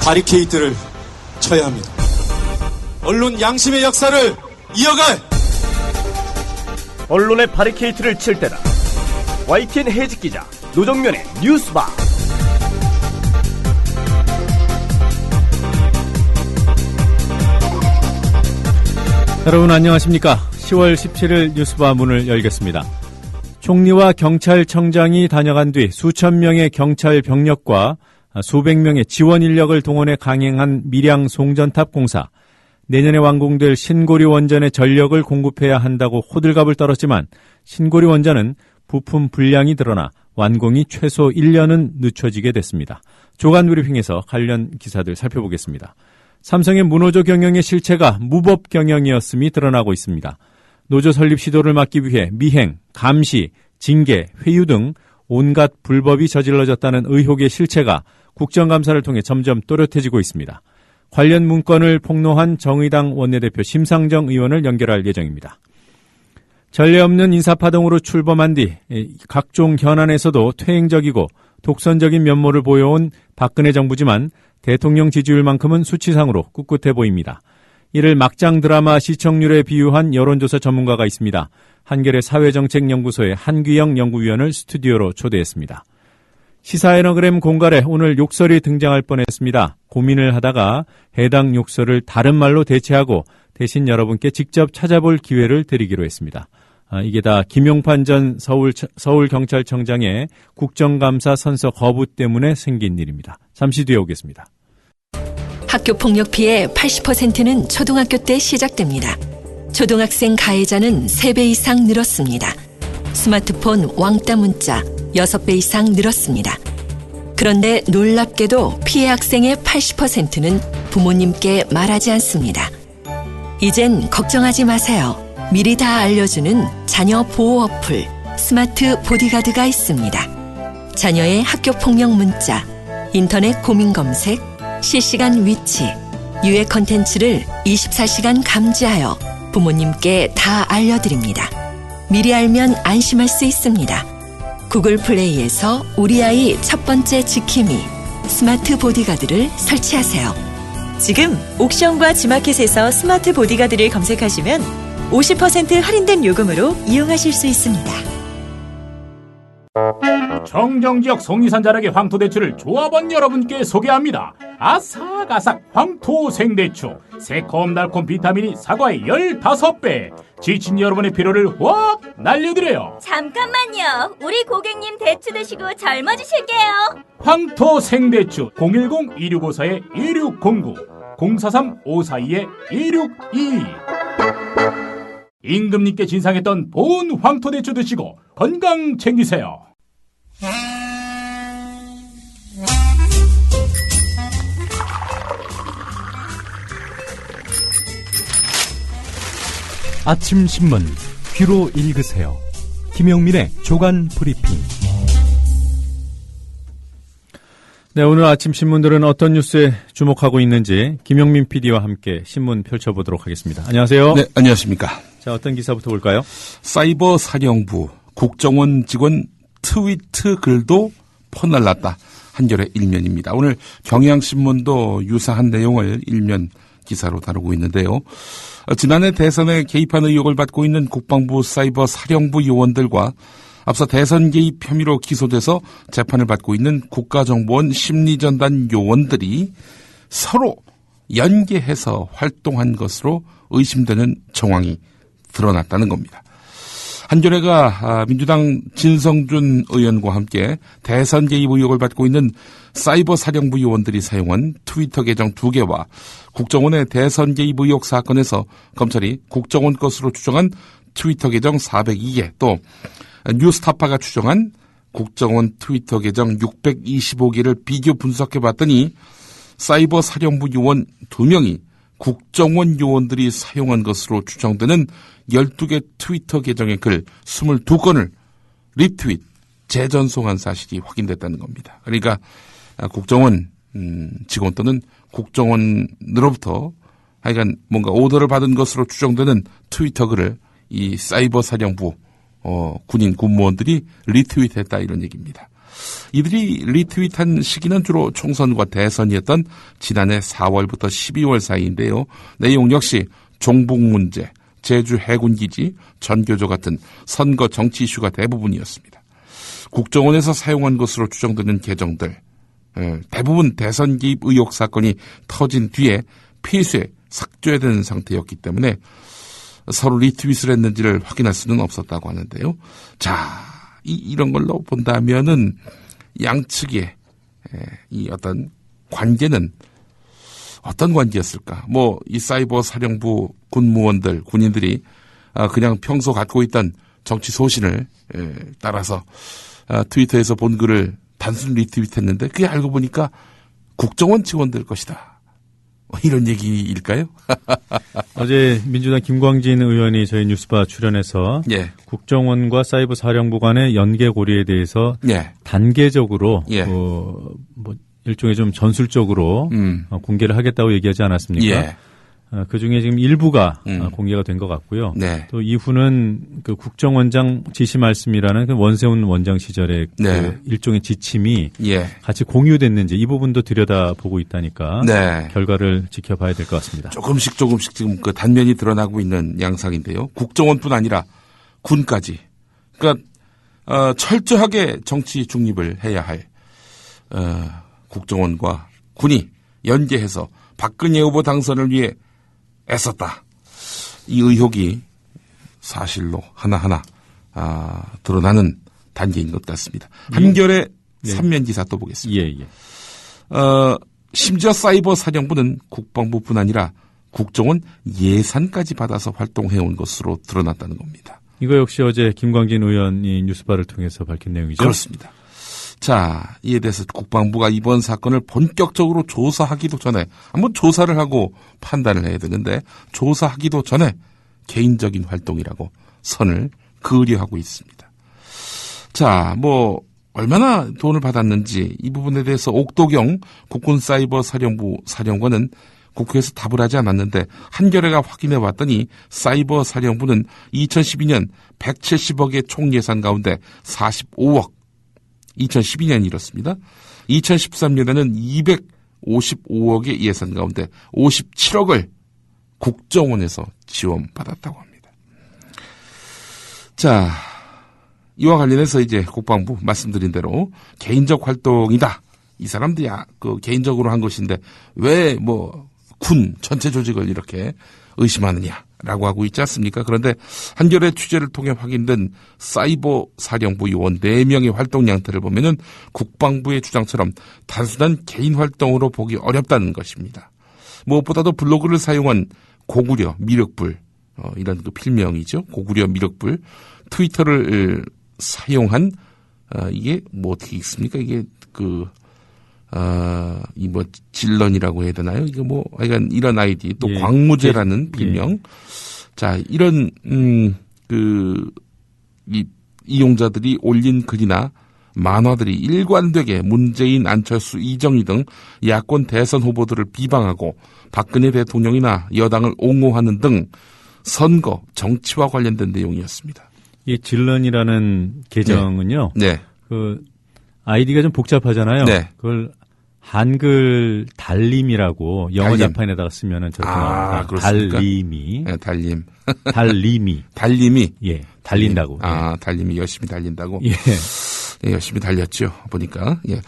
바리케이트를 쳐야 합니다. 언론 양심의 역사를 이어갈 언론의 바리케이트를 칠 때다. YTN 해직 기자 노정면의 뉴스바. 여러분 안녕하십니까? 10월 17일 뉴스바 문을 열겠습니다. 총리와 경찰청장이 다녀간 뒤 수천 명의 경찰 병력과 수백 명의 지원 인력을 동원해 강행한 밀양 송전탑 공사. 내년에 완공될 신고리 원전의 전력을 공급해야 한다고 호들갑을 떨었지만 신고리 원전은 부품 불량이 드러나 완공이 최소 1년은 늦춰지게 됐습니다. 조간 브리핑에서 관련 기사들 살펴보겠습니다. 삼성의 문호조 경영의 실체가 무법 경영이었음이 드러나고 있습니다. 노조 설립 시도를 막기 위해 미행, 감시, 징계, 회유 등 온갖 불법이 저질러졌다는 의혹의 실체가 국정감사를 통해 점점 또렷해지고 있습니다. 관련 문건을 폭로한 정의당 원내대표 심상정 의원을 연결할 예정입니다. 전례 없는 인사파동으로 출범한 뒤 각종 현안에서도 퇴행적이고 독선적인 면모를 보여온 박근혜 정부지만 대통령 지지율만큼은 수치상으로 꿋꿋해 보입니다. 이를 막장 드라마 시청률에 비유한 여론조사 전문가가 있습니다. 한겨레 사회정책연구소의 한규영 연구위원을 스튜디오로 초대했습니다. 시사애너그램 공갈에 오늘 욕설이 등장할 뻔했습니다. 고민을 하다가 해당 욕설을 다른 말로 대체하고 대신 여러분께 직접 찾아볼 기회를 드리기로 했습니다. 이게 다 김용판 전 서울경찰청장의 국정감사 선서 거부 때문에 생긴 일입니다. 잠시 뒤에 오겠습니다. 학교폭력 피해 80%는 초등학교 때 시작됩니다. 초등학생 가해자는 3배 이상 늘었습니다. 스마트폰 왕따 문자 6배 이상 늘었습니다. 그런데 놀랍게도 피해 학생의 80%는 부모님께 말하지 않습니다. 이젠 걱정하지 마세요. 미리 다 알려주는 자녀 보호 어플 스마트 보디가드가 있습니다. 자녀의 학교폭력 문자, 인터넷 고민 검색, 실시간 위치, 유해 컨텐츠를 24시간 감지하여 부모님께 다 알려드립니다. 미리 알면 안심할 수 있습니다. 구글 플레이에서 우리 아이 첫 번째 지킴이 스마트 보디가드를 설치하세요. 지금 옥션과 지마켓에서 스마트 보디가드를 검색하시면 50% 할인된 요금으로 이용하실 수 있습니다. 청정지역 송리산 자락의 황토대추를 조합원 여러분께 소개합니다. 아삭아삭 황토생대추. 새콤달콤 비타민이 사과의 15배. 지친 여러분의 피로를 확 날려드려요. 잠깐만요. 우리 고객님 대추 드시고 젊어지실게요. 황토생대추 010-2654-2609 043-542-2622. 임금님께 진상했던 본 황토대추 드시고 건강 챙기세요. 아침 신문 귀로 읽으세요. 김용민의 조간 브리핑. 네, 오늘 아침 신문들은 어떤 뉴스에 주목하고 있는지 김용민 PD와 함께 신문 펼쳐보도록 하겠습니다. 안녕하세요. 네, 안녕하십니까. 자, 어떤 기사부터 볼까요? 사이버 사령부 국정원 직원 트위트 글도 퍼날랐다. 한겨레 일면입니다. 오늘 경향신문도 유사한 내용을 일면 기사로 다루고 있는데요. 지난해 대선에 개입한 의혹을 받고 있는 국방부 사이버 사령부 요원들과 앞서 대선 개입 혐의로 기소돼서 재판을 받고 있는 국가정보원 심리전단 요원들이 서로 연계해서 활동한 것으로 의심되는 정황이 드러났다는 겁니다. 한겨레가 민주당 진성준 의원과 함께 대선 개입 의혹을 받고 있는 사이버 사령부 요원들이 사용한 트위터 계정 2개와 국정원의 대선 개입 의혹 사건에서 검찰이 국정원 것으로 추정한 트위터 계정 402개, 또 뉴스타파가 추정한 국정원 트위터 계정 625개를 비교 분석해봤더니 사이버 사령부 요원 2명이 국정원 요원들이 사용한 것으로 추정되는 12개 트위터 계정의 글 22건을 리트윗, 재전송한 사실이 확인됐다는 겁니다. 그러니까 국정원 직원 또는 국정원으로부터 하여간 뭔가 오더를 받은 것으로 추정되는 트위터 글을 이 사이버 사령부 군인 군무원들이 리트윗했다 이런 얘기입니다. 이들이 리트윗한 시기는 주로 총선과 대선이었던 지난해 4월부터 12월 사이인데요. 내용 역시 종북 문제, 제주 해군기지, 전교조 같은 선거 정치 이슈가 대부분이었습니다. 국정원에서 사용한 것으로 추정되는 계정들, 대부분 대선 개입 의혹 사건이 터진 뒤에 폐쇄, 삭제된 상태였기 때문에 서로 리트윗을 했는지를 확인할 수는 없었다고 하는데요. 자, 이런 걸로 본다면은 양측의 이 어떤 관계는 어떤 관계였을까? 뭐 이 사이버 사령부 군무원들, 군인들이 그냥 평소 갖고 있던 정치 소신을 따라서 트위터에서 본 글을 단순 리트윗했는데 그게 알고 보니까 국정원 직원들 것이다. 이런 얘기일까요? 어제 민주당 김광진 의원이 저희 뉴스바 출연해서 예. 국정원과 사이버 사령부 간의 연계 고리에 대해서 예. 단계적으로 예. 뭐 일종의 좀 전술적으로 공개를 하겠다고 얘기하지 않았습니까? 예. 그 중에 지금 일부가 공개가 된 것 같고요. 네. 또 이후는 그 국정원장 지시 말씀이라는 그 원세훈 원장 시절의 네. 그 일종의 지침이 예. 같이 공유됐는지 이 부분도 들여다보고 있다니까 네. 결과를 지켜봐야 될 것 같습니다. 조금씩 지금 그 단면이 드러나고 있는 양상인데요. 국정원뿐 아니라 군까지. 그러니까 철저하게 정치 중립을 해야 할 국정원과 군이 연계해서 박근혜 후보 당선을 위해 애썼다. 이 의혹이 사실로 하나하나 드러나는 단계인 것 같습니다. 한겨레 네. 3면 기사 또 보겠습니다. 예. 심지어 사이버 사령부는 국방부뿐 아니라 국정원 예산까지 받아서 활동해온 것으로 드러났다는 겁니다. 이거 역시 어제 김광진 의원이 뉴스바를 통해서 밝힌 내용이죠. 그렇습니다. 자, 이에 대해서 국방부가 이번 사건을 본격적으로 조사하기도 전에 한번 조사를 하고 판단을 해야 되는데 조사하기도 전에 개인적인 활동이라고 선을 그으려하고 있습니다. 자, 뭐 얼마나 돈을 받았는지 이 부분에 대해서 옥도경 국군사이버사령부 사령관은 국회에서 답을 하지 않았는데 한겨레가 확인해 봤더니 사이버 사령부는 2012년 170억의 총 예산 가운데 45억 2012년 이렇습니다. 2013년에는 255억의 예산 가운데 57억을 국정원에서 지원받았다고 합니다. 자, 이와 관련해서 이제 국방부 말씀드린 대로 개인적 활동이다. 이 사람들이 그 개인적으로 한 것인데 왜 뭐 군 전체 조직을 이렇게 의심하느냐라고 하고 있지 않습니까? 그런데 한겨레 취재를 통해 확인된 사이버 사령부 요원 4명의 활동 양태를 보면은 국방부의 주장처럼 단순한 개인 활동으로 보기 어렵다는 것입니다. 무엇보다도 블로그를 사용한 고구려 미륵불 이런 그 필명이죠. 고구려 미륵불 트위터를 사용한 이게 뭐 어떻게 읽습니까? 이게 이 뭐 질런이라고 해야 되나요? 이게 뭐 하여간 이런 아이디 또 예. 광무제라는 필명. 예. 자, 이런 이 이용자들이 올린 글이나 만화들이 일관되게 문재인, 안철수, 이정희 등 야권 대선 후보들을 비방하고 박근혜 대통령이나 여당을 옹호하는 등 선거, 정치와 관련된 내용이었습니다. 이 질런이라는 계정은요. 네. 그 아이디가 좀 복잡하잖아요. 네. 그걸 한글 달림이라고 영어 달림. 자판에다가 쓰면은 저렇게 나옵니다. 그렇습니까? 달림이. 네, 달림. 달림이. 달림이. 예. 달린다고. 달림이 열심히 달린다고. 예. 네, 열심히 달렸죠. 보니까. 예.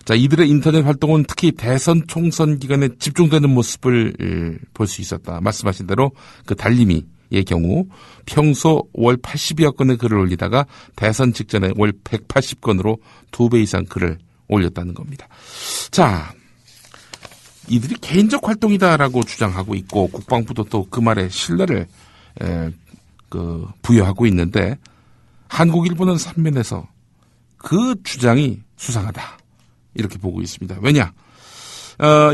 자, 이들의 인터넷 활동은 특히 대선 총선 기간에 집중되는 모습을 볼 수 있었다. 말씀하신 대로 그 달림이의 경우 평소 월 80여 건의 글을 올리다가 대선 직전에 월 180건으로 2배 이상 글을 올렸다는 겁니다. 자, 이들이 개인적 활동이다라고 주장하고 있고 국방부도 또 그 말에 신뢰를 부여하고 있는데 한국일보는 3면에서 그 주장이 수상하다 이렇게 보고 있습니다. 왜냐?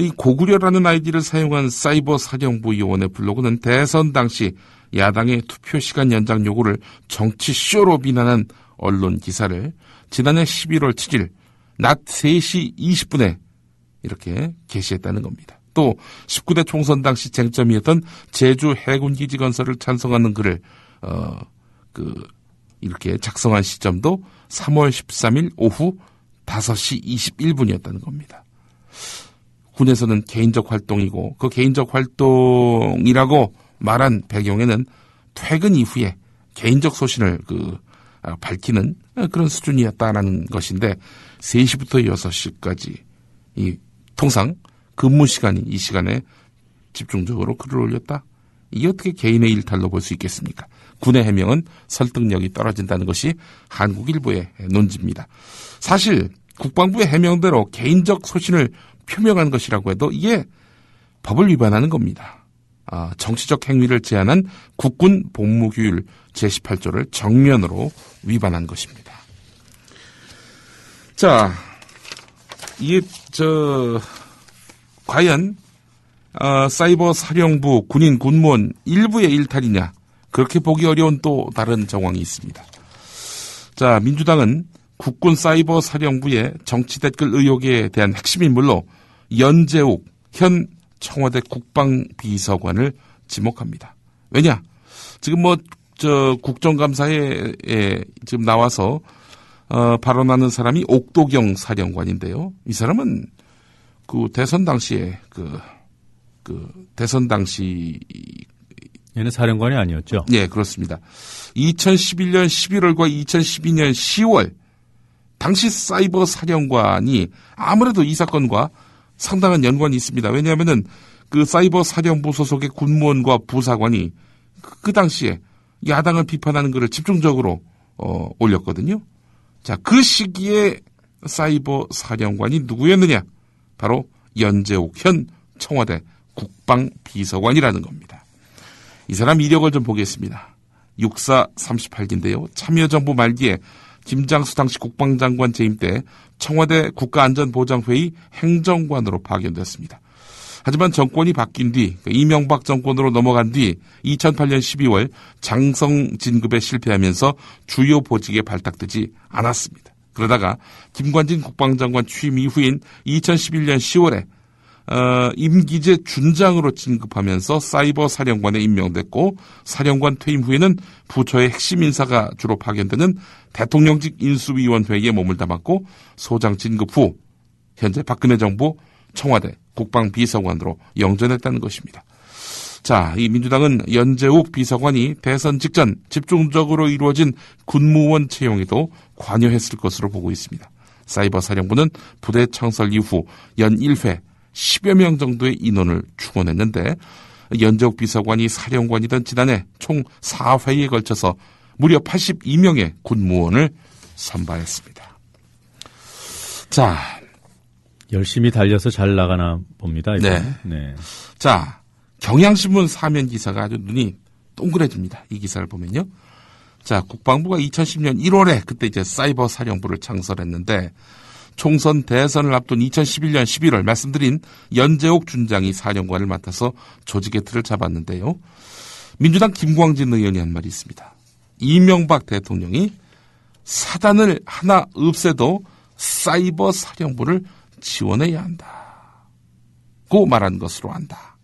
이 고구려라는 아이디를 사용한 사이버 사령부 요원의 블로그는 대선 당시 야당의 투표 시간 연장 요구를 정치쇼로 비난한 언론 기사를 지난해 11월 7일 낮 3시 20분에 이렇게 게시했다는 겁니다. 또 19대 총선 당시 쟁점이었던 제주 해군기지 건설을 찬성하는 글을 이렇게 작성한 시점도 3월 13일 오후 5시 21분이었다는 겁니다. 군에서는 개인적 활동이고 그 개인적 활동이라고 말한 배경에는 퇴근 이후에 개인적 소신을 밝히는 그런 수준이었다라는 것인데 3시부터 6시까지 통상 근무 시간이 이 시간에 집중적으로 글을 올렸다. 이게 어떻게 개인의 일탈로 볼 수 있겠습니까? 군의 해명은 설득력이 떨어진다는 것이 한국일보의 논지입니다. 사실 국방부의 해명대로 개인적 소신을 표명한 것이라고 해도 이게 법을 위반하는 겁니다. 정치적 행위를 제한한 국군 복무규율 제18조를 정면으로 위반한 것입니다. 자, 이게 과연 사이버 사령부 군인 군무원 일부의 일탈이냐, 그렇게 보기 어려운 또 다른 정황이 있습니다. 자, 민주당은 국군 사이버 사령부의 정치 댓글 의혹에 대한 핵심 인물로 연재욱 현 청와대 국방비서관을 지목합니다. 왜냐? 지금 국정감사에 지금 나와서 발언하는 사람이 옥도경 사령관인데요. 이 사람은 대선 당시에 대선 당시 얘는 사령관이 아니었죠? 네, 그렇습니다. 2011년 11월과 2012년 10월 당시 사이버 사령관이 아무래도 이 사건과 상당한 연관이 있습니다. 왜냐하면은 사이버 사령부 소속의 군무원과 부사관이 그 당시에 야당을 비판하는 것을 집중적으로 올렸거든요. 자, 그 시기에 사이버 사령관이 누구였느냐? 바로 연재욱 현 청와대 국방비서관이라는 겁니다. 이 사람 이력을 좀 보겠습니다. 육사 38기인데요. 참여정부 말기에 김장수 당시 국방장관 재임 때 청와대 국가안전보장회의 행정관으로 파견됐습니다. 하지만 정권이 바뀐 뒤 이명박 정권으로 넘어간 뒤 2008년 12월 장성 진급에 실패하면서 주요 보직에 발탁되지 않았습니다. 그러다가 김관진 국방장관 취임 이후인 2011년 10월에 임기제 준장으로 진급하면서 사이버 사령관에 임명됐고, 사령관 퇴임 후에는 부처의 핵심 인사가 주로 파견되는 대통령직 인수위원회에 몸을 담았고, 소장 진급 후 현재 박근혜 정부 청와대 국방비서관으로 영전했다는 것입니다. 자, 이 민주당은 연재욱 비서관이 대선 직전 집중적으로 이루어진 군무원 채용에도 관여했을 것으로 보고 있습니다. 사이버 사령부는 부대 창설 이후 연 1회 10여 명 정도의 인원을 충원했는데, 연재욱 비서관이 사령관이던 지난해 총 4회에 걸쳐서 무려 82명의 군무원을 선발했습니다. 자, 열심히 달려서 잘 나가나 봅니다. 이거. 네. 네. 자, 경향신문 사면 기사가 아주 눈이 동그래집니다. 이 기사를 보면요. 자, 국방부가 2010년 1월에 그때 이제 사이버 사령부를 창설했는데, 총선 대선을 앞둔 2011년 11월 말씀드린 연재욱 준장이 사령관을 맡아서 조직의 틀을 잡았는데요. 민주당 김광진 의원이 한 말이 있습니다. 이명박 대통령이 사단을 하나 없애도 사이버 사령부를 지원해야 한다고 말한 것으로 안다.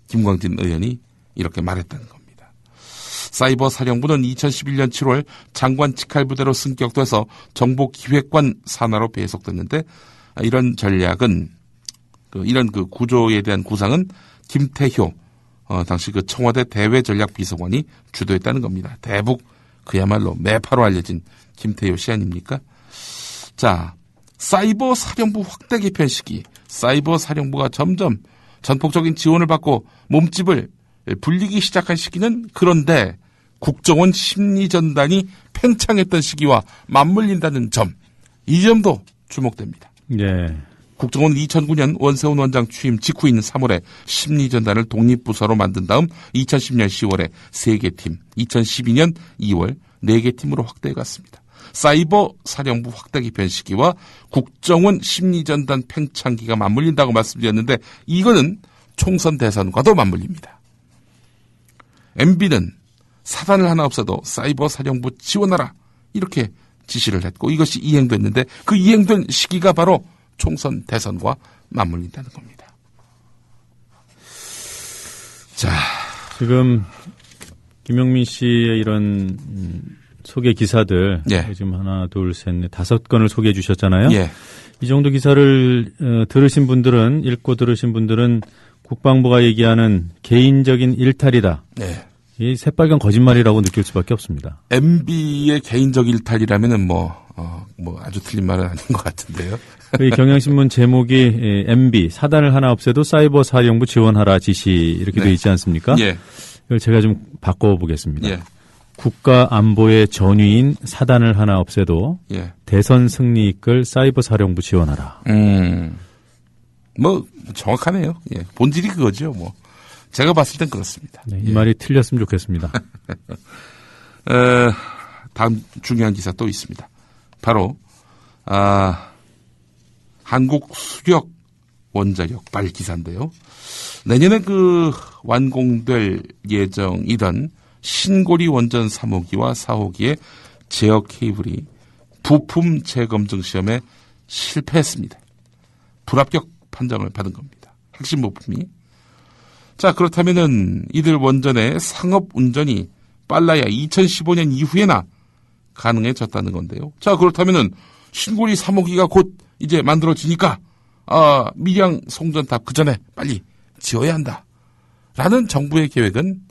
김광진 의원이 이렇게 말했다는 겁니다. 사이버 사령부는 2011년 7월 장관 직할부대로 승격돼서 정보기획관 산하로 배속됐는데, 이런 전략은 이런 구조에 대한 구상은 김태효 당시 청와대 대외전략비서관이 주도했다는 겁니다. 대북 그야말로 매파로 알려진 김태효 씨 아닙니까? 자, 사이버 사령부 확대 개편 시기, 사이버 사령부가 점점 전폭적인 지원을 받고 몸집을 불리기 시작한 시기는, 그런데 국정원 심리전단이 팽창했던 시기와 맞물린다는 점, 이 점도 주목됩니다. 네. 국정원 2009년 원세훈 원장 취임 직후인 3월에 심리전단을 독립부서로 만든 다음 2010년 10월에 3개 팀, 2012년 2월 4개 팀으로 확대해 갔습니다. 사이버 사령부 확대 개편 시기와 국정원 심리전단 팽창기가 맞물린다고 말씀드렸는데, 이거는 총선 대선과도 맞물립니다. MB는 사단을 하나 없어도 사이버 사령부 지원하라, 이렇게 지시를 했고, 이것이 이행됐는데 그 이행된 시기가 바로 총선 대선과 맞물린다는 겁니다. 자, 지금 김용민 씨의 이런 소개 기사들 예. 지금 하나, 둘, 셋, 넷, 5건을 소개해 주셨잖아요. 예. 이 정도 기사를 읽고 들으신 분들은 국방부가 얘기하는 개인적인 일탈이다. 네. 이 새빨간 거짓말이라고 느낄 수밖에 없습니다. MB의 개인적 일탈이라면은 아주 틀린 말은 아닌 것 같은데요. 이 경향신문 제목이 MB 사단을 하나 없애도 사이버 사령부 지원하라 지시 이렇게 네. 돼 있지 않습니까? 예. 이걸 제가 좀 바꿔보겠습니다. 예. 국가 안보의 전위인 사단을 하나 없애도 예. 대선 승리 이끌 사이버 사령부 지원하라. 정확하네요. 예. 본질이 그거죠. 제가 봤을 땐 그렇습니다. 네, 이 말이 틀렸으면 좋겠습니다. 다음 중요한 기사 또 있습니다. 바로 한국 수력 원자력 발 기사인데요. 내년에 완공될 예정이던 신고리 원전 3호기와 4호기의 제어 케이블이 부품 재검증 시험에 실패했습니다. 불합격 판정을 받은 겁니다. 핵심 부품이. 자, 그렇다면은 이들 원전의 상업 운전이 빨라야 2015년 이후에나 가능해졌다는 건데요. 자, 그렇다면은 신고리 3호기가 곧 이제 만들어지니까 밀양 송전탑 그 전에 빨리 지어야 한다. 라는 정부의 계획은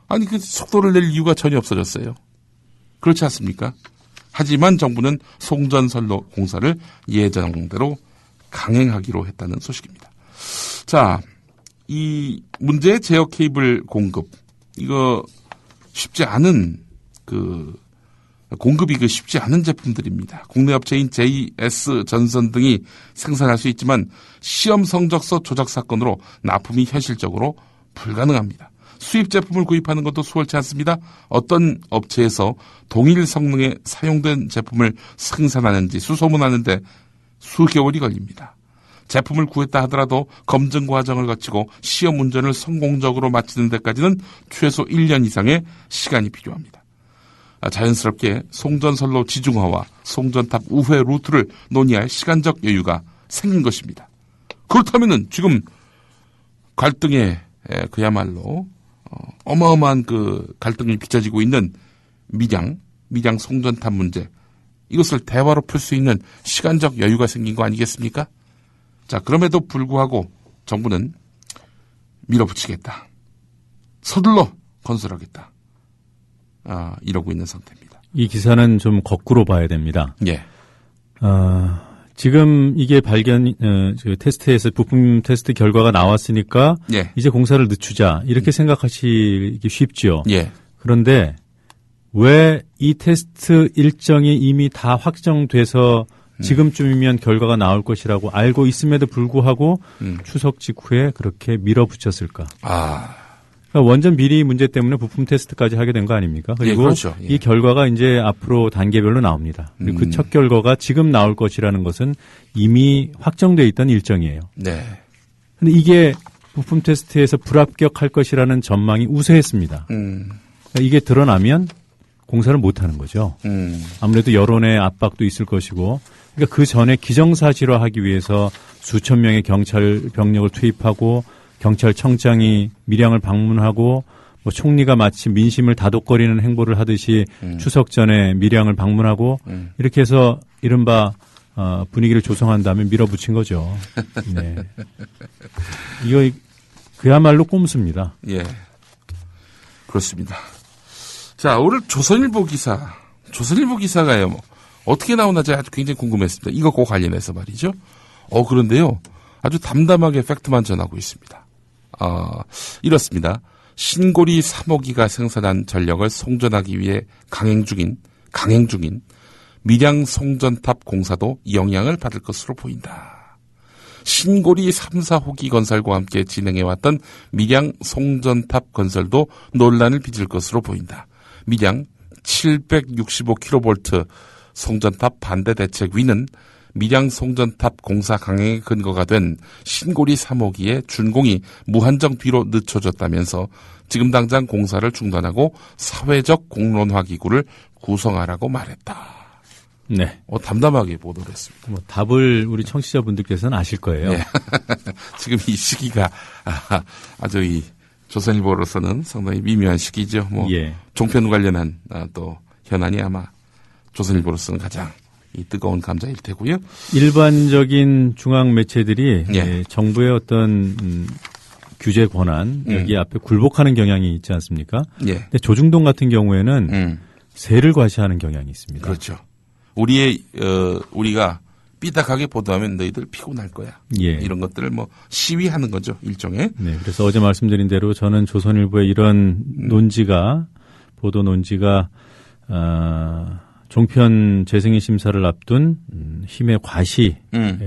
아니 그 속도를 낼 이유가 전혀 없어졌어요. 그렇지 않습니까? 하지만 정부는 송전선로 공사를 예정대로 강행하기로 했다는 소식입니다. 자, 이 문제의 제어 케이블 공급 이거 쉽지 않은 공급이 쉽지 않은 제품들입니다. 국내 업체인 JS 전선 등이 생산할 수 있지만 시험 성적서 조작 사건으로 납품이 현실적으로 불가능합니다. 수입 제품을 구입하는 것도 수월치 않습니다. 어떤 업체에서 동일 성능에 사용된 제품을 생산하는지 수소문하는데 수개월이 걸립니다. 제품을 구했다 하더라도 검증 과정을 거치고 시험 운전을 성공적으로 마치는 데까지는 최소 1년 이상의 시간이 필요합니다. 자연스럽게 송전선로 지중화와 송전탑 우회 루트를 논의할 시간적 여유가 생긴 것입니다. 그렇다면은 지금 갈등에 그야말로 어마어마한 갈등이 빚어지고 있는 밀양 송전탑 문제 이것을 대화로 풀 수 있는 시간적 여유가 생긴 거 아니겠습니까? 자, 그럼에도 불구하고 정부는 밀어붙이겠다. 서둘러 건설하겠다. 이러고 있는 상태입니다. 이 기사는 좀 거꾸로 봐야 됩니다. 예. 지금 이게 테스트에서 부품 테스트 결과가 나왔으니까 예. 이제 공사를 늦추자 이렇게 생각하시기 쉽죠. 예. 그런데 왜 이 테스트 일정이 이미 다 확정돼서 지금쯤이면 결과가 나올 것이라고 알고 있음에도 불구하고 추석 직후에 그렇게 밀어붙였을까? 그러니까 원전 비리 문제 때문에 부품 테스트까지 하게 된 거 아닙니까? 그리고 예, 그렇죠. 예. 이 결과가 이제 앞으로 단계별로 나옵니다. 그리고 그 첫 결과가 지금 나올 것이라는 것은 이미 확정돼 있던 일정이에요. 네. 근데 이게 부품 테스트에서 불합격할 것이라는 전망이 우세했습니다. 그러니까 이게 드러나면 공사를 못 하는 거죠. 아무래도 여론의 압박도 있을 것이고, 그러니까 그 전에 기정사실화하기 위해서 수천 명의 경찰 병력을 투입하고 경찰청장이 밀양을 방문하고 총리가 마치 민심을 다독거리는 행보를 하듯이 추석 전에 밀양을 방문하고 이렇게 해서 이른바 분위기를 조성한 다음에 밀어붙인 거죠. 네. 이거 그야말로 꼼수입니다. 예. 그렇습니다. 자, 오늘 조선일보 기사가요. 어떻게 나오나 제가 아주 굉장히 궁금했습니다. 이것과 관련해서 말이죠. 그런데요. 아주 담담하게 팩트만 전하고 있습니다. 이렇습니다. 신고리 3호기가 생산한 전력을 송전하기 위해 강행 중인 밀양 송전탑 공사도 영향을 받을 것으로 보인다. 신고리 3, 4호기 건설과 함께 진행해왔던 밀양 송전탑 건설도 논란을 빚을 것으로 보인다. 밀양 765kV 송전탑 반대 대책위는 밀양 송전탑 공사 강행의 근거가 된 신고리 3호기의 준공이 무한정 뒤로 늦춰졌다면서 지금 당장 공사를 중단하고 사회적 공론화 기구를 구성하라고 말했다. 네. 담담하게 보도를 했습니다. 답을 우리 청취자분들께서는 아실 거예요. 네. 지금 이 시기가 아주 조선일보로서는 상당히 미묘한 시기죠. 뭐 예. 종편 관련한 또 현안이 아마 조선일보로서는 가장 이 뜨거운 감자일 테고요. 일반적인 중앙 매체들이 예. 정부의 어떤 규제 권한 여기 앞에 굴복하는 경향이 있지 않습니까? 예. 근데 조중동 같은 경우에는 세를 과시하는 경향이 있습니다. 그렇죠. 우리가 삐딱하게 보도하면 너희들 피곤할 거야. 예. 이런 것들을 뭐 시위하는 거죠, 일종의. 네, 그래서 어제 말씀드린 대로 저는 조선일보의 이런 보도 논지가 종편 재승인 심사를 앞둔 힘의 과시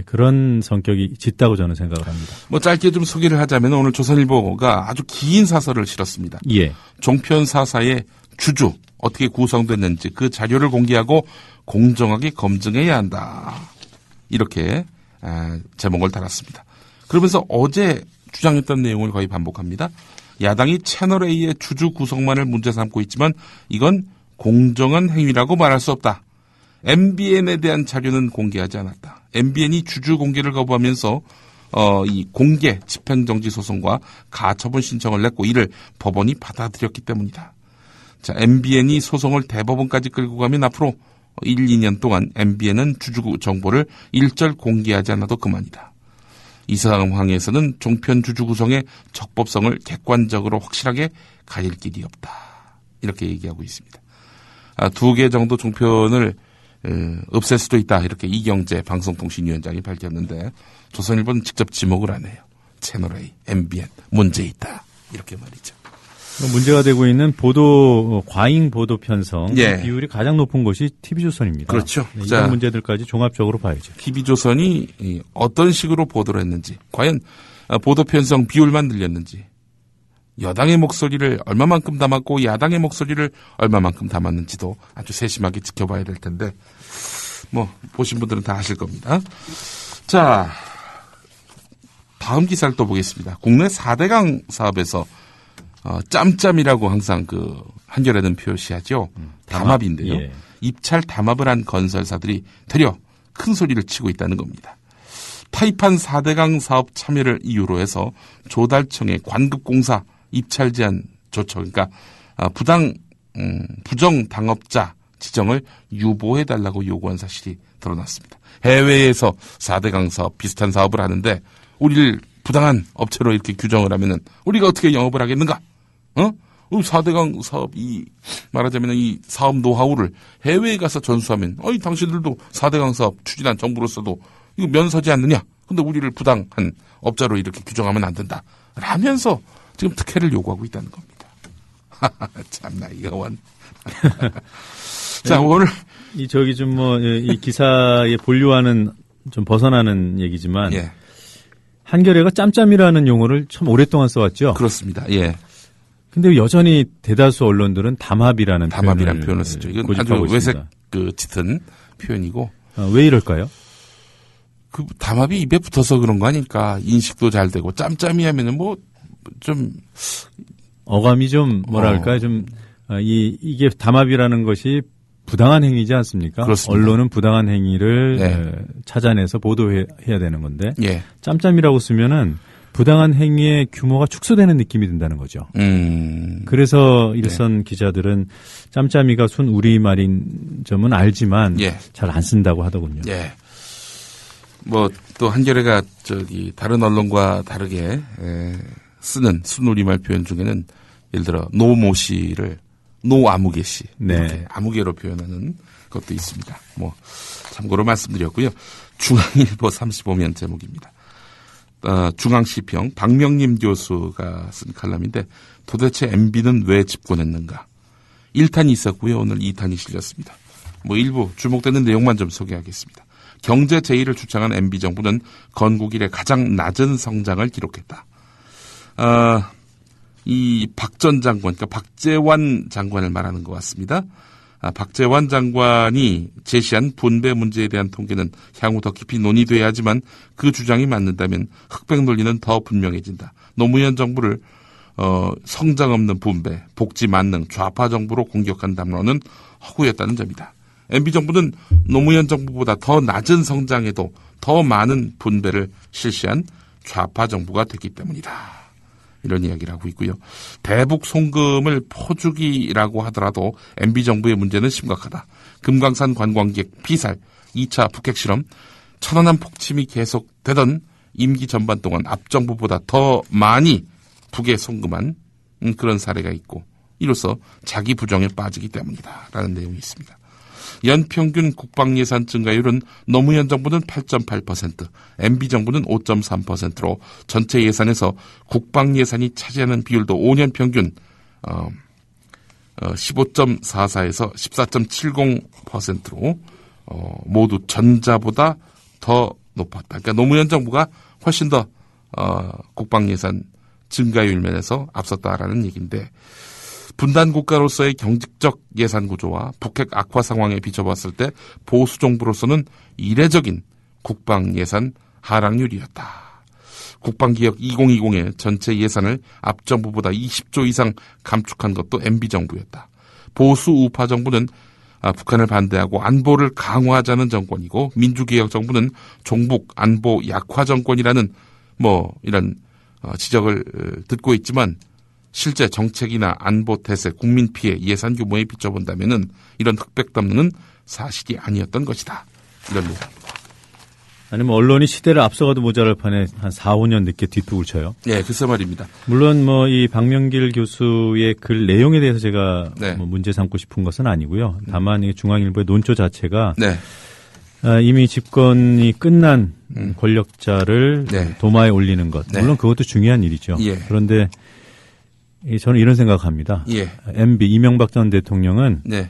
그런 성격이 짙다고 저는 생각을 합니다. 뭐 짧게 좀 소개를 하자면 오늘 조선일보가 아주 긴 사설을 실었습니다. 예. 종편 사사의 주주 어떻게 구성됐는지 그 자료를 공개하고 공정하게 검증해야 한다. 이렇게 제목을 달았습니다. 그러면서 어제 주장했던 내용을 거의 반복합니다. 야당이 채널A의 주주 구성만을 문제 삼고 있지만 이건 공정한 행위라고 말할 수 없다. MBN에 대한 자료는 공개하지 않았다. MBN이 주주 공개를 거부하면서 이 공개 집행정지 소송과 가처분 신청을 냈고 이를 법원이 받아들였기 때문이다. 자, MBN이 소송을 대법원까지 끌고 가면 앞으로 1, 2년 동안 MBN은 주주 정보를 일절 공개하지 않아도 그만이다. 이 상황에서는 종편 주주 구성의 적법성을 객관적으로 확실하게 가릴 길이 없다. 이렇게 얘기하고 있습니다. 2개 정도 종편을 없앨 수도 있다. 이렇게 이경재 방송통신위원장이 밝혔는데 조선일보는 직접 지목을 안 해요. 채널A, MBN 문제 있다. 이렇게 말이죠. 문제가 되고 있는 과잉 보도 편성 예. 비율이 가장 높은 곳이 TV조선입니다. 그렇죠. 네, 이런 문제들까지 종합적으로 봐야죠. TV조선이 어떤 식으로 보도를 했는지, 과연 보도 편성 비율만 늘렸는지, 여당의 목소리를 얼마만큼 담았고 야당의 목소리를 얼마만큼 담았는지도 아주 세심하게 지켜봐야 될 텐데 뭐 보신 분들은 다 아실 겁니다. 자, 다음 기사를 또 보겠습니다. 국내 4대강 사업에서 짬짬이라고 항상 한겨레는 표시하죠. 담합인데요. 예. 입찰 담합을 한 건설사들이 되려 큰 소리를 치고 있다는 겁니다. 타입한 4대강 사업 참여를 이유로 해서 조달청의 관급공사 입찰 제한 조처, 그러니까 부정 당업자 지정을 유보해달라고 요구한 사실이 드러났습니다. 해외에서 4대강 사업 비슷한 사업을 하는데 우리를 부당한 업체로 이렇게 규정을 하면은 우리가 어떻게 영업을 하겠는가? 4대강 사업 말하자면 이 사업 노하우를 해외에 가서 전수하면 당신들도 4대강 사업 추진한 정부로서도 이거 면서지 않느냐? 근데 우리를 부당한 업자로 이렇게 규정하면 안 된다. 라면서 지금 특혜를 요구하고 있다는 겁니다. 참나 이거원. 자, 오늘 이 기사의 본류와는 좀 벗어나는 얘기지만 예. 한겨레가 짬짬이라는 용어를 참 오랫동안 써왔죠. 그렇습니다. 예. 근데 여전히 대다수 언론들은 담합이라는 표현을 쓰죠. 이건 아주 외색 짙은 표현이고. 왜 이럴까요? 담합이 입에 붙어서 그런 거 아닐까. 인식도 잘 되고 짬짬이 하면은 좀 어감이 좀 뭐랄까요? 좀 이게 담합이라는 것이 부당한 행위지 않습니까? 그렇습니다. 언론은 부당한 행위를 찾아내서 보도해야 되는 건데 예. 짬짬이라고 쓰면은 부당한 행위의 규모가 축소되는 느낌이 든다는 거죠. 그래서 일선 기자들은 짬짬이가 순 우리말인 점은 알지만 잘 안 쓴다고 하더군요. 예. 또 한겨레가 다른 언론과 다르게 쓰는 순우리말 표현 중에는 예를 들어 노모씨를 노아무개씨 이렇게 아무개로 표현하는 것도 있습니다. 참고로 말씀드렸고요. 중앙일보 35면 제목입니다. 중앙시평 박명림 교수가 쓴 칼럼인데 도대체 MB는 왜 집권했는가? 1탄이 있었고요. 오늘 2탄이 실렸습니다. 일부 주목되는 내용만 좀 소개하겠습니다. 경제 제1을 주창한 MB정부는 건국 이래 가장 낮은 성장을 기록했다. 이 박 전 장관, 그러니까 박재완 장관을 말하는 것 같습니다. 박재완 장관이 제시한 분배 문제에 대한 통계는 향후 더 깊이 논의돼야 하지만 그 주장이 맞는다면 흑백 논리는 더 분명해진다. 노무현 정부를 성장 없는 분배, 복지 만능, 좌파 정부로 공격한 담론은 허구였다는 점이다. MB정부는 노무현 정부보다 더 낮은 성장에도 더 많은 분배를 실시한 좌파 정부가 됐기 때문이다. 이런 이야기를 하고 있고요. 대북 송금을 포주기라고 하더라도 MB정부의 문제는 심각하다. 금강산 관광객 피살, 2차 북핵 실험, 천안함 폭침이 계속되던 임기 전반 동안 앞정부보다 더 많이 북에 송금한 그런 사례가 있고 이로써 자기 부정에 빠지기 때문이다 라는 내용이 있습니다. 연평균 국방예산 증가율은 노무현 정부는 8.8%, MB정부는 5.3%로 전체 예산에서 국방예산이 차지하는 비율도 5년 평균 15.44에서 14.70%로 모두 전자보다 더 높았다. 그러니까 노무현 정부가 훨씬 더 국방예산 증가율 면에서 앞섰다라는 얘기인데 분단 국가로서의 경직적 예산 구조와 북핵 악화 상황에 비춰봤을 때 보수 정부로서는 이례적인 국방 예산 하락률이었다. 국방기획 2020의 전체 예산을 앞정부보다 20조 이상 감축한 것도 MB정부였다. 보수 우파 정부는 북한을 반대하고 안보를 강화하자는 정권이고 민주개혁 정부는 종북 안보 약화 정권이라는 이런 지적을 듣고 있지만 실제 정책이나 안보 태세, 국민 피해, 예산 규모에 비춰본다면은 이런 흑백 담론은 사실이 아니었던 것이다. 이런 내용입니다. 아니면 언론이 시대를 앞서가도 모자랄 판에 한 4, 5년 늦게 뒷북을 쳐요. 네, 글쎄 말입니다. 물론 이 박명길 교수의 글 내용에 대해서 제가 네. 문제 삼고 싶은 것은 아니고요. 다만 이 중앙일보의 논조 자체가 네. 이미 집권이 끝난 권력자를 네. 도마에 올리는 것. 네. 물론 그것도 중요한 일이죠. 예. 그런데 저는 이런 생각합니다. 예. MB 이명박 전 대통령은 네.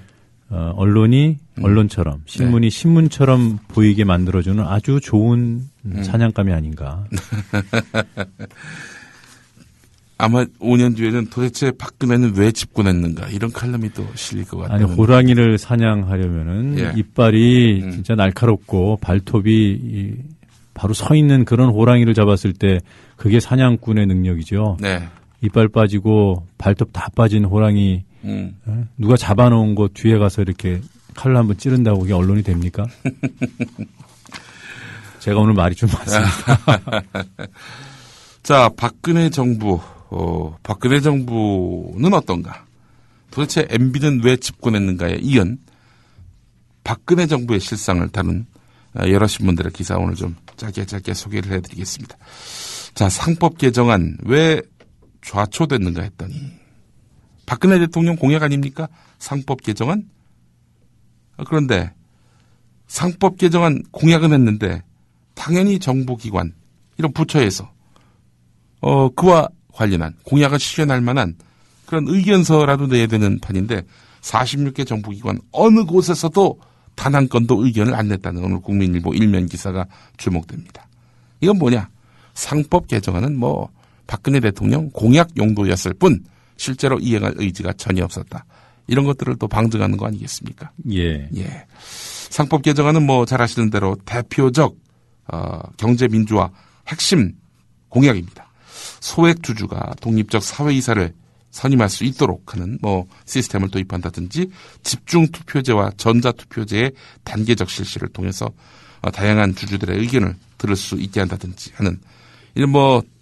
언론이 언론처럼 신문이 신문처럼 보이게 만들어주는 아주 좋은 사냥감이 아닌가. 아마 5년 뒤에는 도대체 박근혜는 왜 집권했는가 이런 칼럼이 또 실릴 것 같아요. 아니 호랑이를 사냥하려면은 예. 이빨이 진짜 날카롭고 발톱이 바로 서 있는 그런 호랑이를 잡았을 때 그게 사냥꾼의 능력이죠. 네. 이빨 빠지고 발톱 다 빠진 호랑이 누가 잡아놓은 거 뒤에 가서 이렇게 칼로 한번 찌른다고 그게 언론이 됩니까? 제가 오늘 말이 좀 많습니다. 자, 박근혜 정부는 어떤가? 도대체 MB는 왜 집권했는가에 이은 박근혜 정부의 실상을 다룬 여러 신문들의 기사 오늘 좀 짧게 소개를 해드리겠습니다. 자, 상법 개정안 왜 좌초됐는가 했더니 박근혜 대통령 공약 아닙니까? 상법 개정안? 그런데 상법 개정안 공약은 했는데 당연히 정부기관 이런 부처에서 그와 관련한 공약을 실현할 만한 그런 의견서라도 내야 되는 판인데 46개 정부기관 어느 곳에서도 단 한 건도 의견을 안 냈다는 오늘 국민일보 일면 기사가 주목됩니다. 이건 뭐냐? 상법 개정안은 박근혜 대통령 공약 용도였을 뿐 실제로 이행할 의지가 전혀 없었다. 이런 것들을 또 방증하는 거 아니겠습니까? 예. 예. 상법 개정안은 잘 아시는 대로 대표적 경제 민주화 핵심 공약입니다. 소액 주주가 독립적 사회이사를 선임할 수 있도록 하는 시스템을 도입한다든지 집중 투표제와 전자 투표제의 단계적 실시를 통해서 다양한 주주들의 의견을 들을 수 있게 한다든지 하는 이런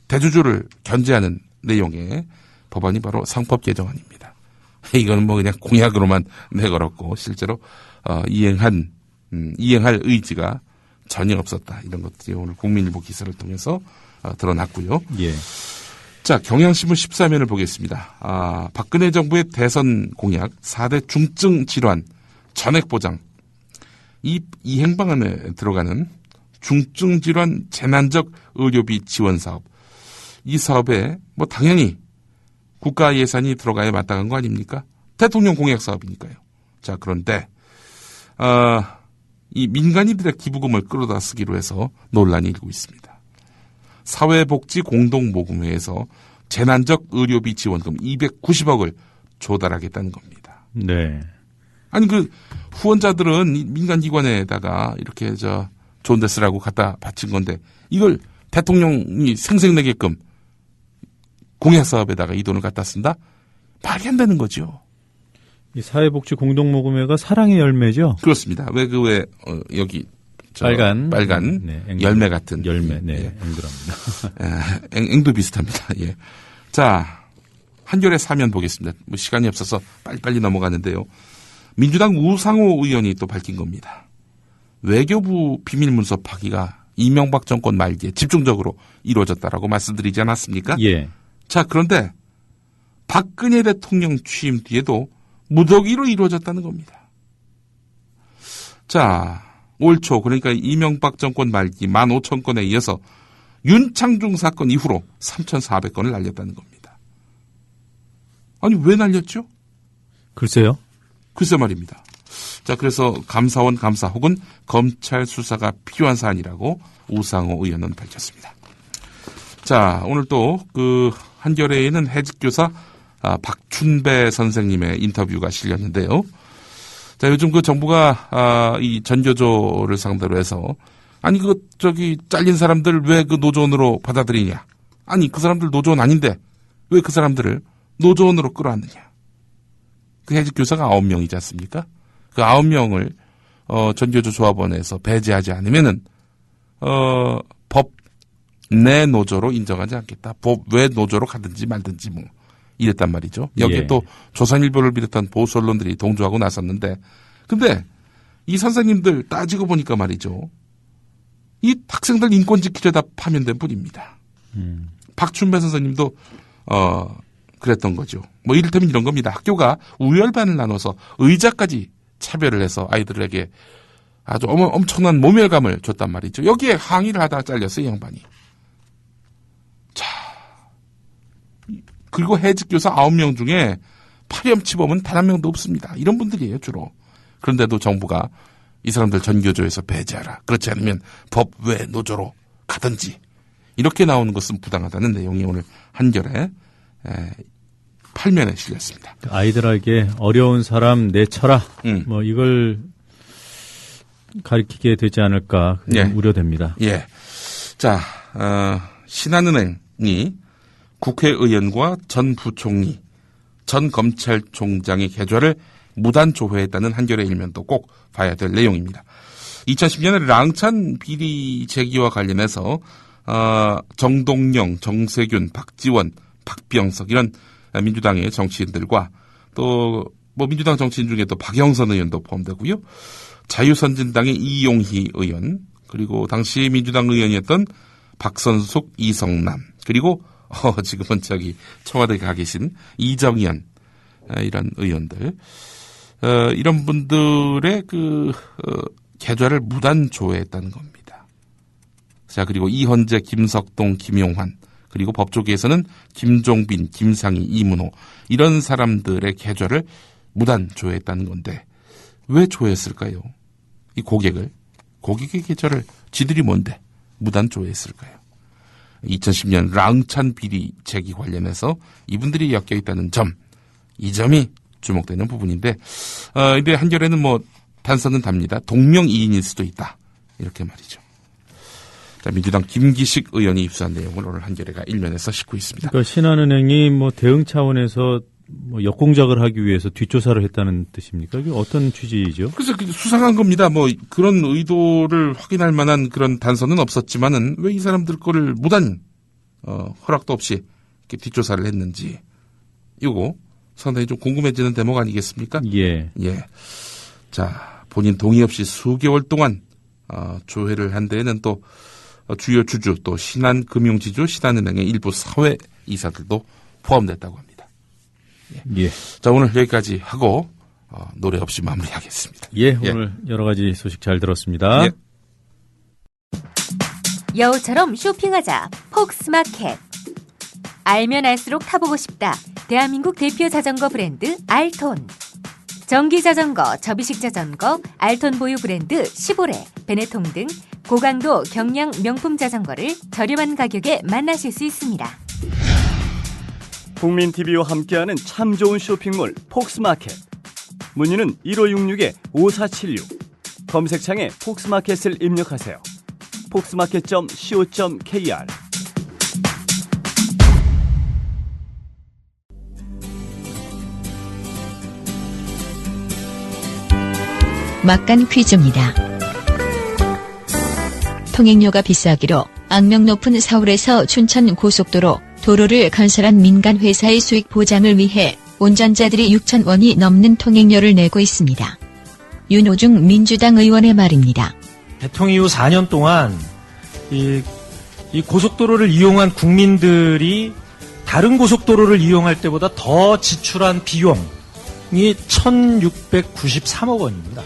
대주주를 견제하는 내용의 법안이 바로 상법 개정안입니다. 이거는 그냥 공약으로만 내걸었고 실제로 이행할 의지가 전혀 없었다. 이런 것들이 오늘 국민일보 기사를 통해서 드러났고요. 예. 자, 경향신문 14면을 보겠습니다. 박근혜 정부의 대선 공약 4대 중증 질환 전액 보장. 이 행방안에 들어가는 중증 질환 재난적 의료비 지원 사업. 이 사업에 당연히 국가 예산이 들어가야 마땅한 거 아닙니까? 대통령 공약 사업이니까요. 자, 그런데 이 민간인들의 기부금을 끌어다 쓰기로 해서 논란이 일고 있습니다. 사회복지 공동모금회에서 재난적 의료비 지원금 290억을 조달하겠다는 겁니다. 네. 아니 후원자들은 민간기관에다가 이렇게 좋은 데 쓰라고 갖다 바친 건데 이걸 대통령이 생색내게끔 공약사업에다가 이 돈을 갖다 쓴다? 말이 안 되는 거죠. 이 사회복지 공동모금회가 사랑의 열매죠? 그렇습니다. 여기 빨간 네, 열매 같은 열매, 네, 앵두랍니다. 앵두 비슷합니다. 예. 자, 한겨레 사면 보겠습니다. 뭐 시간이 없어서 빨리빨리 넘어가는데요. 민주당 우상호 의원이 또 밝힌 겁니다. 외교부 비밀문서 파기가 이명박 정권 말기에 집중적으로 이루어졌다라고 말씀드리지 않았습니까? 예. 자, 그런데 박근혜 대통령 취임 뒤에도 무더기로 이루어졌다는 겁니다. 자, 올 초 그러니까 이명박 정권 말기 15,000건에 이어서 윤창중 사건 이후로 3,400건을 날렸다는 겁니다. 아니 왜 날렸죠? 글쎄요. 글쎄 말입니다. 자, 그래서 감사원 감사 혹은 검찰 수사가 필요한 사안이라고 우상호 의원은 밝혔습니다. 자, 오늘 또 그 한겨레에는 해직교사 박춘배 선생님의 인터뷰가 실렸는데요. 자, 요즘 그 정부가 이 전교조를 상대로 해서 아니 잘린 사람들 왜 그 노조원으로 받아들이냐? 아니 그 사람들 노조원 아닌데 왜 그 사람들을 노조원으로 끌어안느냐? 그 해직교사가 9명이지 않습니까? 그 9명을 전교조 조합원에서 배제하지 않으면은 법 내 노조로 인정하지 않겠다. 법 외 노조로 가든지 말든지 뭐 이랬단 말이죠. 여기에 예. 또 조선일보를 비롯한 보수 언론들이 동조하고 나섰는데, 근데 이 선생님들 따지고 보니까 말이죠. 이 학생들 인권 지키려다 파면된 분입니다. 박춘배 선생님도 그랬던 거죠. 뭐 이를테면 이런 겁니다. 학교가 우열반을 나눠서 의자까지 차별을 해서 아이들에게 아주 엄청난 모멸감을 줬단 말이죠. 여기에 항의를 하다가 잘렸어요, 이 양반이. 자, 그리고 해직교사 9명 중에 파렴치범은 단 한 명도 없습니다. 이런 분들이에요, 주로. 그런데도 정부가 이 사람들 전교조에서 배제하라. 그렇지 않으면 법 외 노조로 가든지. 이렇게 나오는 것은 부당하다는 내용이 오늘 한겨레 8면에 실렸습니다. 아이들에게 어려운 사람 내쳐라. 뭐 이걸 가리키게 되지 않을까 예. 우려됩니다. 예. 자, 신한은행이 국회의원과 전 부총리, 전 검찰총장의 계좌를 무단 조회했다는 한겨레 일면도 꼭 봐야 될 내용입니다. 2010년에 랑찬 비리 제기와 관련해서 정동영, 정세균, 박지원, 박병석 이런 민주당의 정치인들과 또 뭐 민주당 정치인 중에 또 박영선 의원도 포함되고요. 자유선진당의 이용희 의원, 그리고 당시 민주당 의원이었던 박선숙, 이성남, 그리고 지금은 청와대에 가 계신 이정현 이런 의원들, 이런 분들의 계좌를 무단 조회했다는 겁니다. 자, 그리고 이헌재, 김석동, 김용환, 그리고 법조계에서는 김종빈, 김상희, 이문호 이런 사람들의 계좌를 무단 조회했다는 건데 왜 조회했을까요? 이 고객의 계좌를 지들이 뭔데 무단 조회했을까요? 2010년 랑찬 비리 제기 관련해서 이분들이 엮여 있다는 점, 이 점이 주목되는 부분인데, 근데 한겨레는 뭐 단서는 답니다. 동명이인일 수도 있다. 이렇게 말이죠. 자, 민주당 김기식 의원이 입수한 내용을 오늘 한겨레가 일면에서 싣고 있습니다. 그러니까 신한은행이 뭐 대응 차원에서 뭐 역공작을 하기 위해서 뒷조사를 했다는 뜻입니까? 이게 어떤 취지이죠? 그래서 수상한 겁니다. 뭐 그런 의도를 확인할 만한 그런 단서는 없었지만은 왜 이 사람들 거를 무단 허락도 없이 이렇게 뒷조사를 했는지 이거 상당히 좀 궁금해지는 대목 아니겠습니까? 예. 예. 자, 본인 동의 없이 수개월 동안 조회를 한 데에는 또 주요 주주 또 신한금융지주 신한은행의 일부 사회 이사들도 포함됐다고 합니다. 예. 자, 오늘 여기까지 하고 노래 없이 마무리하겠습니다. 예, 오늘 여러 가지 소식 잘 들었습니다. 예. 여우처럼 쇼핑하자 폭스마켓. 알면 알수록 타보고 싶다. 대한민국 대표 자전거 브랜드 알톤. 전기 자전거, 접이식 자전거, 알톤 보유 브랜드 시보레, 베네통 등 고강도 경량 명품 자전거를 저렴한 가격에 만나실 수 있습니다. 국민TV와 함께하는 참 좋은 쇼핑몰 폭스마켓. 문의는 1566-5476. 검색창에 폭스마켓을 입력하세요. 폭스마켓.co.kr. 막간 퀴즈입니다. 통행료가 비싸기로 악명 높은 서울에서 춘천 고속도로 도로를 건설한 민간 회사의 수익 보장을 위해 운전자들이 6,000원이 넘는 통행료를 내고 있습니다. 윤호중 민주당 의원의 말입니다. 개통 이후 4년 동안 이 고속도로를 이용한 국민들이 다른 고속도로를 이용할 때보다 더 지출한 비용이 1,693억 원입니다.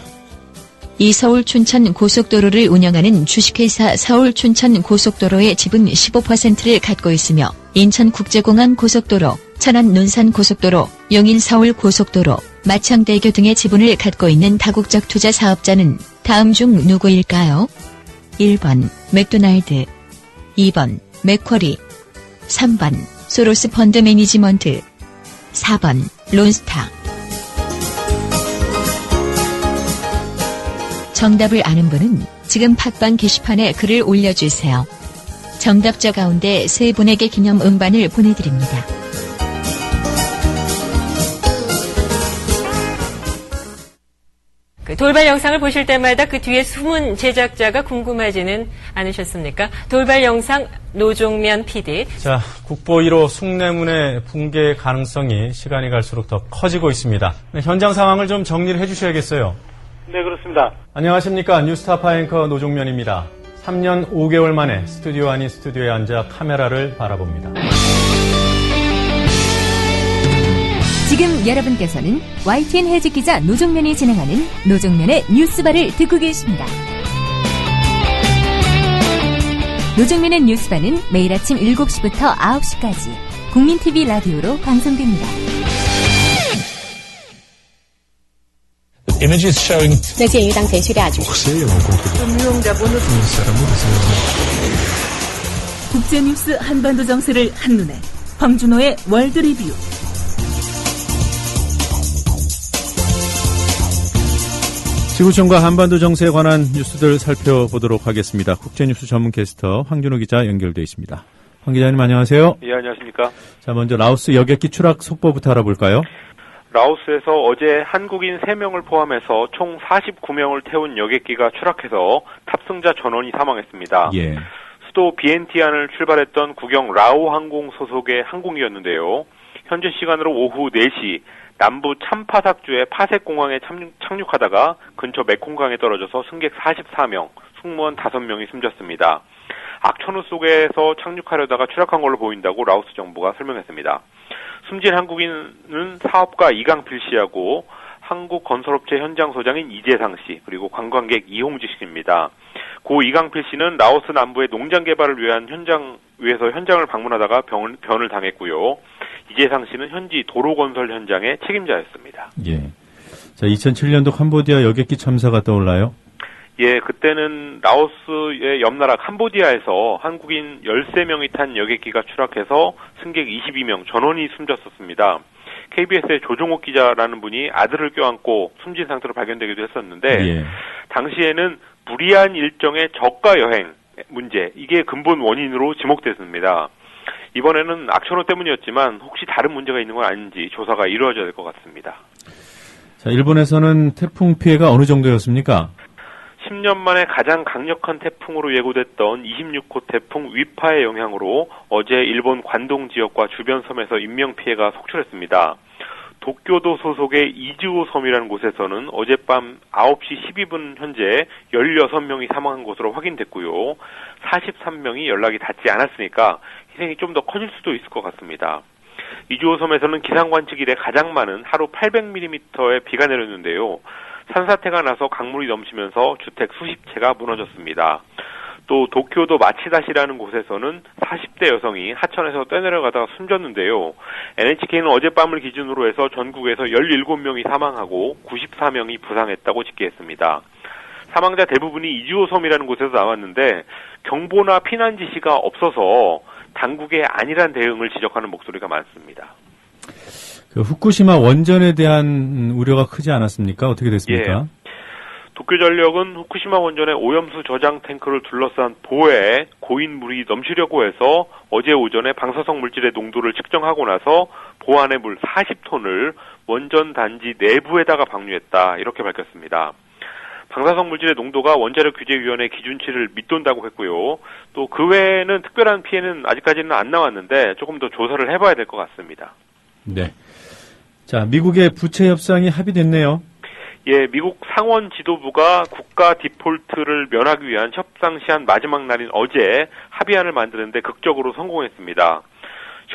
이 서울-춘천 고속도로를 운영하는 주식회사 서울-춘천 고속도로의 지분 15%를 갖고 있으며 인천국제공항 고속도로, 천안-논산 고속도로, 용인-서울 고속도로, 마창대교 등의 지분을 갖고 있는 다국적 투자 사업자는 다음 중 누구일까요? 1번 맥도날드, 2번 맥쿼리, 3번 소로스 펀드 매니지먼트, 4번 론스타. 정답을 아는 분은 지금 팟빵 게시판에 글을 올려주세요. 정답자 가운데 3분에게 기념 음반을 보내드립니다. 돌발 영상을 보실 때마다 그 뒤에 숨은 제작자가 궁금하지는 않으셨습니까? 돌발 영상 노종면 PD. 자, 국보 1호 숭례문의 붕괴 가능성이 시간이 갈수록 더 커지고 있습니다. 네, 현장 상황을 좀 정리를 해주셔야겠어요. 네, 그렇습니다. 안녕하십니까. 뉴스타파 앵커 노종면입니다. 3년 5개월 만에 스튜디오 아닌 스튜디오에 앉아 카메라를 바라봅니다. 지금 여러분께서는 YTN 해직 기자 노종면이 진행하는 노종면의 뉴스바를 듣고 계십니다. 노종면의 뉴스바는 매일 아침 7시부터 9시까지 국민TV 라디오로 방송됩니다. Images showing 那鉴于当前叙利亚局势， 국제뉴스 한반도 정세를 한눈에 황준호의 월드리뷰. 지구촌과 한반도 정세에 관한 뉴스들 살펴보도록 하겠습니다. 국제뉴스 전문 캐스터 황준호 기자 연결되어 있습니다. 황 기자님 안녕하세요. 예, 안녕하십니까. 자, 먼저 라오스 여객기 추락 속보부터 알아볼까요? 라오스에서 어제 한국인 3명을 포함해서 총 49명을 태운 여객기가 추락해서 탑승자 전원이 사망했습니다. 예. 수도 비엔티안을 출발했던 국영 라오 항공 소속의 항공기였는데요. 현재 시간으로 오후 4시 남부 참파삭주의 파색공항에 착륙하다가 근처 메콩강에 떨어져서 승객 44명, 승무원 5명이 숨졌습니다. 악천후 속에서 착륙하려다가 추락한 걸로 보인다고 라오스 정부가 설명했습니다. 숨진 한국인은 사업가 이강필 씨하고 한국건설업체 현장 소장인 이재상 씨, 그리고 관광객 이홍지 씨입니다. 고 이강필 씨는 라오스 남부의 농장 개발을 위해서 현장을 방문하다가 변을 당했고요. 이재상 씨는 현지 도로 건설 현장의 책임자였습니다. 예. 자, 2007년도 캄보디아 여객기 참사가 떠올라요? 예, 그때는 라오스의 옆나라 캄보디아에서 한국인 13명이 탄 여객기가 추락해서 승객 22명 전원이 숨졌었습니다. KBS의 조종옥 기자라는 분이 아들을 껴안고 숨진 상태로 발견되기도 했었는데 예. 당시에는 무리한 일정의 저가 여행 문제, 이게 근본 원인으로 지목됐습니다. 이번에는 악천후 때문이었지만 혹시 다른 문제가 있는 건 아닌지 조사가 이루어져야 될 것 같습니다. 자, 일본에서는 태풍 피해가 어느 정도였습니까? 10년 만에 가장 강력한 태풍으로 예고됐던 26호 태풍 위파의 영향으로 어제 일본 관동 지역과 주변 섬에서 인명피해가 속출했습니다. 도쿄도 소속의 이즈오 섬이라는 곳에서는 어젯밤 9시 12분 현재 16명이 사망한 것으로 확인됐고요. 43명이 연락이 닿지 않았으니까 희생이 좀 더 커질 수도 있을 것 같습니다. 이즈오 섬에서는 기상 관측 이래 가장 많은 하루 800mm의 비가 내렸는데요. 산사태가 나서 강물이 넘치면서 주택 수십 채가 무너졌습니다. 또 도쿄도 마치다시라는 곳에서는 40대 여성이 하천에서 떠내려가다가 숨졌는데요. NHK는 어젯밤을 기준으로 해서 전국에서 17명이 사망하고 94명이 부상했다고 집계했습니다. 사망자 대부분이 이즈오 섬이라는 곳에서 나왔는데 경보나 피난 지시가 없어서 당국의 안일한 대응을 지적하는 목소리가 많습니다. 그 후쿠시마 원전에 대한 우려가 크지 않았습니까? 어떻게 됐습니까? 예. 도쿄전력은 후쿠시마 원전의 오염수 저장 탱크를 둘러싼 보에 고인 물이 넘치려고 해서 어제 오전에 방사성 물질의 농도를 측정하고 나서 보 안의 물 40톤을 원전 단지 내부에다가 방류했다, 이렇게 밝혔습니다. 방사성 물질의 농도가 원자력 규제위원회 기준치를 밑돈다고 했고요. 또 그 외에는 특별한 피해는 아직까지는 안 나왔는데 조금 더 조사를 해봐야 될 것 같습니다. 네. 자, 미국의 부채 협상이 합의됐네요. 예, 미국 상원 지도부가 국가 디폴트를 면하기 위한 협상 시한 마지막 날인 어제 합의안을 만드는데 극적으로 성공했습니다.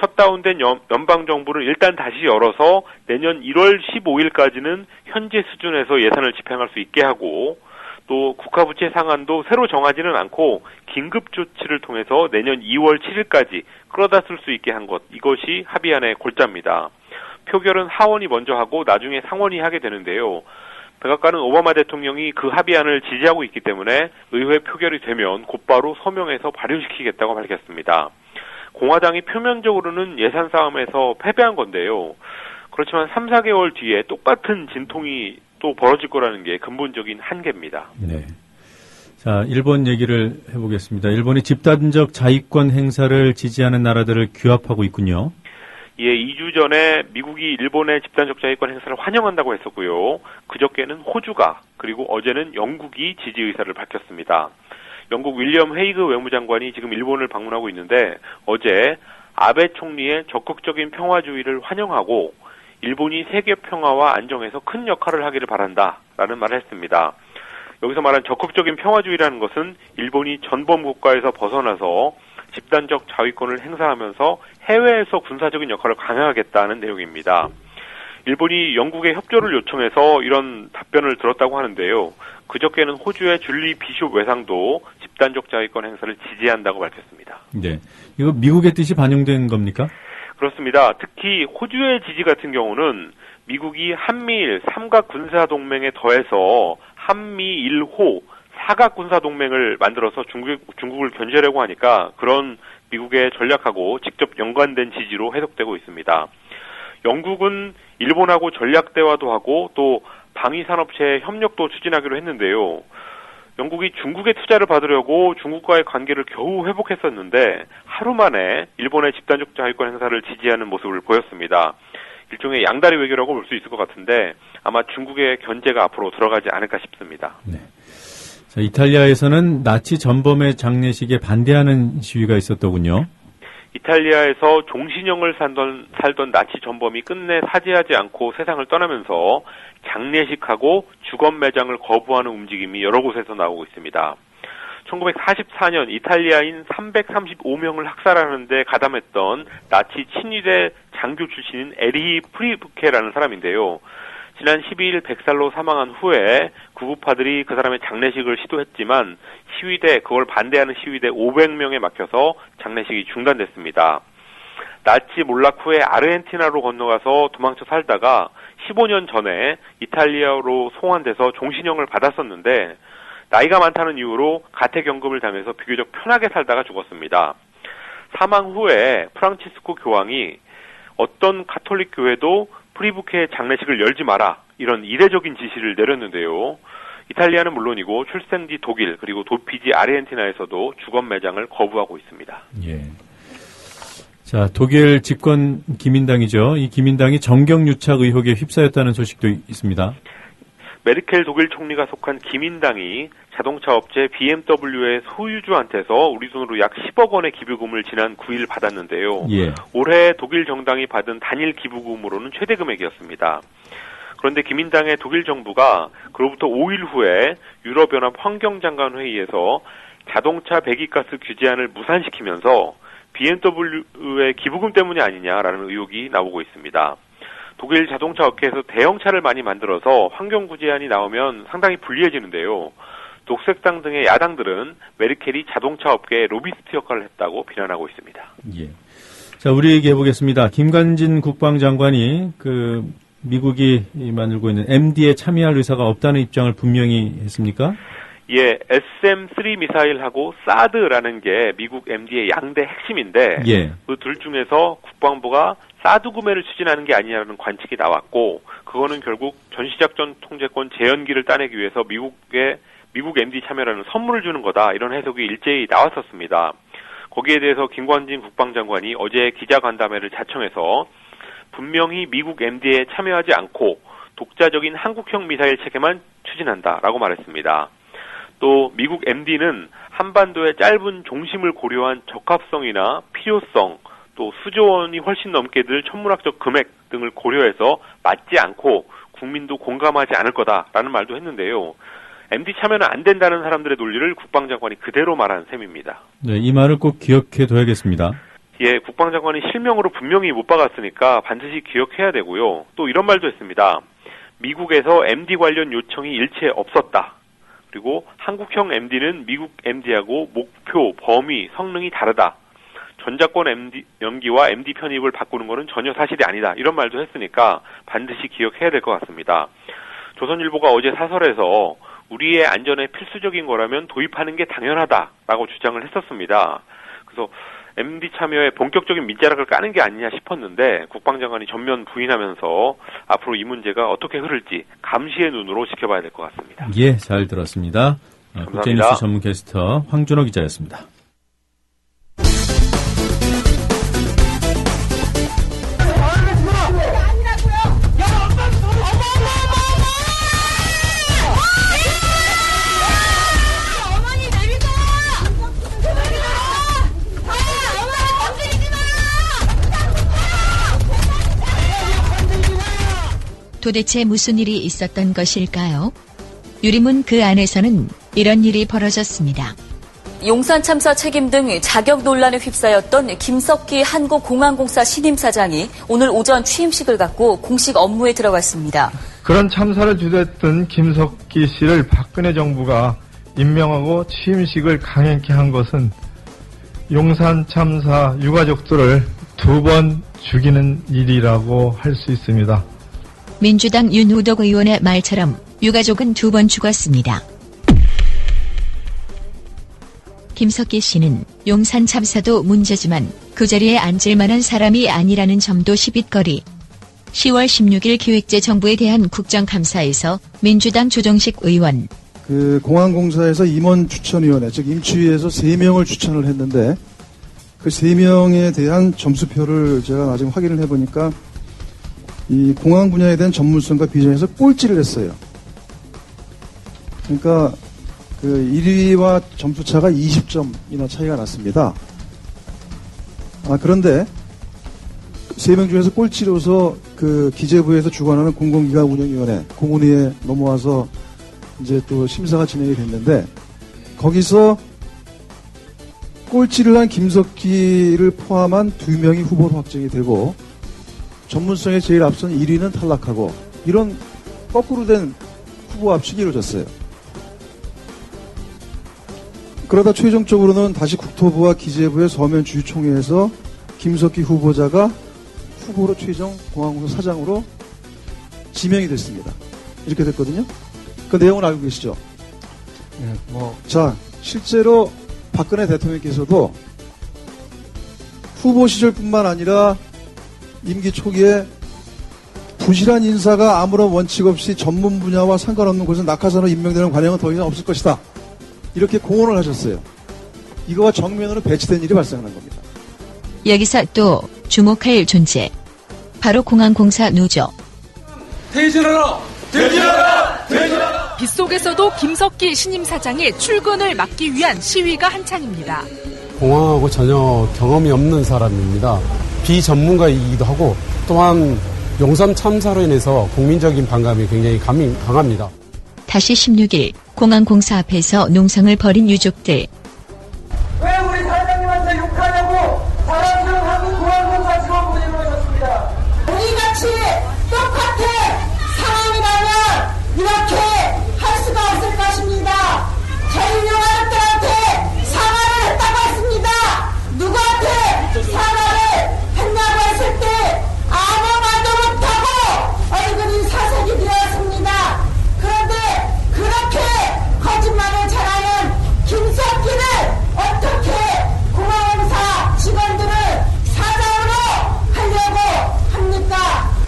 셧다운된 연방정부를 일단 다시 열어서 내년 1월 15일까지는 현재 수준에서 예산을 집행할 수 있게 하고 또 국가부채 상한도 새로 정하지는 않고 긴급조치를 통해서 내년 2월 7일까지 끌어다 쓸 수 있게 한 것, 이것이 합의안의 골자입니다. 표결은 하원이 먼저 하고 나중에 상원이 하게 되는데요. 백악관은 오바마 대통령이 그 합의안을 지지하고 있기 때문에 의회 표결이 되면 곧바로 서명해서 발효시키겠다고 밝혔습니다. 공화당이 표면적으로는 예산 싸움에서 패배한 건데요. 그렇지만 3, 4개월 뒤에 똑같은 진통이 또 벌어질 거라는 게 근본적인 한계입니다. 네. 자, 일본 얘기를 해보겠습니다. 일본이 집단적 자위권 행사를 지지하는 나라들을 규합하고 있군요. 예, 2주 전에 미국이 일본의 집단적 자위권 행사를 환영한다고 했었고요. 그저께는 호주가, 그리고 어제는 영국이 지지 의사를 밝혔습니다. 영국 윌리엄 헤이그 외무장관이 지금 일본을 방문하고 있는데 어제 아베 총리의 적극적인 평화주의를 환영하고 일본이 세계 평화와 안정에서 큰 역할을 하기를 바란다라는 말을 했습니다. 여기서 말한 적극적인 평화주의라는 것은 일본이 전범 국가에서 벗어나서 집단적 자위권을 행사하면서 해외에서 군사적인 역할을 강화하겠다는 내용입니다. 일본이 영국의 협조를 요청해서 이런 답변을 들었다고 하는데요. 그저께는 호주의 줄리 비숍 외상도 집단적 자위권 행사를 지지한다고 밝혔습니다. 네, 이거 미국의 뜻이 반영된 겁니까? 그렇습니다. 특히 호주의 지지 같은 경우는 미국이 한미일 삼각 군사동맹에 더해서 한미일호 사각 군사동맹을 만들어서 중국을 견제하려고 하니까 그런 미국의 전략하고 직접 연관된 지지로 해석되고 있습니다. 영국은 일본하고 전략 대화도 하고 또 방위산업체 협력도 추진하기로 했는데요. 영국이 중국의 투자를 받으려고 중국과의 관계를 겨우 회복했었는데 하루 만에 일본의 집단적 자위권 행사를 지지하는 모습을 보였습니다. 일종의 양다리 외교라고 볼 수 있을 것 같은데 아마 중국의 견제가 앞으로 들어가지 않을까 싶습니다. 네. 자, 이탈리아에서는 나치 전범의 장례식에 반대하는 시위가 있었더군요. 이탈리아에서 종신형을 살던 나치 전범이 끝내 사죄하지 않고 세상을 떠나면서 장례식하고 주검 매장을 거부하는 움직임이 여러 곳에서 나오고 있습니다. 1944년 이탈리아인 335명을 학살하는 데 가담했던 나치 친위대 장교 출신인 에리히 프리부케라는 사람인데요. 지난 12일 백살로 사망한 후에 구급파들이 그 사람의 장례식을 시도했지만 그걸 반대하는 시위대 500명에 막혀서 장례식이 중단됐습니다. 나치 몰락 후에 아르헨티나로 건너가서 도망쳐 살다가 15년 전에 이탈리아로 송환돼서 종신형을 받았었는데 나이가 많다는 이유로 가택연금을 당해서 비교적 편하게 살다가 죽었습니다. 사망 후에 프란치스코 교황이 어떤 가톨릭 교회도 프리부케의 장례식을 열지 마라 이런 이례적인 지시를 내렸는데요. 이탈리아는 물론이고 출생지 독일 그리고 도피지 아르헨티나에서도 주검 매장을 거부하고 있습니다. 예. 자, 독일 집권 기민당이죠. 이 기민당이 정경유착 의혹에 휩싸였다는 소식도 있습니다. 메르켈 독일 총리가 속한 기민당이 자동차 업체 BMW의 소유주한테서 우리 돈으로 약 10억 원의 기부금을 지난 9일 받았는데요. 예. 올해 독일 정당이 받은 단일 기부금으로는 최대 금액이었습니다. 그런데 기민당의 독일 정부가 그로부터 5일 후에 유럽연합 환경장관 회의에서 자동차 배기가스 규제안을 무산시키면서 BMW의 기부금 때문이 아니냐라는 의혹이 나오고 있습니다. 독일 자동차 업계에서 대형차를 많이 만들어서 환경 구제안이 나오면 상당히 불리해지는데요. 녹색당 등의 야당들은 메르켈이 자동차 업계의 로비스트 역할을 했다고 비난하고 있습니다. 예. 자, 우리 얘기해 보겠습니다. 김관진 국방장관이 미국이 만들고 있는 MD에 참여할 의사가 없다는 입장을 분명히 했습니까? 예, SM-3 미사일하고 사드라는 게 미국 MD의 양대 핵심인데 예. 그 둘 중에서 국방부가 사드 구매를 추진하는 게 아니냐는 관측이 나왔고 그거는 결국 전시작전 통제권 재연기를 따내기 위해서 미국 MD 참여라는 선물을 주는 거다 이런 해석이 일제히 나왔었습니다. 거기에 대해서 김관진 국방장관이 어제 기자간담회를 자청해서 분명히 미국 MD에 참여하지 않고 독자적인 한국형 미사일 체계만 추진한다라고 말했습니다. 또 미국 MD는 한반도의 짧은 종심을 고려한 적합성이나 필요성, 또 수조 원이 훨씬 넘게 들 천문학적 금액 등을 고려해서 맞지 않고 국민도 공감하지 않을 거다라는 말도 했는데요. MD 참여는 안 된다는 사람들의 논리를 국방장관이 그대로 말한 셈입니다. 네, 이 말을 꼭 기억해 둬야겠습니다. 예, 국방장관이 실명으로 분명히 못 박았으니까 반드시 기억해야 되고요. 또 이런 말도 했습니다. 미국에서 MD 관련 요청이 일체 없었다. 그리고 한국형 MD는 미국 MD하고 목표, 범위, 성능이 다르다. 전작권 MD 연기와 MD 편입을 바꾸는 것은 전혀 사실이 아니다. 이런 말도 했으니까 반드시 기억해야 될 것 같습니다. 조선일보가 어제 사설에서 우리의 안전에 필수적인 거라면 도입하는 게 당연하다라고 주장을 했었습니다. 그래서 MD 참여에 본격적인 밑자락을 까는 게 아니냐 싶었는데 국방장관이 전면 부인하면서 앞으로 이 문제가 어떻게 흐를지 감시의 눈으로 지켜봐야 될 것 같습니다. 예, 잘 들었습니다. 국제뉴스 전문 캐스터 황준호 기자였습니다. 도대체 무슨 일이 있었던 것일까요? 유리문 그 안에서는 이런 일이 벌어졌습니다. 용산 참사 책임 등 자격 논란에 휩싸였던 김석기 한국공항공사 신임 사장이 오늘 오전 취임식을 갖고 공식 업무에 들어갔습니다. 그런 참사를 주도했던 김석기 씨를 박근혜 정부가 임명하고 취임식을 강행케 한 것은 용산 참사 유가족들을 2번 죽이는 일이라고 할 수 있습니다. 민주당 윤우덕 의원의 말처럼 유가족은 2번 죽었습니다. 김석기 씨는 용산 참사도 문제지만 그 자리에 앉을 만한 사람이 아니라는 점도 시빗거리. 10월 16일 기획재정부에 대한 국정감사에서 민주당 조정식 의원. 공항공사에서 임원 추천위원회, 즉 임추위에서 3명을 추천을 했는데 그 3명에 대한 점수표를 제가 나중에 확인을 해보니까 이 공항 분야에 대한 전문성과 비전에서 꼴찌를 했어요. 그러니까 1위와 점수차가 20점이나 차이가 났습니다. 그런데 3명 중에서 꼴찌로서 기재부에서 주관하는 공공기관 운영위원회, 공운위에 넘어와서 이제 또 심사가 진행이 됐는데 거기서 꼴찌를 한 김석기를 포함한 2명이 후보로 확정이 되고 전문성에 제일 앞선 1위는 탈락하고 이런 거꾸로 된 후보 합식이 이루어졌어요. 그러다 최종적으로는 다시 국토부와 기재부의 서면 주주총회에서 김석기 후보자가 후보로 최종 공항공사 사장으로 지명이 됐습니다. 이렇게 됐거든요. 그 내용을 알고 계시죠? 자, 실제로 박근혜 대통령께서도 후보 시절뿐만 아니라 임기 초기에 부실한 인사가 아무런 원칙 없이 전문 분야와 상관없는 곳에 낙하산으로 임명되는 관행은 더 이상 없을 것이다. 이렇게 공언을 하셨어요. 이거와 정면으로 배치된 일이 발생하는 겁니다. 여기서 또 주목할 존재. 바로 공항공사 노조. 퇴진하라! 퇴진하라! 퇴진하라! 빗속에서도 김석기 신임 사장의 출근을 막기 위한 시위가 한창입니다. 공항하고 전혀 경험이 없는 사람입니다. 비전문가이기도 하고 또한 용산 참사로 인해서 국민적인 반감이 굉장히 강합니다. 다시 16일 공항공사 앞에서 농성을 벌인 유족들. 왜 우리 사장님한테 욕하냐고 사랑스러운 한국공항공사 직원분이 그러셨습니다. 우리같이 똑같은 상황이라면 이렇게 할 수가 없을 것입니다. 저희 용화들한테 사과를 했다고 했습니다. 누구한테 사과를 했냐고 했을 때 아무 말도 못하고 얼굴이 사색이 되었습니다. 그런데 그렇게 거짓말을 잘하는 김석기를 어떻게 공항공사 직원들을 사장으로 하려고 합니까?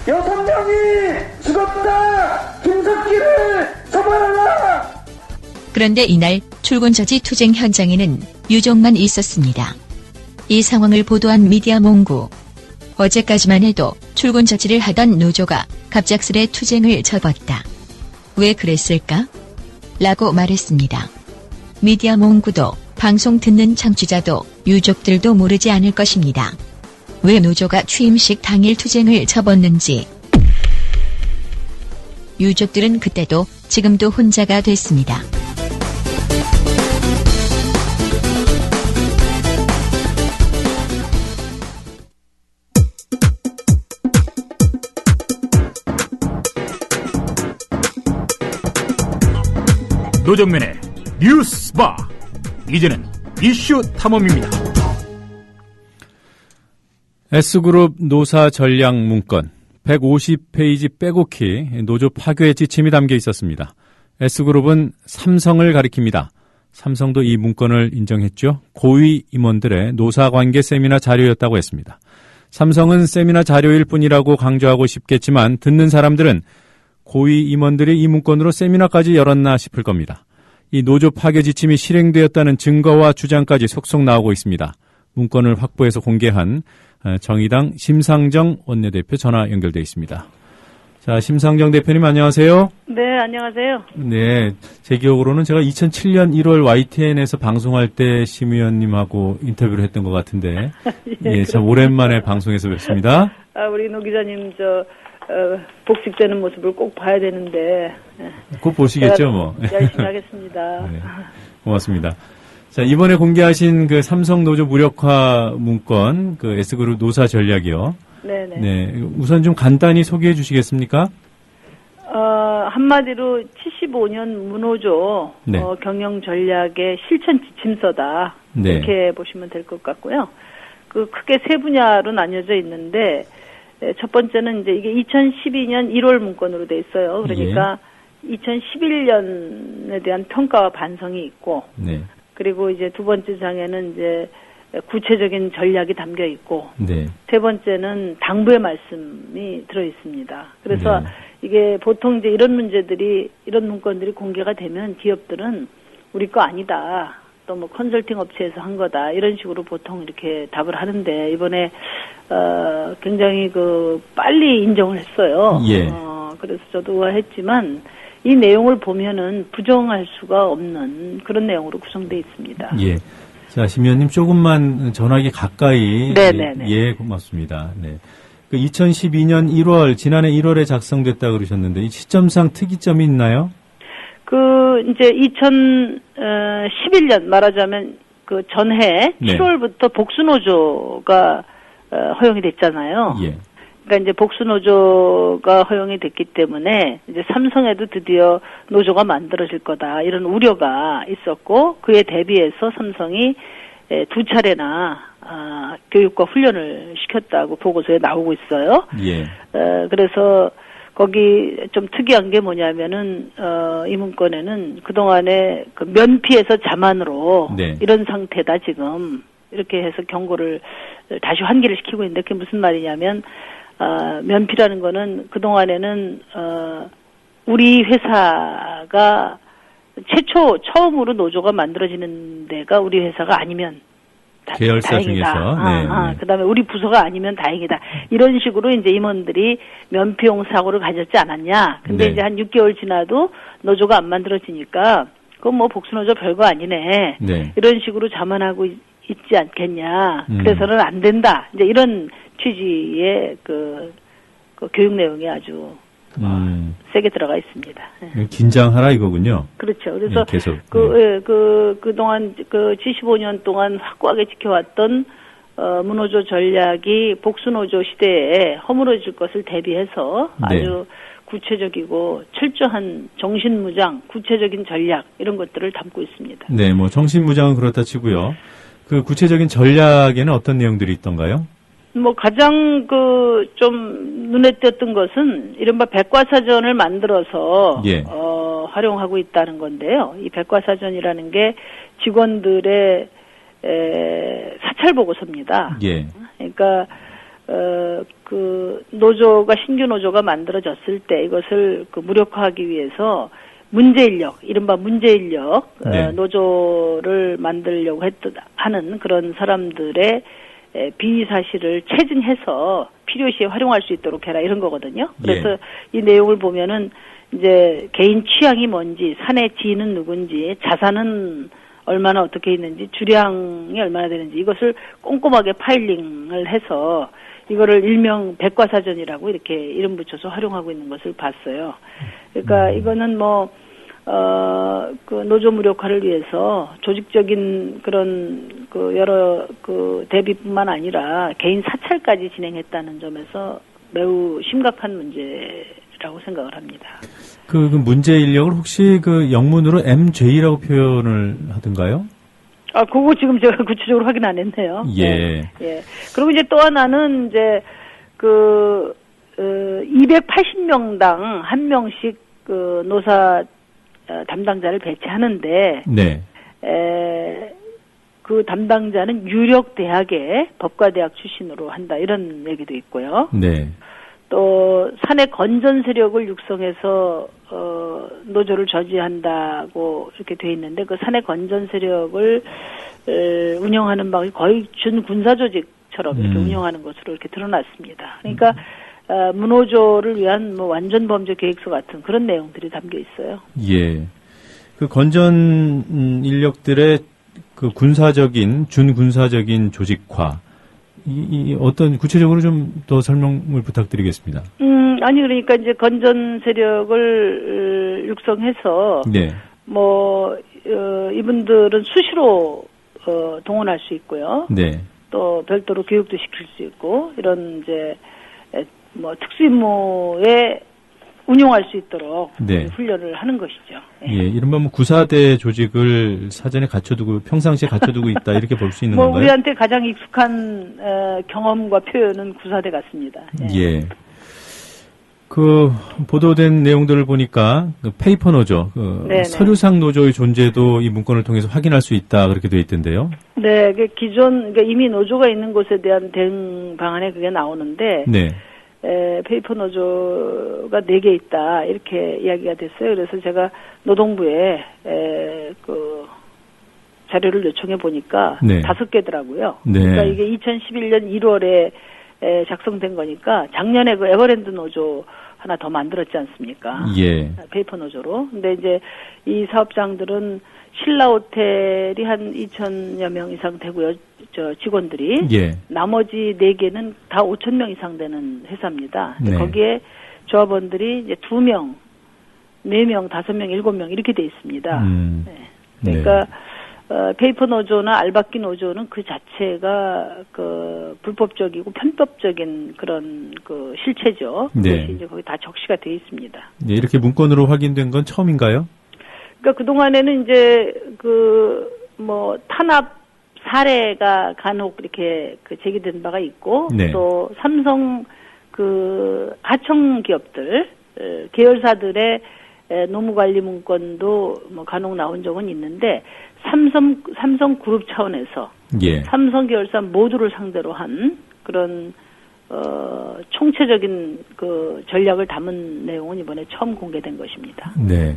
6명이 죽었다! 김석기를 처벌하라! 그런데 이날 출근 저지 투쟁 현장에는 유족만 있었습니다. 이 상황을 보도한 미디어몽구. 어제까지만 해도 출근 저지를 하던 노조가 갑작스레 투쟁을 접었다. 왜 그랬을까? 라고 말했습니다. 미디어 몽구도 방송 듣는 청취자도 유족들도 모르지 않을 것입니다. 왜 노조가 취임식 당일 투쟁을 접었는지. 유족들은 그때도 지금도 혼자가 됐습니다. 노정면의 뉴스바. 이제는 이슈 탐험입니다. S그룹 노사 전략 문건 150페이지 빼곡히 노조 파괴의 지침이 담겨 있었습니다. S그룹은 삼성을 가리킵니다. 삼성도 이 문건을 인정했죠. 고위 임원들의 노사관계 세미나 자료였다고 했습니다. 삼성은 세미나 자료일 뿐이라고 강조하고 싶겠지만 듣는 사람들은 고위 임원들이 이 문건으로 세미나까지 열었나 싶을 겁니다. 이 노조 파괴 지침이 실행되었다는 증거와 주장까지 속속 나오고 있습니다. 문건을 확보해서 공개한 정의당 심상정 원내대표 전화 연결돼 있습니다. 자, 심상정 대표님 안녕하세요. 네, 안녕하세요. 네, 제 기억으로는 제가 2007년 1월 YTN에서 방송할 때 심 의원님하고 인터뷰를 했던 것 같은데 예, 참 오랜만에 방송에서 뵙습니다. 우리 노 기자님 복직되는 모습을 꼭 봐야 되는데. 꼭 보시겠죠, 뭐. 열심히 하겠습니다. 네, 고맙습니다. 자, 이번에 공개하신 그 삼성 노조 무력화 문건, 그 S그룹 노사 전략이요. 네네. 네, 우선 좀 간단히 소개해 주시겠습니까? 한마디로 75년 무노조 네. 경영 전략의 실천 지침서다. 네. 이렇게 보시면 될 것 같고요. 크게 세 분야로 나뉘어져 있는데, 첫 번째는 이제 이게 2012년 1월 문건으로 돼 있어요. 그러니까 2011년에 대한 평가와 반성이 있고, 네. 그리고 이제 두 번째 장에는 이제 구체적인 전략이 담겨 있고, 네. 세 번째는 당부의 말씀이 들어 있습니다. 그래서 네. 이게 보통 이제 이런 문건들이 공개가 되면 기업들은 우리 거 아니다. 또 뭐 컨설팅 업체에서 한 거다. 이런 식으로 보통 이렇게 답을 하는데 이번에 굉장히 빨리 인정을 했어요. 예. 그래서 저도 의아했지만 이 내용을 보면은 부정할 수가 없는 그런 내용으로 구성되어 있습니다. 예. 자, 심 의원님 조금만 전화기 가까이. 네네네. 예, 고맙습니다. 네. 2012년 1월, 지난해 1월에 작성됐다 그러셨는데 이 시점상 특이점이 있나요? 이제 2011년 말하자면 전해 7월부터 복수노조가 허용이 됐잖아요. 예. 그러니까 이제 복수노조가 허용이 됐기 때문에 이제 삼성에도 드디어 노조가 만들어질 거다 이런 우려가 있었고 그에 대비해서 삼성이 두 차례나 교육과 훈련을 시켰다고 보고서에 나오고 있어요. 예. 그래서 거기 좀 특이한 게 뭐냐면은 이 문건에는 그동안에 면피에서 자만으로 이런 상태다 지금 이렇게 해서 경고를 다시 환기를 시키고 있는데 그게 무슨 말이냐면 면피라는 거는 그동안에는 우리 회사가 처음으로 노조가 만들어지는 데가 우리 회사가 아니면 계열사 다행이다. 중에서. 그다음에 우리 부서가 아니면 다행이다. 이런 식으로 이제 임원들이 면피용 사고를 가졌지 않았냐. 근데 네. 이제 한 6개월 지나도 노조가 안 만들어지니까 그건 뭐 복수노조 별거 아니네. 네. 이런 식으로 자만하고 있지 않겠냐. 그래서는 안 된다. 이제 이런 취지의 그 교육 내용이 아주 세게 들어가 있습니다. 긴장하라 이거군요. 그렇죠. 그래서 계속. 그동안 75년 동안 확고하게 지켜왔던 무노조 전략이 복수노조 시대에 허물어질 것을 대비해서 아주 구체적이고 철저한 정신무장, 구체적인 전략 이런 것들을 담고 있습니다. 네, 뭐 정신무장은 그렇다 치고요. 그 구체적인 전략에는 어떤 내용들이 있던가요? 뭐 가장 좀 눈에 띄었던 것은 이른바 백과사전을 만들어서 활용하고 있다는 건데요. 이 백과사전이라는 게 직원들의 사찰 보고서입니다. 예. 그러니까 신규 노조가 만들어졌을 때 이것을 무력화하기 위해서 이른바 문제인력 노조를 만들려고 하는 그런 사람들의 비위 사실을 체증해서 필요시에 활용할 수 있도록 해라 이런 거거든요. 그래서 이 내용을 보면은 이제 개인 취향이 뭔지, 사내 지인은 누군지, 자산은 얼마나 어떻게 있는지, 주량이 얼마나 되는지 이것을 꼼꼼하게 파일링을 해서 이거를 일명 백과사전이라고 이렇게 이름 붙여서 활용하고 있는 것을 봤어요. 그러니까 이거는 그 노조 무력화를 위해서 조직적인 그런 여러 대비뿐만 아니라 개인 사찰까지 진행했다는 점에서 매우 심각한 문제라고 생각을 합니다. 그 문제 인력을 혹시 영문으로 MJ라고 표현을 하던가요? 그거 지금 제가 구체적으로 확인 안 했네요. 예. 예. 그리고 이제 또 하나는 이제 280명당 한 명씩 노사 담당자를 배치하는데, 네. 그 담당자는 유력 대학의 법과대학 출신으로 한다 이런 얘기도 있고요. 네. 또 사내 건전 세력을 육성해서 노조를 저지한다고 이렇게 돼 있는데 그 사내 건전 세력을 운영하는 방이 거의 준 군사 조직처럼 이렇게 운영하는 것으로 이렇게 드러났습니다. 그러니까 무노조를 위한 완전 범죄 계획서 같은 그런 내용들이 담겨 있어요. 예. 그 건전 인력들의 그 준군사적인 조직화. 이 어떤 구체적으로 좀 더 설명을 부탁드리겠습니다. 아니 그러니까 이제 건전 세력을 육성해서 네. 이분들은 수시로 동원할 수 있고요. 네. 또 별도로 교육도 시킬 수 있고 이런 이제 특수임무에 운용할 수 있도록 네. 훈련을 하는 것이죠. 예, 이른바 구사대 조직을 사전에 갖춰두고 평상시에 갖춰두고 있다 이렇게 볼 수 있는 건가요? 우리한테 가장 익숙한 경험과 표현은 구사대 같습니다. 예. 그 보도된 내용들을 보니까 페이퍼 노조, 서류상 노조의 존재도 이 문건을 통해서 확인할 수 있다 그렇게 되어 있던데요. 네, 그러니까 이미 노조가 있는 곳에 대한 대응 방안에 그게 나오는데. 네. 페이퍼 노조가 4개 있다 이렇게 이야기가 됐어요. 그래서 제가 노동부에 자료를 요청해 보니까 5개더라고요. 네. 그러니까 이게 2011년 1월에 작성된 거니까 작년에 그 에버랜드 노조 하나 더 만들었지 않습니까? 예. 페이퍼 노조로. 근데 이제 이 사업장들은 신라 호텔이 한 2,000여 명 이상 되고요. 직원들이. 예. 나머지 4개는 다 5,000명 이상 되는 회사입니다. 네. 거기에 조합원들이 이제 2명, 4명, 5명, 7명 이렇게 돼 있습니다. 네. 그러니까 페이퍼 노조나 알박기 노조는 그 자체가 불법적이고 편법적인 그런 실체죠. 네. 그것이 이제 거기 다 적시가 돼 있습니다. 네, 이렇게 문건으로 확인된 건 처음인가요? 그러니까 그동안에는 이제 탄압 사례가 간혹 이렇게 제기된 바가 있고, 네. 또 삼성 하청 기업들, 계열사들의 노무관리 문건도 간혹 나온 적은 있는데, 삼성 그룹 차원에서 예. 삼성 계열사 모두를 상대로 한 그런 총체적인 전략을 담은 내용은 이번에 처음 공개된 것입니다. 네.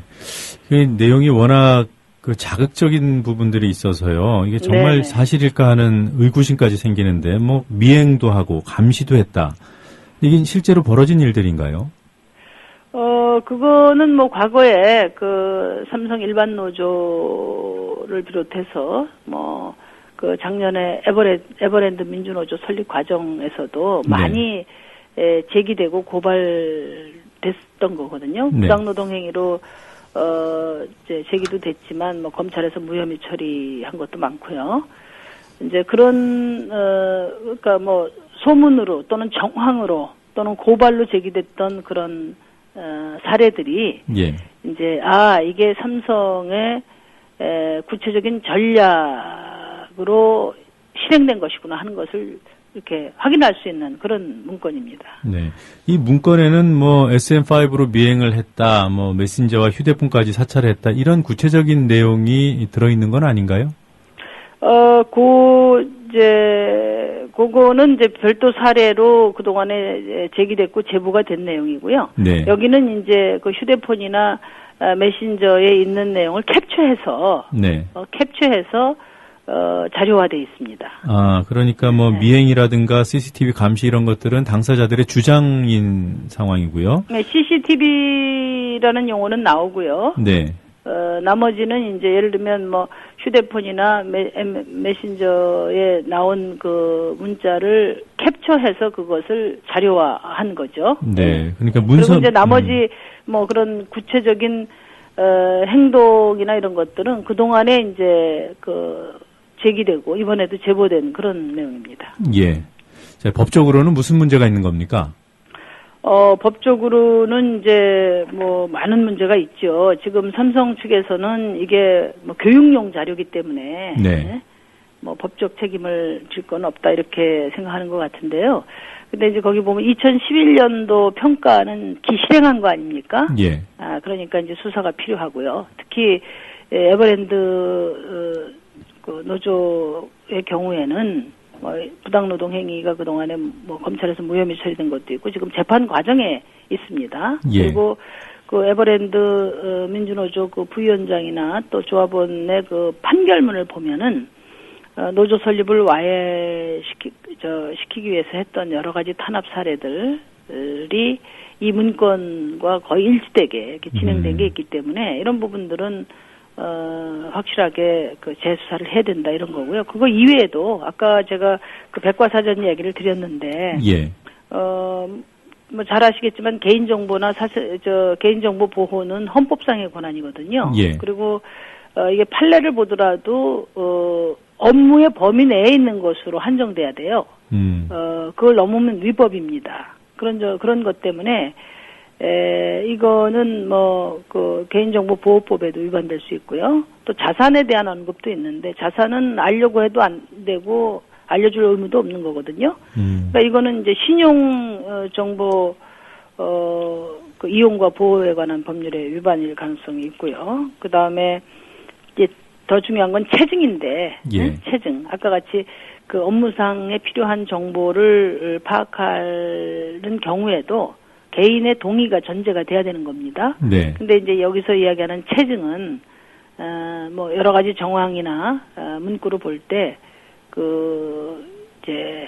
그 내용이 워낙 자극적인 부분들이 있어서요. 이게 정말 네네. 사실일까 하는 의구심까지 생기는데, 미행도 하고 감시도 했다. 이게 실제로 벌어진 일들인가요? 그거는 과거에 삼성 일반 노조를 비롯해서 작년에 에버랜드 민주노조 설립 과정에서도 많이 제기되고 고발됐던 거거든요. 네. 부당노동행위로 이제 제기도 됐지만 검찰에서 무혐의 처리한 것도 많고요. 이제 그런 그러니까 소문으로 또는 정황으로 또는 고발로 제기됐던 그런 사례들이 예. 이제 이게 삼성의 구체적인 전략으로 실행된 것이구나 하는 것을 이렇게 확인할 수 있는 그런 문건입니다. 네. 이 문건에는 SM5로 미행을 했다, 메신저와 휴대폰까지 사찰했다, 이런 내용이 들어있는 건 아닌가요? 그거는 이제 별도 사례로 그동안에 제기됐고 제보가 된 내용이고요. 네. 여기는 이제 휴대폰이나 메신저에 있는 내용을 캡처해서, 네. 캡처해서, 자료화돼 있습니다. 아, 그러니까 뭐 미행이라든가 CCTV 감시 이런 것들은 당사자들의 주장인 상황이고요. 네, CCTV라는 용어는 나오고요. 네. 나머지는 이제 예를 들면 뭐 휴대폰이나 메신저에 나온 그 문자를 캡처해서 그것을 자료화한 거죠. 네. 그러니까 문서 그리고 이제 나머지 뭐 그런 구체적인 행동이나 이런 것들은 그 동안에 이제 그 제기되고 이번에도 제보된 그런 내용입니다. 예. 자, 법적으로는 무슨 문제가 있는 겁니까? 법적으로는 이제 뭐 많은 문제가 있죠. 지금 삼성 측에서는 이게 뭐 교육용 자료이기 때문에 네. 뭐 법적 책임을 질 건 없다 이렇게 생각하는 것 같은데요. 근데 이제 거기 보면 2011년도 평가는 기실행한 거 아닙니까? 예. 아, 그러니까 이제 수사가 필요하고요. 특히 에버랜드 그 노조의 경우에는 뭐 부당노동 행위가 그동안에 뭐 검찰에서 무혐의 처리된 것도 있고 지금 재판 과정에 있습니다. 예. 그리고 그 에버랜드 민주노조 그 부위원장이나 또 조합원의 그 판결문을 보면은 노조 설립을 시키기 위해서 했던 여러 가지 탄압 사례들이 이 문건과 거의 일치되게 이렇게 진행된 게 있기 때문에 이런 부분들은 확실하게 그 재수사를 해야 된다 이런 거고요. 그거 이외에도 아까 제가 그 백과사전 이야기를 드렸는데, 예. 뭐 잘 아시겠지만 개인정보나 개인정보 보호는 헌법상의 권한이거든요. 예. 그리고 이게 판례를 보더라도 업무의 범위 내에 있는 것으로 한정돼야 돼요. 그걸 넘으면 위법입니다. 그런 것 때문에 이거는 뭐 그 개인정보 보호법에도 위반될 수 있고요. 또 자산에 대한 언급도 있는데 자산은 알려고 해도 안 되고 알려줄 의무도 없는 거거든요. 그러니까 이거는 이제 신용 정보 그 이용과 보호에 관한 법률의 위반일 가능성이 있고요. 그 다음에 이제 더 중요한 건 체증인데, 예. 체증. 아까 같이 그 업무상에 필요한 정보를 파악하는 경우에도 개인의 동의가 전제가 돼야 되는 겁니다. 네. 근데 이제 여기서 이야기하는 체증은 뭐 여러 가지 정황이나 문구로 볼 때 그 이제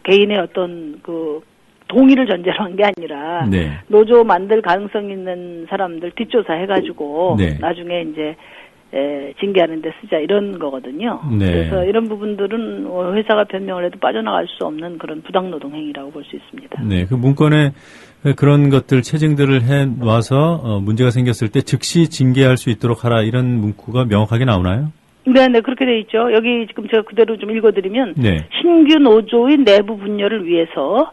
개인의 어떤 그 동의를 전제로 한 게 아니라 네. 노조 만들 가능성 있는 사람들 뒷조사 해가지고 네. 나중에 이제 징계하는 데 쓰자 이런 거거든요. 네. 그래서 이런 부분들은 회사가 변명을 해도 빠져나갈 수 없는 그런 부당노동 행위라고 볼 수 있습니다. 네, 그 문건에 그런 것들 체증들을 해 놔서 문제가 생겼을 때 즉시 징계할 수 있도록 하라 이런 문구가 명확하게 나오나요? 네, 그렇게 돼 있죠. 여기 지금 제가 그대로 좀 읽어드리면 네. 신규 노조의 내부 분열을 위해서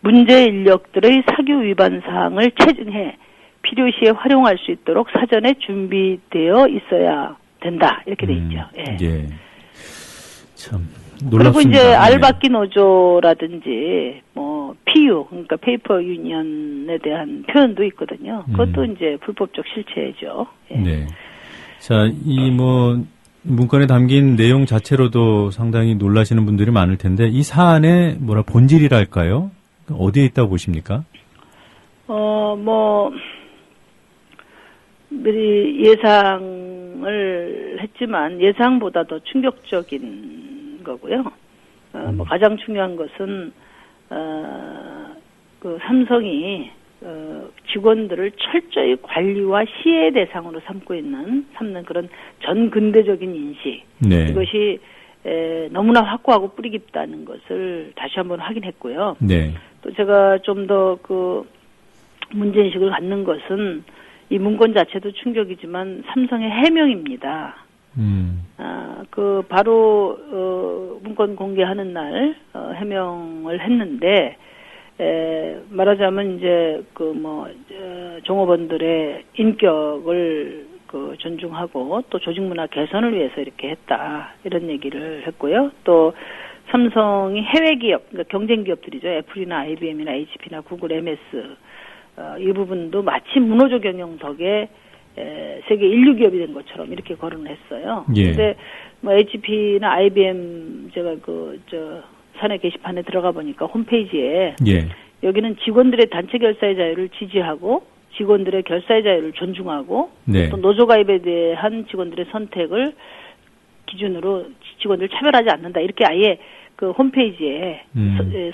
문제 인력들의 사규 위반 사항을 체증해 필요시에 활용할 수 있도록 사전에 준비되어 있어야 된다. 이렇게 돼 있죠. 예. 예. 참 놀랍습니다. 그리고 이제 알박기 노조라든지 뭐 PU 그러니까 페이퍼 유니언에 대한 표현도 있거든요. 그것도 이제 불법적 실체죠. 예. 네. 자, 이 뭐 문건에 담긴 내용 자체로도 상당히 놀라시는 분들이 많을 텐데 이 사안의 본질이랄까요? 어디에 있다고 보십니까? 뭐 미리 예상을 했지만 예상보다 더 충격적인 거고요. 뭐 가장 중요한 것은 그 삼성이 직원들을 철저히 관리와 시해 대상으로 삼는 그런 전 근대적인 인식. 네. 이것이 너무나 확고하고 뿌리 깊다는 것을 다시 한번 확인했고요. 네. 또 제가 좀 더 그 문제인식을 갖는 것은 이 문건 자체도 충격이지만 삼성의 해명입니다. 그 바로 문건 공개하는 날 해명을 했는데 말하자면 이제 그 뭐 종업원들의 인격을 그 존중하고 또 조직 문화 개선을 위해서 이렇게 했다 이런 얘기를 했고요. 또 삼성이 해외 기업, 그러니까 경쟁 기업들이죠. 애플이나 IBM이나 HP나 구글, MS 이 부분도 마치 문호조 경영 덕에 세계 인류 기업이 된 것처럼 이렇게 거론을 했어요. 예. 근데 뭐 HP나 IBM 제가 사내 게시판에 들어가 보니까 홈페이지에 예. 여기는 직원들의 단체 결사의 자유를 지지하고 직원들의 결사의 자유를 존중하고 네. 또 노조 가입에 대한 직원들의 선택을 기준으로 직원들 차별하지 않는다. 이렇게 아예 그 홈페이지에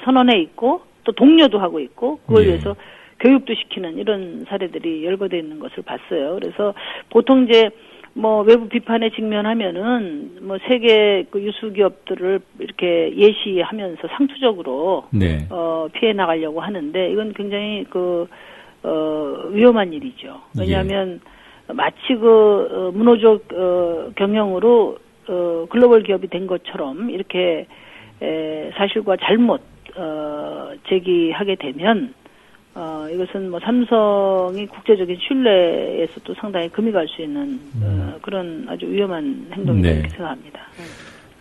선언해 있고 또 독려도 하고 있고 그걸 위해서 교육도 시키는 이런 사례들이 열거되어 있는 것을 봤어요. 그래서 보통 이제 뭐 외부 비판에 직면하면은 뭐 세계 그 유수 기업들을 이렇게 예시하면서 상투적으로 피해 나가려고 하는데 이건 굉장히 그 위험한 일이죠. 왜냐하면 마치 그 문호족 경영으로 글로벌 기업이 된 것처럼 이렇게 사실과 잘못 제기하게 되면 이것은 뭐 삼성이 국제적인 신뢰에서도 상당히 금이 갈 수 있는 그런 아주 위험한 행동이라고 생각합니다.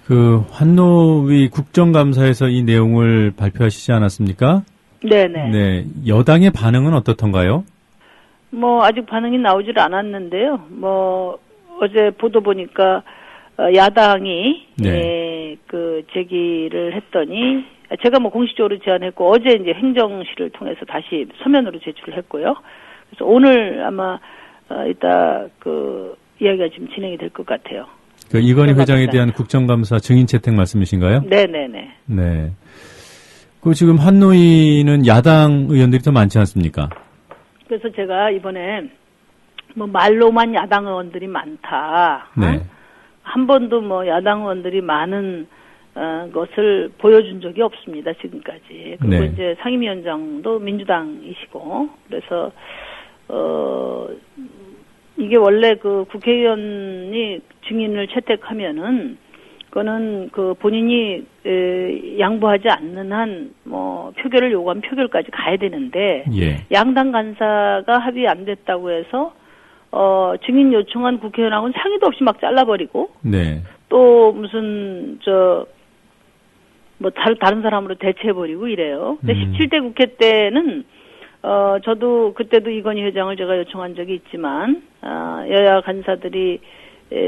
그 환노위 국정감사에서 이 내용을 발표하시지 않았습니까? 네네. 네. 여당의 반응은 어떻던가요? 뭐 아직 반응이 나오질 않았는데요. 뭐 어제 보도 보니까 야당이 그 제기를 했더니 제가 뭐 공식적으로 제안했고 어제 이제 행정실을 통해서 다시 서면으로 제출을 했고요. 그래서 오늘 아마 이따 그 이야기가 지금 진행이 될 것 같아요. 그 이건희 회장에 대한 국정감사 증인 채택 말씀이신가요? 네네네. 네. 그 지금 환노위는 야당 의원들이 더 많지 않습니까? 그래서 제가 이번에 뭐 말로만 야당 의원들이 많다. 네. 한 번도 뭐 야당 의원들이 많은 것을 보여준 적이 없습니다, 지금까지. 그리고 이제 상임위원장도 민주당이시고, 그래서, 이게 원래 그 국회의원이 증인을 채택하면은, 그거는 그 본인이 양보하지 않는 한, 뭐, 표결을 요구하면 표결까지 가야 되는데, 양당 간사가 합의 안 됐다고 해서, 증인 요청한 국회의원하고는 상의도 없이 막 잘라버리고, 또 무슨, 뭐, 다른 사람으로 대체해버리고 이래요. 근데 17대 국회 때는, 저도 그때도 이건희 회장을 제가 요청한 적이 있지만, 여야 간사들이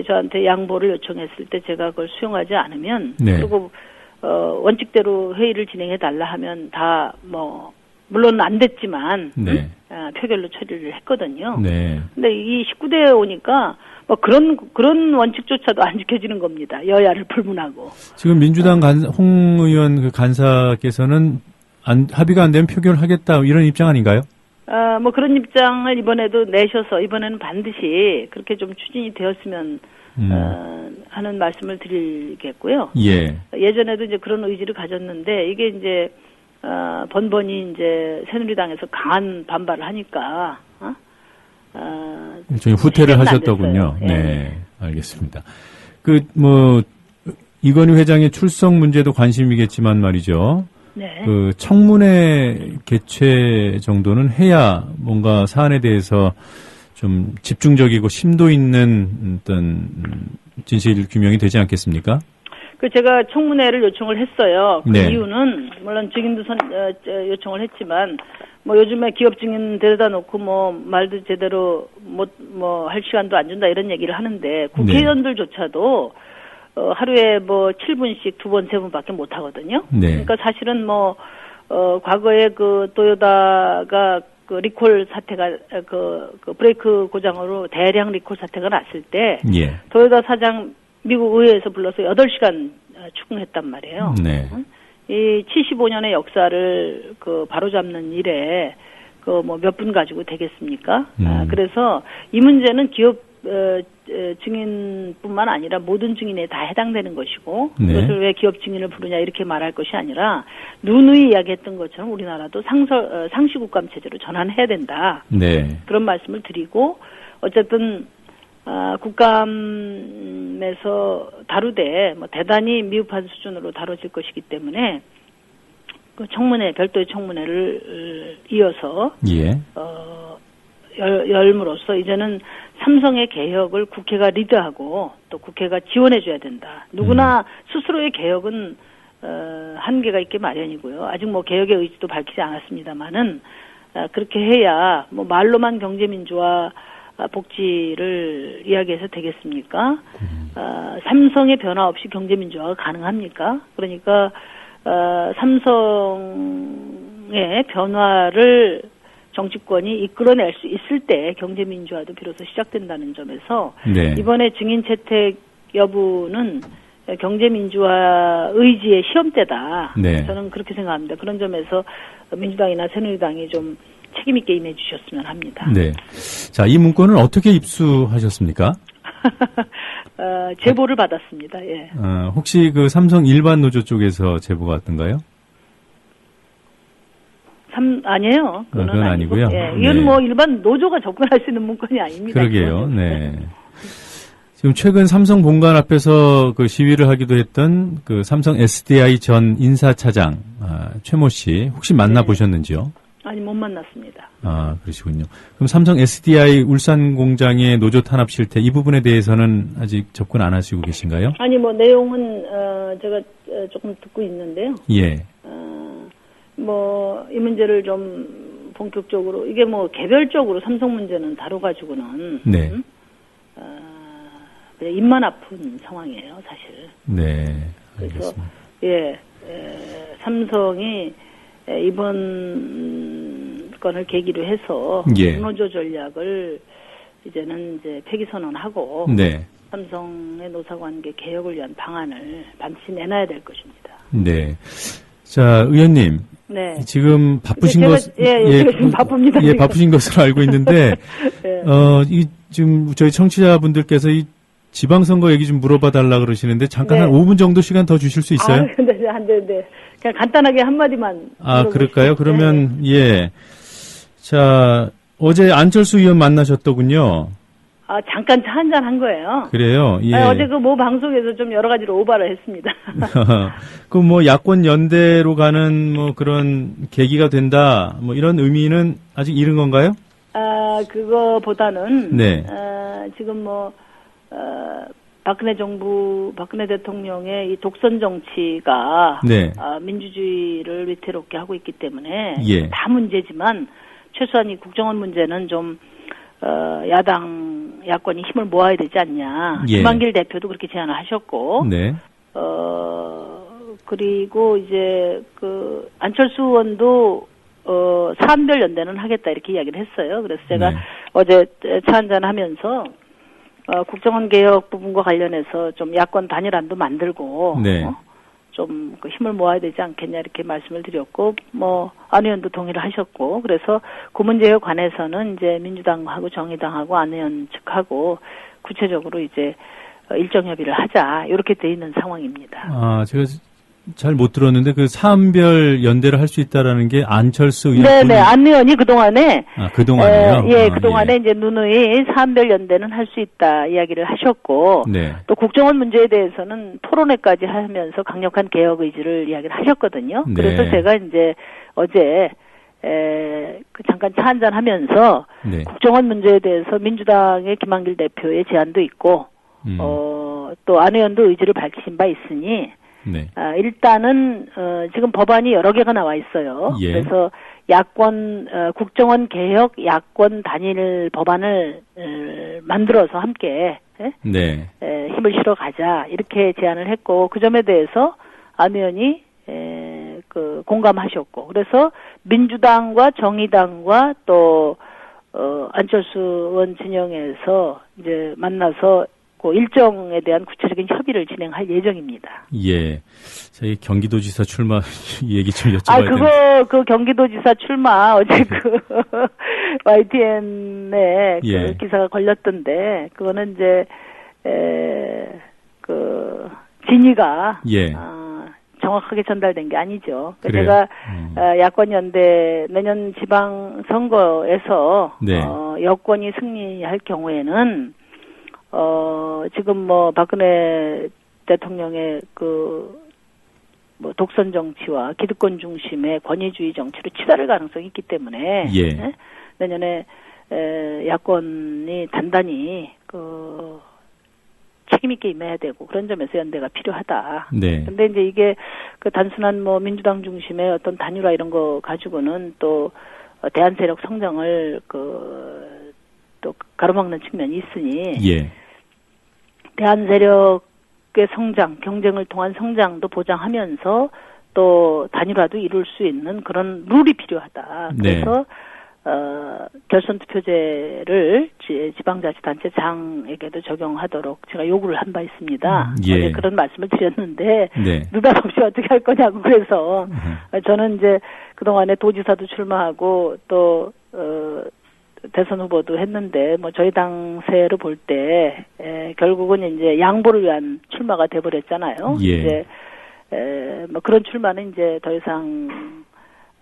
저한테 양보를 요청했을 때 제가 그걸 수용하지 않으면, 그리고, 원칙대로 회의를 진행해달라 하면 다 뭐, 물론 안 됐지만, 표결로 처리를 했거든요. 근데 이 19대에 오니까, 뭐 그런 원칙조차도 안 지켜지는 겁니다. 여야를 불문하고. 지금 민주당 홍 의원 그 간사께서는 합의가 안 되면 표결하겠다 이런 입장 아닌가요? 뭐 그런 입장을 이번에도 내셔서 이번에는 반드시 그렇게 좀 추진이 되었으면 하는 말씀을 드리겠고요. 예전에도 이제 그런 의지를 가졌는데 이게 이제 번번이 이제 새누리당에서 강한 반발을 하니까. 일종의 후퇴를 하셨더군요. 네, 알겠습니다. 뭐, 이건희 회장의 출석 문제도 관심이겠지만 말이죠. 그 청문회 개최 정도는 해야 뭔가 사안에 대해서 좀 집중적이고 심도 있는 어떤 진실 규명이 되지 않겠습니까? 제가 청문회를 요청을 했어요. 그 이유는 물론 증인도 요청을 했지만 뭐 요즘에 기업 증인 데려다 놓고 뭐 말도 제대로 뭐 할 시간도 안 준다 이런 얘기를 하는데 국회의원들조차도 하루에 뭐 7분씩 2번, 3번밖에 못 하거든요. 그러니까 사실은 뭐 과거에 그 토요다가 그 리콜 사태가 그 브레이크 고장으로 대량 리콜 사태가 났을 때 토요다 사장 미국 의회에서 불러서 8시간 추궁했단 말이에요. 이 75년의 역사를 그 바로잡는 일에 그 뭐 몇 분 가지고 되겠습니까? 그래서 이 문제는 기업 증인뿐만 아니라 모든 증인에 다 해당되는 것이고 그것을 왜 기업 증인을 부르냐 이렇게 말할 것이 아니라 누누이 이야기했던 것처럼 우리나라도 상시국감 체제로 전환해야 된다. 그런 말씀을 드리고 어쨌든 국감에서 다루되 뭐 대단히 미흡한 수준으로 다뤄질 것이기 때문에 그 청문회 별도의 청문회를 이어서 열므로써 이제는 삼성의 개혁을 국회가 리드하고 또 국회가 지원해줘야 된다. 누구나 스스로의 개혁은 한계가 있게 마련이고요. 아직 뭐 개혁의 의지도 밝히지 않았습니다만은 그렇게 해야 뭐 말로만 경제민주화 복지를 이야기해서 되겠습니까? 삼성의 변화 없이 경제민주화가 가능합니까? 그러니까 삼성의 변화를 정치권이 이끌어낼 수 있을 때 경제민주화도 비로소 시작된다는 점에서 이번에 증인 채택이 여부는 경제민주화 의지의 시험대다. 네. 저는 그렇게 생각합니다. 그런 점에서 민주당이나 새누리당이 좀 책임 있게 임해 주셨으면 합니다. 네. 자, 이 문건을 어떻게 입수하셨습니까? 제보를 받았습니다. 예. 혹시 그 삼성 일반 노조 쪽에서 제보가 왔던가요? 아니에요. 그건 아니고요. 예. 이건 네. 뭐 일반 노조가 접근할 수 있는 문건이 아닙니다. 그러게요. 네. 지금 최근 삼성 본관 앞에서 그 시위를 하기도 했던 그 삼성 SDI 전 인사차장 최모 씨 혹시 만나보셨는지요? 아니, 못 만났습니다. 아, 그러시군요. 그럼 삼성 SDI 울산 공장의 노조 탄압 실태 이 부분에 대해서는 아직 접근 안 하시고 계신가요? 아니, 뭐 내용은 제가 조금 듣고 있는데요. 예. 뭐 이 문제를 좀 본격적으로 이게 뭐 개별적으로 삼성 문제는 다뤄가지고는 네. 그냥 입만 아픈 상황이에요, 사실. 네. 그래서 삼성이 이번 건을 계기로 해서 노조 전략을 이제는 이제 폐기 선언하고 네. 삼성의 노사관계 개혁을 위한 방안을 반드시 내놔야 될 것입니다. 네. 자, 의원님. 네. 지금 바쁘신 제가 지금 바쁩니다. 예, 바쁘신 것으로 알고 있는데, 네. 지금 저희 청취자분들께서 이 지방선거 얘기 좀 물어봐 달라 그러시는데, 잠깐 네. 한 5분 정도 시간 더 주실 수 있어요? 근데 안 되는데. 그냥 간단하게 한마디만. 그럴까요? 그러면, 예. 자, 어제 안철수 의원 만나셨더군요. 잠깐 차 한잔 한 거예요. 그래요? 예. 어제 그 모 방송에서 좀 여러 가지로 오바를 했습니다. 그 뭐 야권 연대로 가는 뭐 그런 계기가 된다, 뭐 이런 의미는 아직 이른 건가요? 그거보다는. 네. 지금 박근혜 대통령의 이 독선 정치가. 네. 민주주의를 위태롭게 하고 있기 때문에. 예. 다 문제지만 최소한 이 국정원 문제는 좀 야권이 힘을 모아야 되지 않냐. 예. 김한길 대표도 그렇게 제안을 하셨고. 네. 그리고 이제 안철수 의원도 사안별 연대는 하겠다 이렇게 이야기를 했어요. 그래서 제가 네. 어제 차 한잔 하면서 국정원 개혁 부분과 관련해서 좀 야권 단일안도 만들고. 네. 좀 힘을 모아야 되지 않겠냐 이렇게 말씀을 드렸고 안 의원도 동의를 하셨고 그래서 그 문제에 관해서는 이제 민주당하고 정의당하고 안 의원 측하고 구체적으로 이제 일정 협의를 하자 이렇게 돼 있는 상황입니다. 제가 잘 못 들었는데 그 사안별 연대를 할 수 있다라는 게 안철수 의원. 네네, 안 의원이 그동안에. 그동안에요? 그동안에 이제 누누이 사안별 연대는 할 수 있다 이야기를 하셨고. 네. 또 국정원 문제에 대해서는 토론회까지 하면서 강력한 개혁 의지를 이야기를 하셨거든요. 네. 그래서 제가 이제 어제, 잠깐 차 한잔 하면서. 네. 국정원 문제에 대해서 민주당의 김한길 대표의 제안도 있고. 또 안 의원도 의지를 밝히신 바 있으니. 네. 일단은 지금 법안이 여러 개가 나와 있어요. 예. 그래서 국정원 개혁 야권 단일 법안을 만들어서 함께 네. 힘을 실어 가자 이렇게 제안을 했고 그 점에 대해서 안 의원이 공감하셨고 그래서 민주당과 정의당과 또 안철수 의원 진영에서 이제 만나서 그 일정에 대한 구체적인 협의를 진행할 예정입니다. 예. 저희 경기도지사 출마 얘기 좀 여쭤봐야 되는데. 그 경기도지사 출마 어제 YTN에 예. 기사가 걸렸던데, 그거는 이제, 진위가. 예. 정확하게 전달된 게 아니죠. 그래요? 제가, 야권연대 내년 지방선거에서. 네. 여권이 승리할 경우에는, 지금 박근혜 대통령의 독선 정치와 기득권 중심의 권위주의 정치로 치달을 가능성이 있기 때문에. 예. 내년에, 야권이 단단히, 책임있게 임해야 되고, 그런 점에서 연대가 필요하다. 네. 근데 이제 이게 단순한 민주당 중심의 어떤 단일화 이런 거 가지고는 또, 대한 세력 성장을 또 가로막는 측면이 있으니. 예. 대한 세력의 성장, 경쟁을 통한 성장도 보장하면서 또 단일화도 이룰 수 있는 그런 룰이 필요하다. 네. 그래서 결선 투표제를 지방자치단체장에게도 적용하도록 제가 요구를 한 바 있습니다. 예. 그런 말씀을 드렸는데 네. 느닷없이 어떻게 할 거냐고 그래서 저는 이제 그동안에 도지사도 출마하고 또 대선 후보도 했는데 뭐 저희 당세를 볼 때 결국은 이제 양보를 위한 출마가 돼버렸잖아요. 예. 이제 뭐 그런 출마는 이제 더 이상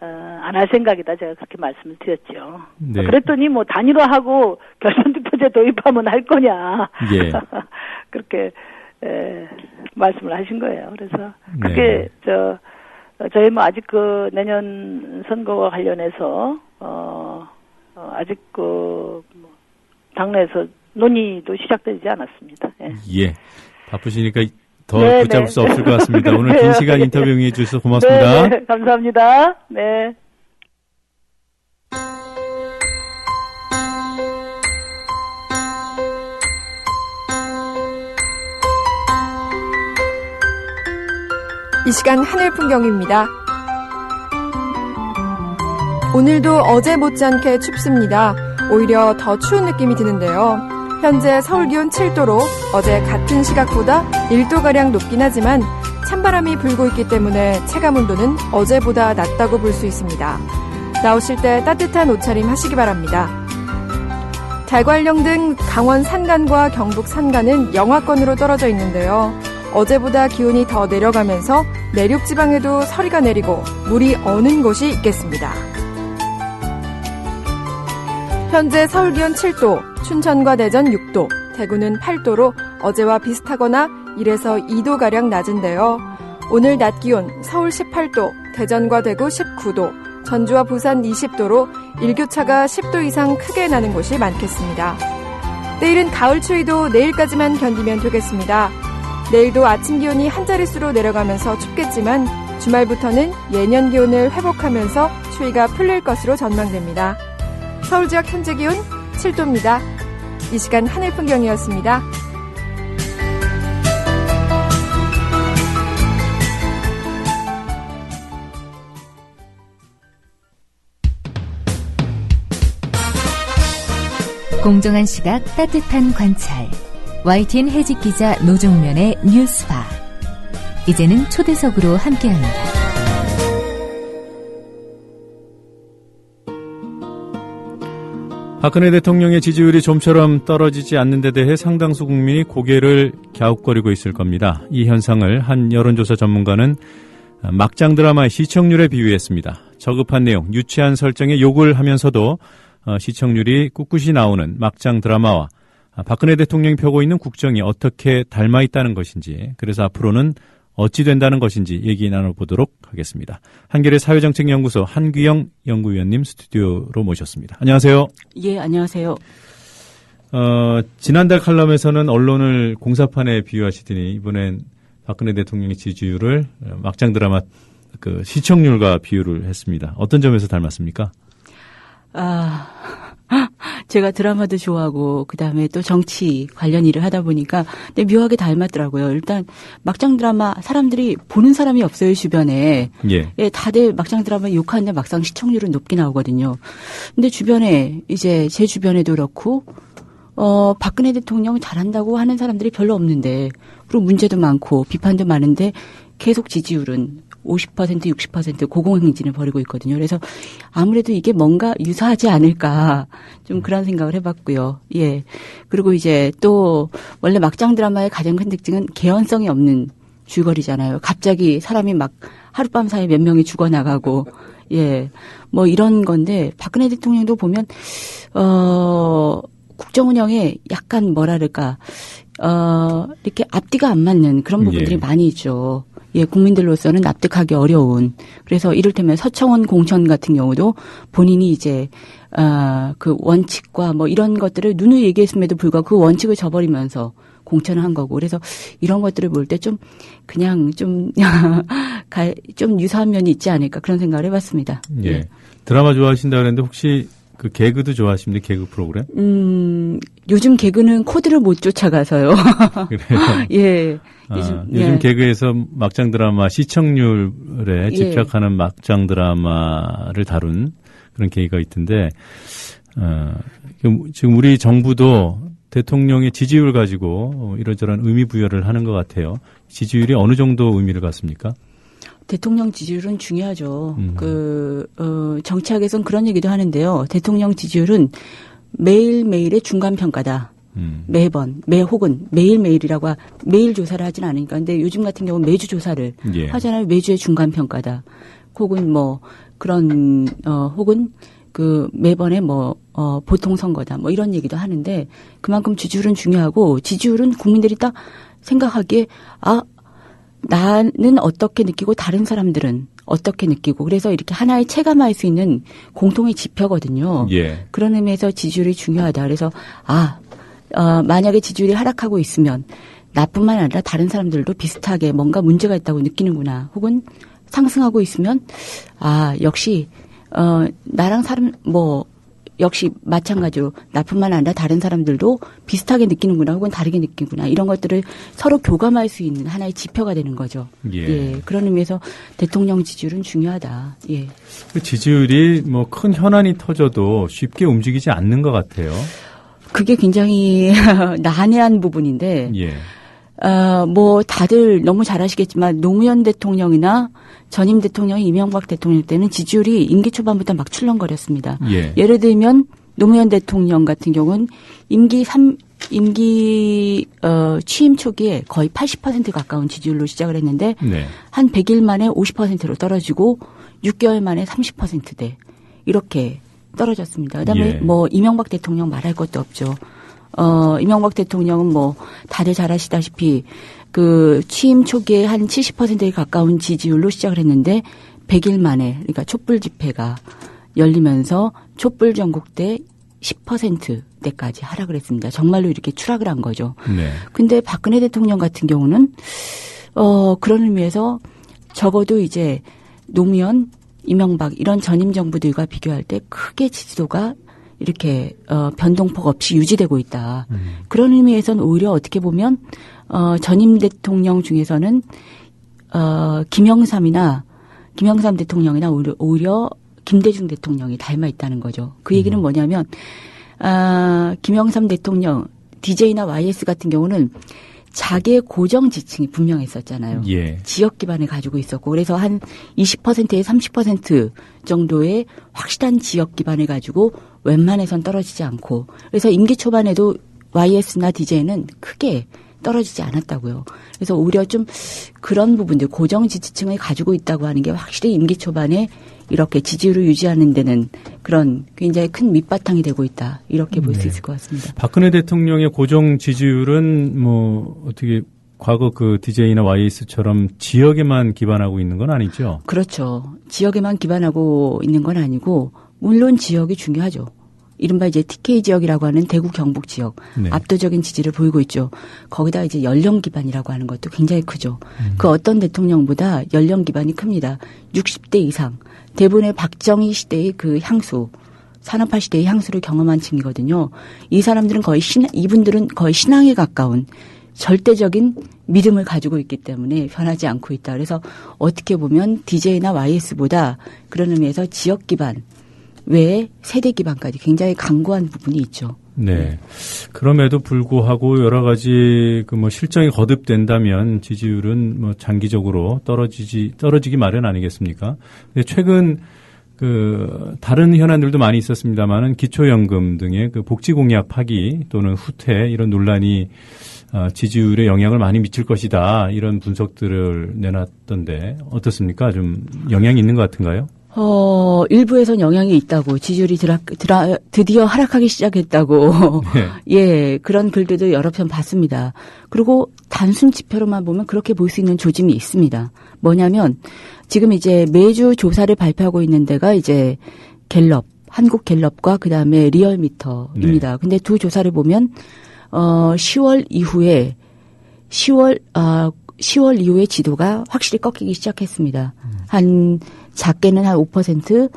안 할 생각이다 제가 그렇게 말씀을 드렸죠. 네. 그랬더니 뭐 단일화하고 결선투표제 도입하면 할 거냐 예. 그렇게 말씀을 하신 거예요. 그래서 그게 저희 뭐 아직 그 내년 선거와 관련해서 아직 그 당내에서 논의도 시작되지 않았습니다. 예. 바쁘시니까 더 붙잡을 수 없을 것 같습니다. 오늘 긴 시간 인터뷰 응해 주셔서 고맙습니다. 네, 감사합니다. 네. 이 시간 하늘 풍경입니다. 오늘도 어제 못지않게 춥습니다. 오히려 더 추운 느낌이 드는데요. 현재 서울 기온 7도로 어제 같은 시각보다 1도가량 높긴 하지만 찬바람이 불고 있기 때문에 체감온도는 어제보다 낮다고 볼 수 있습니다. 나오실 때 따뜻한 옷차림 하시기 바랍니다. 대관령 등 강원 산간과 경북 산간은 영하권으로 떨어져 있는데요. 어제보다 기온이 더 내려가면서 내륙 지방에도 서리가 내리고 물이 어는 곳이 있겠습니다. 현재 서울 기온 7도, 춘천과 대전 6도, 대구는 8도로 어제와 비슷하거나 1에서 2도가량 낮은데요. 오늘 낮 기온 서울 18도, 대전과 대구 19도, 전주와 부산 20도로 일교차가 10도 이상 크게 나는 곳이 많겠습니다. 내일은 가을 추위도 내일까지만 견디면 되겠습니다. 내일도 아침 기온이 한 자릿수로 내려가면서 춥겠지만 주말부터는 예년 기온을 회복하면서 추위가 풀릴 것으로 전망됩니다. 서울 지역 현재 기온 7도입니다. 이 시간 하늘 풍경이었습니다. 공정한 시각, 따뜻한 관찰. YTN 해직 기자 노종면의 뉴스바. 이제는 초대석으로 함께합니다. 박근혜 대통령의 지지율이 좀처럼 떨어지지 않는 데 대해 상당수 국민이 고개를 갸웃거리고 있을 겁니다. 이 현상을 한 여론조사 전문가는 막장 드라마의 시청률에 비유했습니다. 저급한 내용, 유치한 설정에 욕을 하면서도 시청률이 꿋꿋이 나오는 막장 드라마와 박근혜 대통령이 펴고 있는 국정이 어떻게 닮아 있다는 것인지, 그래서 앞으로는 어찌 된다는 것인지 얘기 나눠보도록 하겠습니다. 한겨레 사회정책연구소 한규영 연구위원님 스튜디오로 모셨습니다. 안녕하세요. 예, 안녕하세요. 지난달 칼럼에서는 언론을 공사판에 비유하시더니 이번엔 박근혜 대통령의 지지율을 막장 드라마 그 시청률과 비유를 했습니다. 어떤 점에서 닮았습니까? 제가 드라마도 좋아하고 그다음에 또 정치 관련 일을 하다 보니까 근데 묘하게 닮았더라고요. 일단 막장 드라마 사람들이 보는 사람이 없어요, 주변에. 예, 다들 막장 드라마 욕하는데 막상 시청률은 높게 나오거든요. 근데 주변에 이제 제 주변에도 그렇고 박근혜 대통령 잘한다고 하는 사람들이 별로 없는데, 그리고 문제도 많고 비판도 많은데 계속 지지율은 50%, 60% 고공행진을 벌이고 있거든요. 그래서 아무래도 이게 뭔가 유사하지 않을까 좀 그런 생각을 해봤고요. 예. 그리고 이제 또 원래 막장 드라마의 가장 큰 특징은 개연성이 없는 줄거리잖아요. 갑자기 사람이 막 하룻밤 사이에 몇 명이 죽어나가고, 예. 뭐 이런 건데 박근혜 대통령도 보면 국정 운영에 약간 뭐랄까 이렇게 앞뒤가 안 맞는 그런 부분들이 많이 있죠. 예, 국민들로서는 납득하기 어려운. 그래서 이를테면 서청원 공천 같은 경우도 본인이 이제 그 원칙과 뭐 이런 것들을 누누이 얘기했음에도 불구하고 그 원칙을 저버리면서 공천을 한 거고. 그래서 이런 것들을 볼 때 좀 그냥 좀 유사한 면이 있지 않을까 그런 생각을 해봤습니다. 예. 예. 드라마 좋아하신다 그랬는데 혹시 그 개그도 좋아하십니까? 개그 프로그램? 요즘 개그는 코드를 못 쫓아가서요. 그래요? 예. 요즘 개그에서 막장 드라마 시청률에 집착하는 막장 드라마를 다룬 그런 계기가 있던데, 지금 우리 정부도 대통령의 지지율 가지고 이런저런 의미 부여를 하는 것 같아요. 지지율이 어느 정도 의미를 갖습니까? 대통령 지지율은 중요하죠. 정치학에서는 그런 얘기도 하는데요. 대통령 지지율은 매일매일의 중간평가다. 매번, 혹은 매일매일이라고, 매일 조사를 하진 않으니까. 근데 요즘 같은 경우는 매주 조사를 하잖아요. 매주의 중간평가다. 혹은 혹은 매번의 보통 선거다. 이런 얘기도 하는데, 그만큼 지지율은 중요하고, 지지율은 국민들이 딱 생각하기에, 나는 어떻게 느끼고 다른 사람들은 어떻게 느끼고 그래서 이렇게 하나의 체감할 수 있는 공통의 지표거든요. 예. 그런 의미에서 지지율이 중요하다. 그래서 만약에 지지율이 하락하고 있으면 나뿐만 아니라 다른 사람들도 비슷하게 뭔가 문제가 있다고 느끼는구나. 혹은 상승하고 있으면 역시 나랑 역시 마찬가지로 나뿐만 아니라 다른 사람들도 비슷하게 느끼는구나 혹은 다르게 느끼는구나 이런 것들을 서로 교감할 수 있는 하나의 지표가 되는 거죠. 예. 그런 의미에서 대통령 지지율은 중요하다. 예. 그 지지율이 큰 현안이 터져도 쉽게 움직이지 않는 것 같아요. 그게 굉장히 난해한 부분인데 예. 다들 너무 잘 아시겠지만 노무현 대통령이나 전임 대통령 이명박 대통령 때는 지지율이 임기 초반부터 막 출렁거렸습니다. 예. 예를 들면 노무현 대통령 같은 경우는 임기 취임 초기에 거의 80% 가까운 지지율로 시작을 했는데 한 100일 만에 50%로 떨어지고 6개월 만에 30%대 이렇게 떨어졌습니다. 그다음에 이명박 대통령 말할 것도 없죠. 이명박 대통령은 다들 잘 아시다시피 취임 초기에 한 70%에 가까운 지지율로 시작을 했는데 100일 만에 그러니까 촛불 집회가 열리면서 촛불 전국대 10%대까지 하락을 했습니다. 정말로 이렇게 추락을 한 거죠. 근데 박근혜 대통령 같은 경우는 그런 의미에서 적어도 이제 노무현, 이명박 이런 전임 정부들과 비교할 때 크게 지지도가 이렇게 변동폭 없이 유지되고 있다. 그런 의미에서는 오히려 어떻게 보면 전임 대통령 중에서는 김영삼 대통령이나 오히려 김대중 대통령이 닮아 있다는 거죠. 그 얘기는 뭐냐면 김영삼 대통령 DJ나 YS 같은 경우는 자기의 고정 지층이 분명했었잖아요. 예. 지역 기반을 가지고 있었고 그래서 한 20%에서 30% 정도의 확실한 지역 기반을 가지고 웬만해선 떨어지지 않고 그래서 임기 초반에도 YS나 DJ는 크게 떨어지지 않았다고요. 그래서 오히려 좀 그런 부분들 고정 지지층을 가지고 있다고 하는 게 확실히 임기 초반에 이렇게 지지율을 유지하는 데는 그런 굉장히 큰 밑바탕이 되고 있다. 이렇게 볼 수 있을 것 같습니다. 박근혜 대통령의 고정 지지율은 어떻게 과거 DJ나 YS처럼 지역에만 기반하고 있는 건 아니죠? 그렇죠. 지역에만 기반하고 있는 건 아니고 물론 지역이 중요하죠. 이른바 이제 TK 지역이라고 하는 대구 경북 지역 압도적인 지지를 보이고 있죠. 거기다 이제 연령 기반이라고 하는 것도 굉장히 크죠. 그 어떤 대통령보다 연령 기반이 큽니다. 60대 이상 대부분의 박정희 시대의 그 향수 산업화 시대의 향수를 경험한 층이거든요. 이 사람들은 이분들은 거의 신앙에 가까운 절대적인 믿음을 가지고 있기 때문에 변하지 않고 있다. 그래서 어떻게 보면 DJ나 YS보다 그런 의미에서 지역 기반 외에 세대 기반까지 굉장히 강고한 부분이 있죠. 네. 그럼에도 불구하고 여러 가지 실정이 거듭된다면 지지율은 장기적으로 떨어지기 마련 아니겠습니까? 근데 최근 다른 현안들도 많이 있었습니다만은 기초연금 등의 복지 공약 파기 또는 후퇴 이런 논란이 지지율에 영향을 많이 미칠 것이다 이런 분석들을 내놨던데 어떻습니까? 좀 영향이 있는 것 같은가요? 일부에선 영향이 있다고 지지율이 드디어 하락하기 시작했다고 예 그런 글들도 여러 편 봤습니다. 그리고 단순 지표로만 보면 그렇게 볼 수 있는 조짐이 있습니다. 뭐냐면 지금 이제 매주 조사를 발표하고 있는 데가 이제 갤럽 한국 갤럽과 그다음에 리얼미터입니다. 근데 두 조사를 보면 10월 이후에 지도가 확실히 꺾이기 시작했습니다. 작게는 한 5%,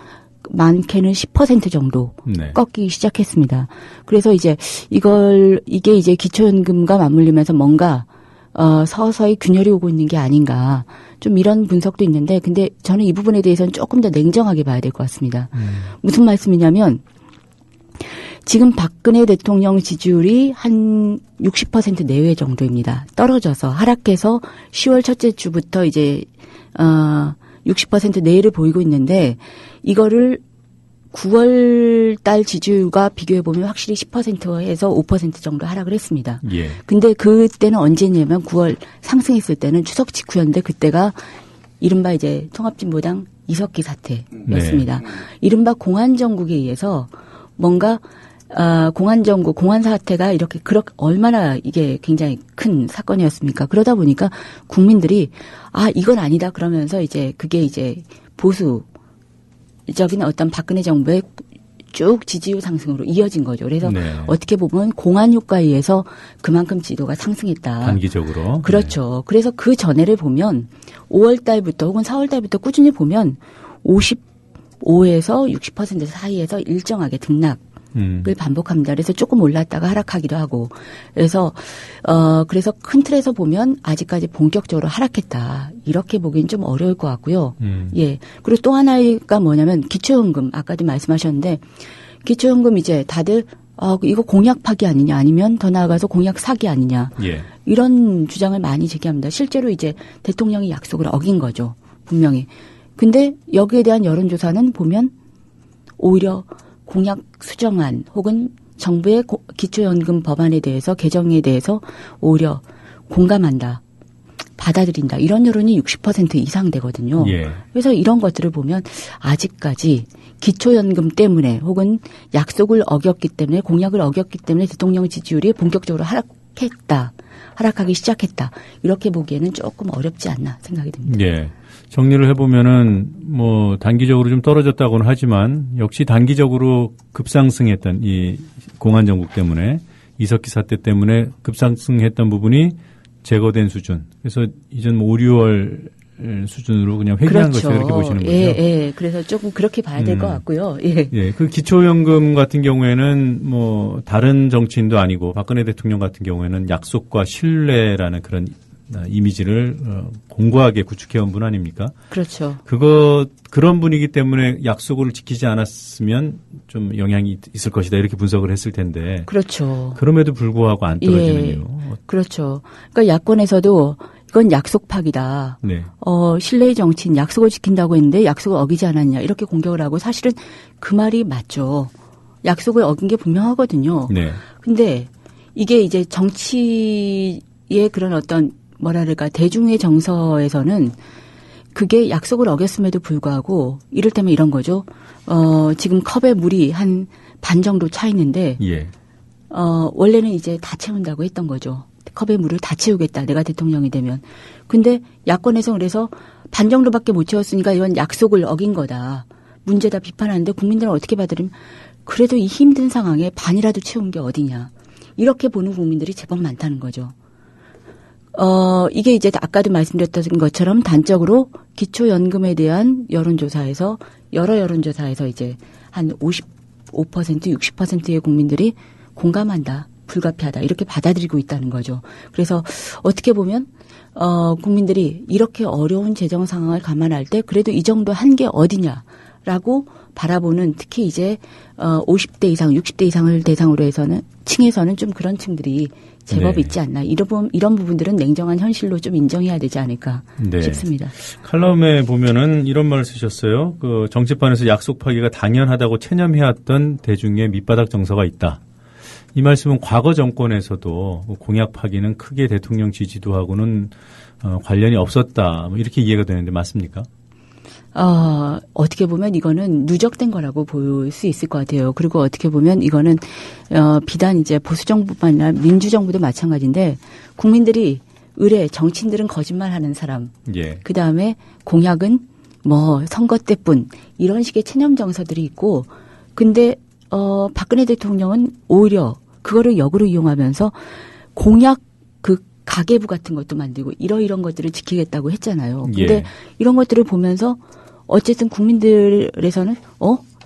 많게는 10% 정도 꺾이기 시작했습니다. 그래서 이제 이게 이제 기초연금과 맞물리면서 뭔가 서서히 균열이 오고 있는 게 아닌가. 좀 이런 분석도 있는데 근데 저는 이 부분에 대해서는 조금 더 냉정하게 봐야 될 것 같습니다. 무슨 말씀이냐면 지금 박근혜 대통령 지지율이 한 60% 내외 정도입니다. 떨어져서 하락해서 10월 첫째 주부터 이제 60% 내외를 보이고 있는데 이거를 9월 달 지지율과 비교해 보면 확실히 10%에서 5% 정도 하락을 했습니다. 예. 근데 그때는 언제냐면 9월 상승했을 때는 추석 직후였는데 그때가 이른바 이제 통합진보당 이석기 사태였습니다. 네. 이른바 공안정국에 의해서 뭔가 공안정국, 공안 사태가 이렇게 얼마나 이게 굉장히 큰 사건이었습니까? 그러다 보니까 국민들이 이건 아니다 그러면서 이제 그게 이제 보수적인 어떤 박근혜 정부의 쭉 지지율 상승으로 이어진 거죠. 그래서 네. 어떻게 보면 공안 효과에 의해서 그만큼 지도가 상승했다. 단기적으로. 그렇죠. 네. 그래서 그 전해를 보면 5월 달부터 혹은 4월 달부터 꾸준히 보면 55에서 60% 사이에서 일정하게 등락. 을 반복합니다. 그래서 조금 올랐다가 하락하기도 하고. 그래서 큰 틀에서 보면 아직까지 본격적으로 하락했다. 이렇게 보기엔 좀 어려울 것 같고요. 예. 그리고 또 하나가 뭐냐면 기초연금. 아까도 말씀하셨는데 기초연금 이제 다들 이거 공약 파기 아니냐 아니면 더 나아가서 공약 사기 아니냐. 예. 이런 주장을 많이 제기합니다. 실제로 이제 대통령이 약속을 어긴 거죠. 분명히. 근데 여기에 대한 여론조사는 보면 오히려 공약 수정안 혹은 정부의 기초연금 법안에 대해서 개정에 대해서 오히려 공감한다. 받아들인다. 이런 여론이 60% 이상 되거든요. 예. 그래서 이런 것들을 보면 아직까지 기초연금 때문에 혹은 약속을 어겼기 때문에 공약을 어겼기 때문에 대통령 지지율이 본격적으로 하락하기 시작했다. 이렇게 보기에는 조금 어렵지 않나 생각이 듭니다. 예. 정리를 해보면은 뭐 단기적으로 좀 떨어졌다고는 하지만 역시 단기적으로 급상승했던 이 공안정국 때문에 이석기 사태 때문에 급상승했던 부분이 제거된 수준. 그래서 이전 5, 6월 수준으로 그냥 회귀한 그렇죠. 것이다 이렇게 보시는 거죠. 예. 그래서 조금 그렇게 봐야 될 것 같고요. 예. 예. 그 기초연금 같은 경우에는 뭐 다른 정치인도 아니고 박근혜 대통령 같은 경우에는 약속과 신뢰라는 그런 이미지를 공고하게 구축해온 분 아닙니까? 그렇죠. 그런 분이기 때문에 약속을 지키지 않았으면 좀 영향이 있을 것이다 이렇게 분석을 했을 텐데. 그렇죠. 그럼에도 불구하고 안 떨어지는 이유. 예. 그렇죠. 그러니까 야권에서도 이건 약속 파기다. 네. 신뢰의 정치인 약속을 지킨다고 했는데 약속을 어기지 않았냐 이렇게 공격을 하고 사실은 그 말이 맞죠. 약속을 어긴 게 분명하거든요. 네. 근데 이게 이제 정치의 그런 어떤 뭐랄까 대중의 정서에서는 그게 약속을 어겼음에도 불구하고 이를테면 이런 거죠. 지금 컵에 물이 한 반 정도 차 있는데 예. 원래는 이제 다 채운다고 했던 거죠. 컵에 물을 다 채우겠다. 내가 대통령이 되면. 근데 야권에서 그래서 반 정도밖에 못 채웠으니까 이건 약속을 어긴 거다. 문제다 비판하는데 국민들은 어떻게 받으면 그래도 이 힘든 상황에 반이라도 채운 게 어디냐. 이렇게 보는 국민들이 제법 많다는 거죠. 이게 이제 아까도 말씀드렸던 것처럼 단적으로 기초연금에 대한 여론조사에서 여러 여론조사에서 이제 한 55%, 60%의 국민들이 공감한다, 불가피하다 이렇게 받아들이고 있다는 거죠. 그래서 어떻게 보면 국민들이 이렇게 어려운 재정 상황을 감안할 때 그래도 이 정도 한 게 어디냐라고 바라보는 특히 이제 50대 이상, 60대 이상을 대상으로 해서는 층에서는 좀 그런 층들이 제법 네. 있지 않나. 이런 부분들은 냉정한 현실로 좀 인정해야 되지 않을까 네. 싶습니다. 칼럼에 보면은 이런 말을 쓰셨어요. 그 정치판에서 약속 파기가 당연하다고 체념해왔던 대중의 밑바닥 정서가 있다. 이 말씀은 과거 정권에서도 공약 파기는 크게 대통령 지지도하고는 관련이 없었다. 뭐 이렇게 이해가 되는데 맞습니까? 어떻게 보면 이거는 누적된 거라고 볼 수 있을 것 같아요. 그리고 어떻게 보면 이거는, 비단 이제 보수정부뿐 아니라 민주정부도 마찬가지인데, 국민들이 정치인들은 거짓말 하는 사람. 예. 그 다음에 공약은 뭐 선거 때뿐, 이런 식의 체념 정서들이 있고, 근데, 박근혜 대통령은 오히려 그거를 역으로 이용하면서 공약 가계부 같은 것도 만들고 이런 것들을 지키겠다고 했잖아요. 근데 예. 이런 것들을 보면서 어쨌든 국민들에서는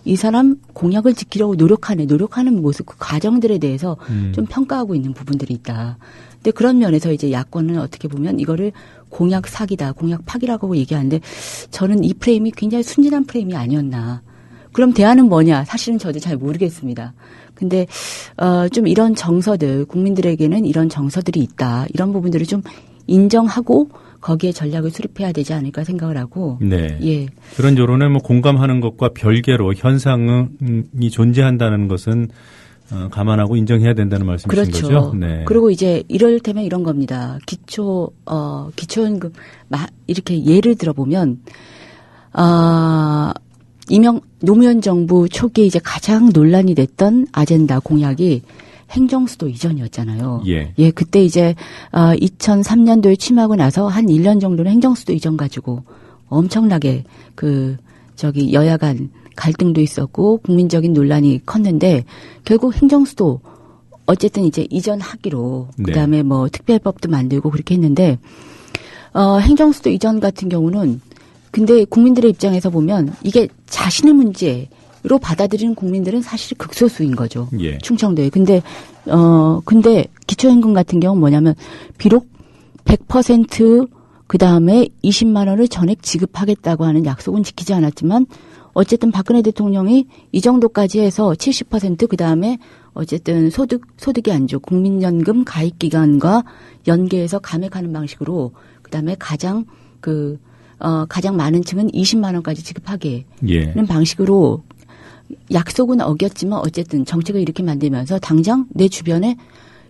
이 사람 공약을 지키려고 노력하는 모습, 그 과정들에 대해서 좀 평가하고 있는 부분들이 있다. 근데 그런 면에서 이제 야권은 어떻게 보면 이거를 공약 사기다, 공약 파기라고 얘기하는데 저는 이 프레임이 굉장히 순진한 프레임이 아니었나. 그럼 대안은 뭐냐? 사실은 저도 잘 모르겠습니다. 근데 좀 이런 정서들, 국민들에게는 이런 정서들이 있다. 이런 부분들을 좀 인정하고 거기에 전략을 수립해야 되지 않을까 생각을 하고. 네. 예. 그런 여론에 뭐 공감하는 것과 별개로 현상이 존재한다는 것은 감안하고 인정해야 된다는 말씀이신 그렇죠. 거죠? 네. 그리고 이제 이럴테면 이런 겁니다. 기초연금 이렇게 예를 들어보면 노무현 정부 초기에 이제 가장 논란이 됐던 아젠다 공약이 행정수도 이전이었잖아요. 예. 그때 이제 2003년도에 취임하고 나서 한 1년 정도는 행정수도 이전 가지고 엄청나게 여야 간 갈등도 있었고 국민적인 논란이 컸는데 결국 행정수도 어쨌든 이제 이전하기로 그다음에 뭐 특별법도 만들고 그렇게 했는데 행정수도 이전 같은 경우는 근데 국민들의 입장에서 보면 이게 자신의 문제로 받아들이는 국민들은 사실 극소수인 거죠. 예. 충청도에. 근데 기초연금 같은 경우는 뭐냐면 비록 100% 그다음에 20만 원을 전액 지급하겠다고 하는 약속은 지키지 않았지만 어쨌든 박근혜 대통령이 이 정도까지 해서 70% 그다음에 어쨌든 소득이 안 좋고 국민연금 가입 기간과 연계해서 감액하는 방식으로 그다음에 가장 많은 층은 20만 원까지 지급하게는 방식으로 약속은 어겼지만 어쨌든 정책을 이렇게 만들면서 당장 내 주변에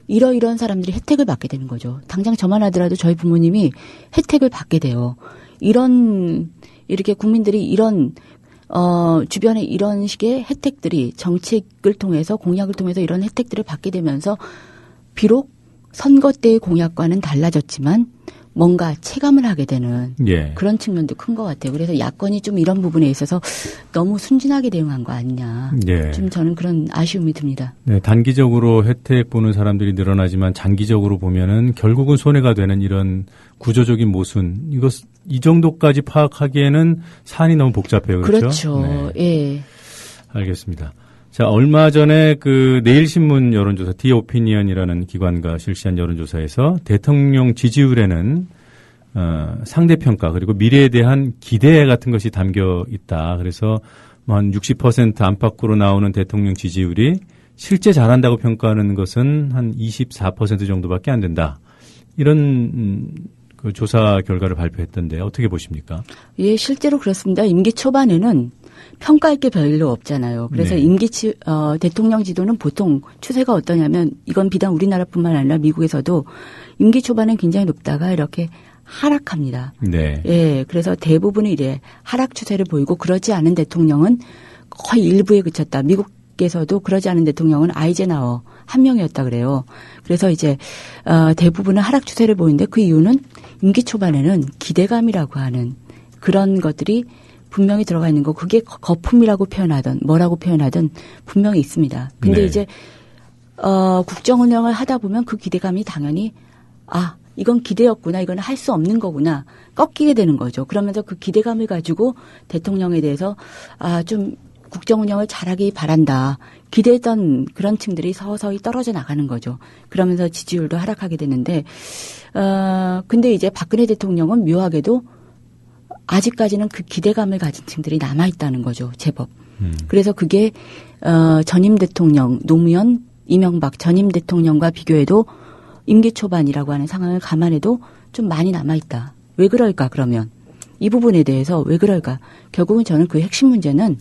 이러이러한 사람들이 혜택을 받게 되는 거죠. 당장 저만 하더라도 저희 부모님이 혜택을 받게 돼요. 이렇게 국민들이 이런 주변에 이런 식의 혜택들이 정책을 통해서 공약을 통해서 이런 혜택들을 받게 되면서 비록 선거 때의 공약과는 달라졌지만 뭔가 체감을 하게 되는 그런 측면도 큰 것 같아요. 그래서 야권이 좀 이런 부분에 있어서 너무 순진하게 대응한 거 아니냐. 좀 저는 그런 아쉬움이 듭니다. 네, 단기적으로 혜택 보는 사람들이 늘어나지만 장기적으로 보면은 결국은 손해가 되는 이런 구조적인 모순. 이 정도까지 파악하기에는 사안이 너무 복잡해요. 그렇죠? 그렇죠. 예. 알겠습니다. 자, 얼마 전에 내일신문 여론조사 디오피니언이라는 기관과 실시한 여론조사에서 대통령 지지율에는 상대평가 그리고 미래에 대한 기대 같은 것이 담겨 있다. 그래서 한 60% 안팎으로 나오는 대통령 지지율이 실제 잘한다고 평가하는 것은 한 24% 정도밖에 안 된다. 이런 조사 결과를 발표했던데 어떻게 보십니까? 예, 실제로 그렇습니다. 임기 초반에는 평가할 게 별로 없잖아요. 그래서 대통령 지도는 보통 추세가 어떠냐면 이건 비단 우리나라뿐만 아니라 미국에서도 임기 초반엔 굉장히 높다가 이렇게 하락합니다. 네. 예, 그래서 대부분이 이래 하락 추세를 보이고 그러지 않은 대통령은 거의 일부에 그쳤다. 미국에서도 그러지 않은 대통령은 아이젠하워 한 명이었다 그래요. 그래서 이제 대부분은 하락 추세를 보이는데 그 이유는 임기 초반에는 기대감이라고 하는 그런 것들이 분명히 들어가 있는 거, 그게 거품이라고 표현하든 뭐라고 표현하든 분명히 있습니다. 근데 이제 국정 운영을 하다 보면 그 기대감이 당연히 이건 기대였구나, 이건 할 수 없는 거구나 꺾이게 되는 거죠. 그러면서 그 기대감을 가지고 대통령에 대해서 좀 국정 운영을 잘하기 바란다 기대했던 그런 층들이 서서히 떨어져 나가는 거죠. 그러면서 지지율도 하락하게 되는데 근데 이제 박근혜 대통령은 묘하게도 아직까지는 그 기대감을 가진 층들이 남아있다는 거죠. 제법. 그래서 그게 전임 대통령 노무현 이명박 전임 대통령과 비교해도 임기 초반이라고 하는 상황을 감안해도 좀 많이 남아있다. 왜 그럴까 그러면. 이 부분에 대해서 왜 그럴까. 결국은 저는 그 핵심 문제는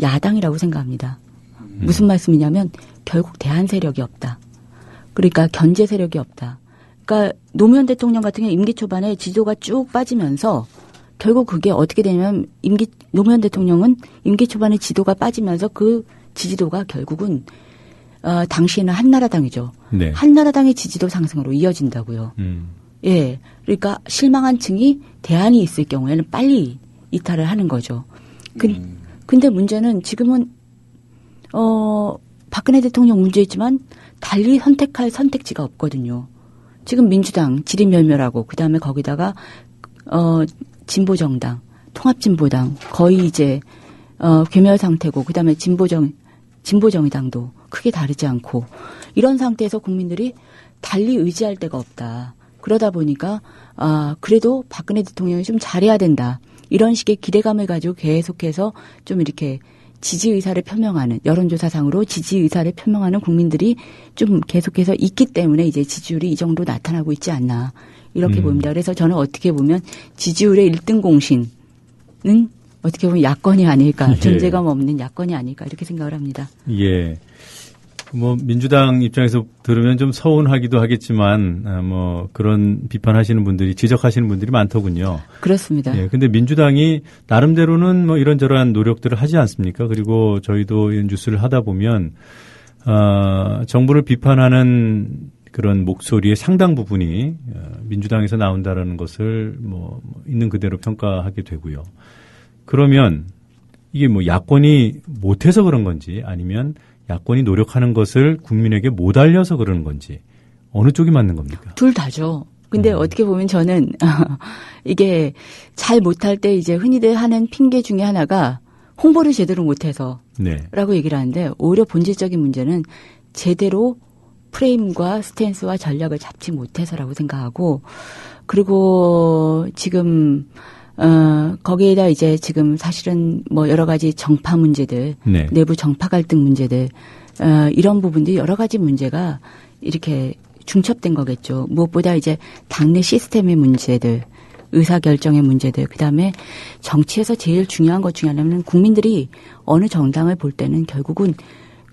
야당이라고 생각합니다. 무슨 말씀이냐면 결국 대안 세력이 없다. 그러니까 견제 세력이 없다. 그러니까 노무현 대통령 같은 경우 임기 초반에 지지도가 쭉 빠지면서 결국 그게 어떻게 되냐면 노무현 대통령은 임기 초반에 지도가 빠지면서 그 지지도가 결국은 당시에는 한나라당이죠. 네. 한나라당의 지지도 상승으로 이어진다고요. 예, 그러니까 실망한 층이 대안이 있을 경우에는 빨리 이탈을 하는 거죠. 근데 문제는 지금은 박근혜 대통령 문제있지만 달리 선택할 선택지가 없거든요. 지금 민주당 지리멸멸하고 그다음에 거기다가 진보정당, 통합진보당 거의 이제 괴멸 상태고 그다음에 진보정의당도 크게 다르지 않고 이런 상태에서 국민들이 달리 의지할 데가 없다. 그러다 보니까 그래도 박근혜 대통령이 좀 잘해야 된다. 이런 식의 기대감을 가지고 계속해서 좀 이렇게 지지 의사를 표명하는, 여론조사상으로 지지 의사를 표명하는 국민들이 좀 계속해서 있기 때문에 이제 지지율이 이 정도 나타나고 있지 않나. 이렇게 봅니다. 그래서 저는 어떻게 보면 지지율의 1등 공신은 어떻게 보면 야권이 아닐까, 존재감 없는 야권이 아닐까, 이렇게 생각을 합니다. 예. 뭐, 민주당 입장에서 들으면 좀 서운하기도 하겠지만, 뭐, 그런 비판하시는 분들이, 지적하시는 분들이 많더군요. 그렇습니다. 예. 근데 민주당이 나름대로는 뭐 이런저런 노력들을 하지 않습니까? 그리고 저희도 이 뉴스를 하다 보면, 정부를 비판하는 그런 목소리의 상당 부분이 민주당에서 나온다라는 것을 뭐, 있는 그대로 평가하게 되고요. 그러면 이게 뭐 야권이 못해서 그런 건지 아니면 야권이 노력하는 것을 국민에게 못 알려서 그러는 건지 어느 쪽이 맞는 겁니까? 둘 다죠. 근데 어떻게 보면 저는 이게 잘 못할 때 이제 흔히들 하는 핑계 중에 하나가 홍보를 제대로 못해서 라고 얘기를 하는데 오히려 본질적인 문제는 제대로 프레임과 스탠스와 전략을 잡지 못해서라고 생각하고 그리고 지금 거기에다 이제 지금 사실은 뭐 여러 가지 정파 문제들, 내부 정파 갈등 문제들, 이런 부분들이 여러 가지 문제가 이렇게 중첩된 거겠죠. 무엇보다 이제 당내 시스템의 문제들, 의사결정의 문제들, 그 다음에 정치에서 제일 중요한 것 중에 하나는 국민들이 어느 정당을 볼 때는 결국은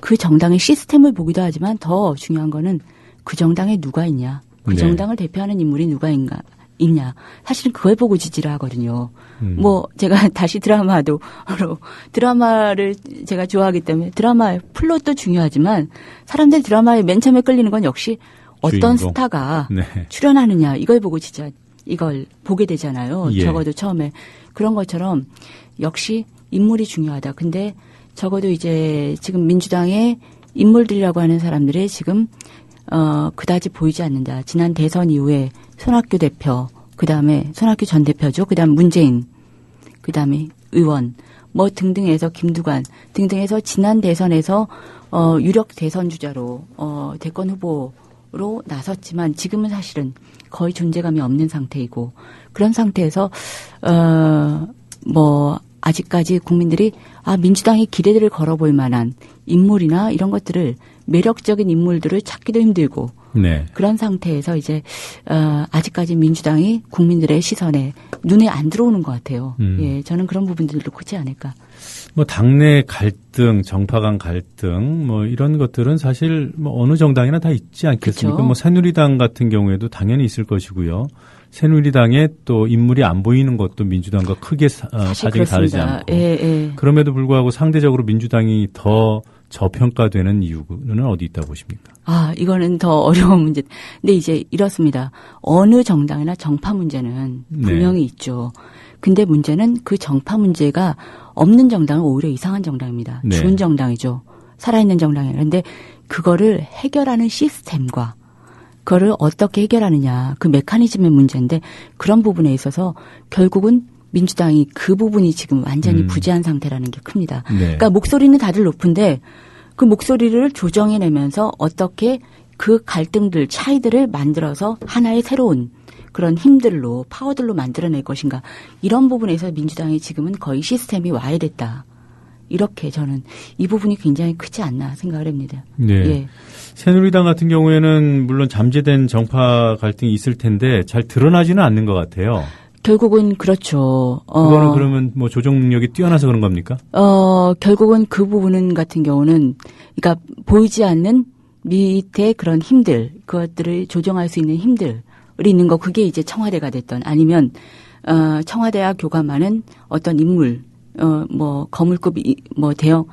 그 정당의 시스템을 보기도 하지만 더 중요한 거는 그 정당에 누가 있냐, 그 정당을 대표하는 인물이 누가 있냐. 사실은 그걸 보고 지지를 하거든요. 뭐 제가 다시 드라마를 제가 좋아하기 때문에 드라마의 플롯도 중요하지만 사람들이 드라마에 맨 처음에 끌리는 건 역시 어떤 주인공. 스타가 출연하느냐 이걸 보고 이걸 보게 되잖아요. 적어도 처음에 그런 것처럼 역시 인물이 중요하다. 근데 적어도 이제 지금 민주당의 인물들이라고 하는 사람들이 지금 그다지 보이지 않는다. 지난 대선 이후에 손학규 대표, 그 다음에 손학규 전 대표죠. 그 다음 문재인, 그 다음에 의원, 뭐 등등해서 김두관 등등해서 지난 대선에서 유력 대선 주자로 대권 후보로 나섰지만 지금은 사실은 거의 존재감이 없는 상태이고 그런 상태에서 뭐 아직까지 국민들이 민주당이 기대들을 걸어볼 만한 인물이나 이런 것들을 매력적인 인물들을 찾기도 힘들고 그런 상태에서 이제 아직까지 민주당이 국민들의 시선에 눈에 안 들어오는 것 같아요. 예, 저는 그런 부분들도 크지 않을까. 뭐 당내 갈등, 정파 간 갈등, 뭐 이런 것들은 사실 뭐 어느 정당이나 다 있지 않겠습니까? 그쵸? 뭐 새누리당 같은 경우에도 당연히 있을 것이고요. 새누리당에 또 인물이 안 보이는 것도 민주당과 크게 사정이 다르지 않고. 그럼에도 불구하고 상대적으로 민주당이 더 저평가되는 이유는 어디 있다 보십니까? 이거는 더 어려운 문제. 근데 이제 이렇습니다. 어느 정당이나 정파 문제는 분명히 있죠. 근데 문제는 그 정파 문제가 없는 정당은 오히려 이상한 정당입니다. 좋은 정당이죠. 살아있는 정당이에요. 그런데 그거를 해결하는 시스템과 그거를 어떻게 해결하느냐, 그 메커니즘의 문제인데 그런 부분에 있어서 결국은 민주당이 그 부분이 지금 완전히 부재한 상태라는 게 큽니다. 그러니까 목소리는 다들 높은데 그 목소리를 조정해내면서 어떻게 그 갈등들, 차이들을 만들어서 하나의 새로운 그런 힘들로, 파워들로 만들어낼 것인가. 이런 부분에서 민주당이 지금은 거의 시스템이 와해됐다. 이렇게 저는 이 부분이 굉장히 크지 않나 생각을 합니다. 새누리당 같은 경우에는 물론 잠재된 정파 갈등이 있을 텐데 잘 드러나지는 않는 것 같아요. 결국은 그렇죠. 그거는 그러면 뭐 조정 능력이 뛰어나서 그런 겁니까? 결국은 그 부분은 같은 경우는 그러니까 보이지 않는 밑에 그런 힘들, 그것들을 조정할 수 있는 힘들이 있는 거, 그게 이제 청와대가 됐던 아니면 청와대와 교감하는 어떤 인물, 뭐 거물급 뭐 대형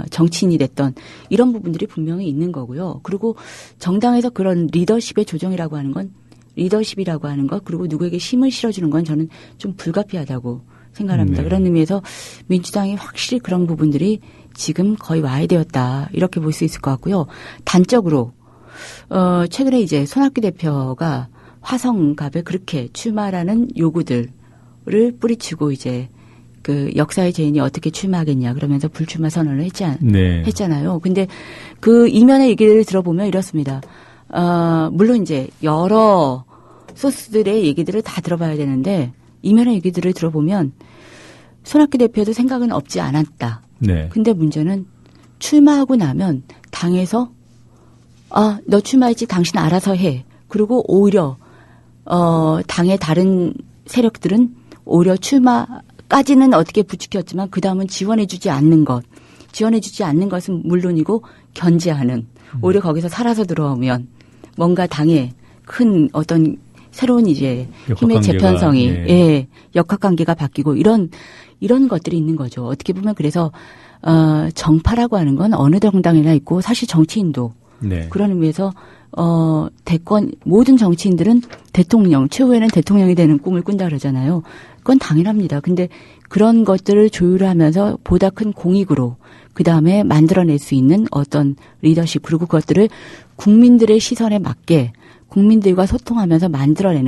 정치인이 됐던 이런 부분들이 분명히 있는 거고요. 그리고 정당에서 그런 리더십의 조정이라고 하는 건 리더십이라고 하는 것, 그리고 누구에게 힘을 실어주는 건 저는 좀 불가피하다고 생각합니다. 그런 의미에서 민주당이 확실히 그런 부분들이 지금 거의 와해되었다, 이렇게 볼 수 있을 것 같고요. 단적으로 최근에 이제 손학규 대표가 화성갑에 그렇게 출마라는 요구들을 뿌리치고 이제 그 역사의 죄인이 어떻게 출마하겠냐 그러면서 불출마 선언을 했잖아요. 근데 그 이면의 얘기를 들어보면 이렇습니다. 물론 이제 여러 소스들의 얘기들을 다 들어봐야 되는데 이면의 얘기들을 들어보면 손학규 대표도 생각은 없지 않았다. 네. 근데 문제는 출마하고 나면 당에서 너 출마했지 당신 알아서 해. 그리고 오히려 당의 다른 세력들은 오히려 출마까지는 어떻게 부추겼지만 그 다음은 지원해주지 않는 것은 물론이고 견제하는 오히려 거기서 살아서 들어오면 뭔가 당의 큰 어떤 새로운 이제 힘의 재편성이 역학관계가 바뀌고 이런 것들이 있는 거죠. 어떻게 보면 그래서 정파라고 하는 건 어느 정당이나 있고 사실 정치인도 그런 의미에서 모든 정치인들은 최후에는 대통령이 되는 꿈을 꾼다 그러잖아요. 그건 당연합니다. 근데 그런 것들을 조율하면서 보다 큰 공익으로 그 다음에 만들어낼 수 있는 어떤 리더십 그리고 그것들을 국민들의 시선에 맞게 국민들과 소통하면서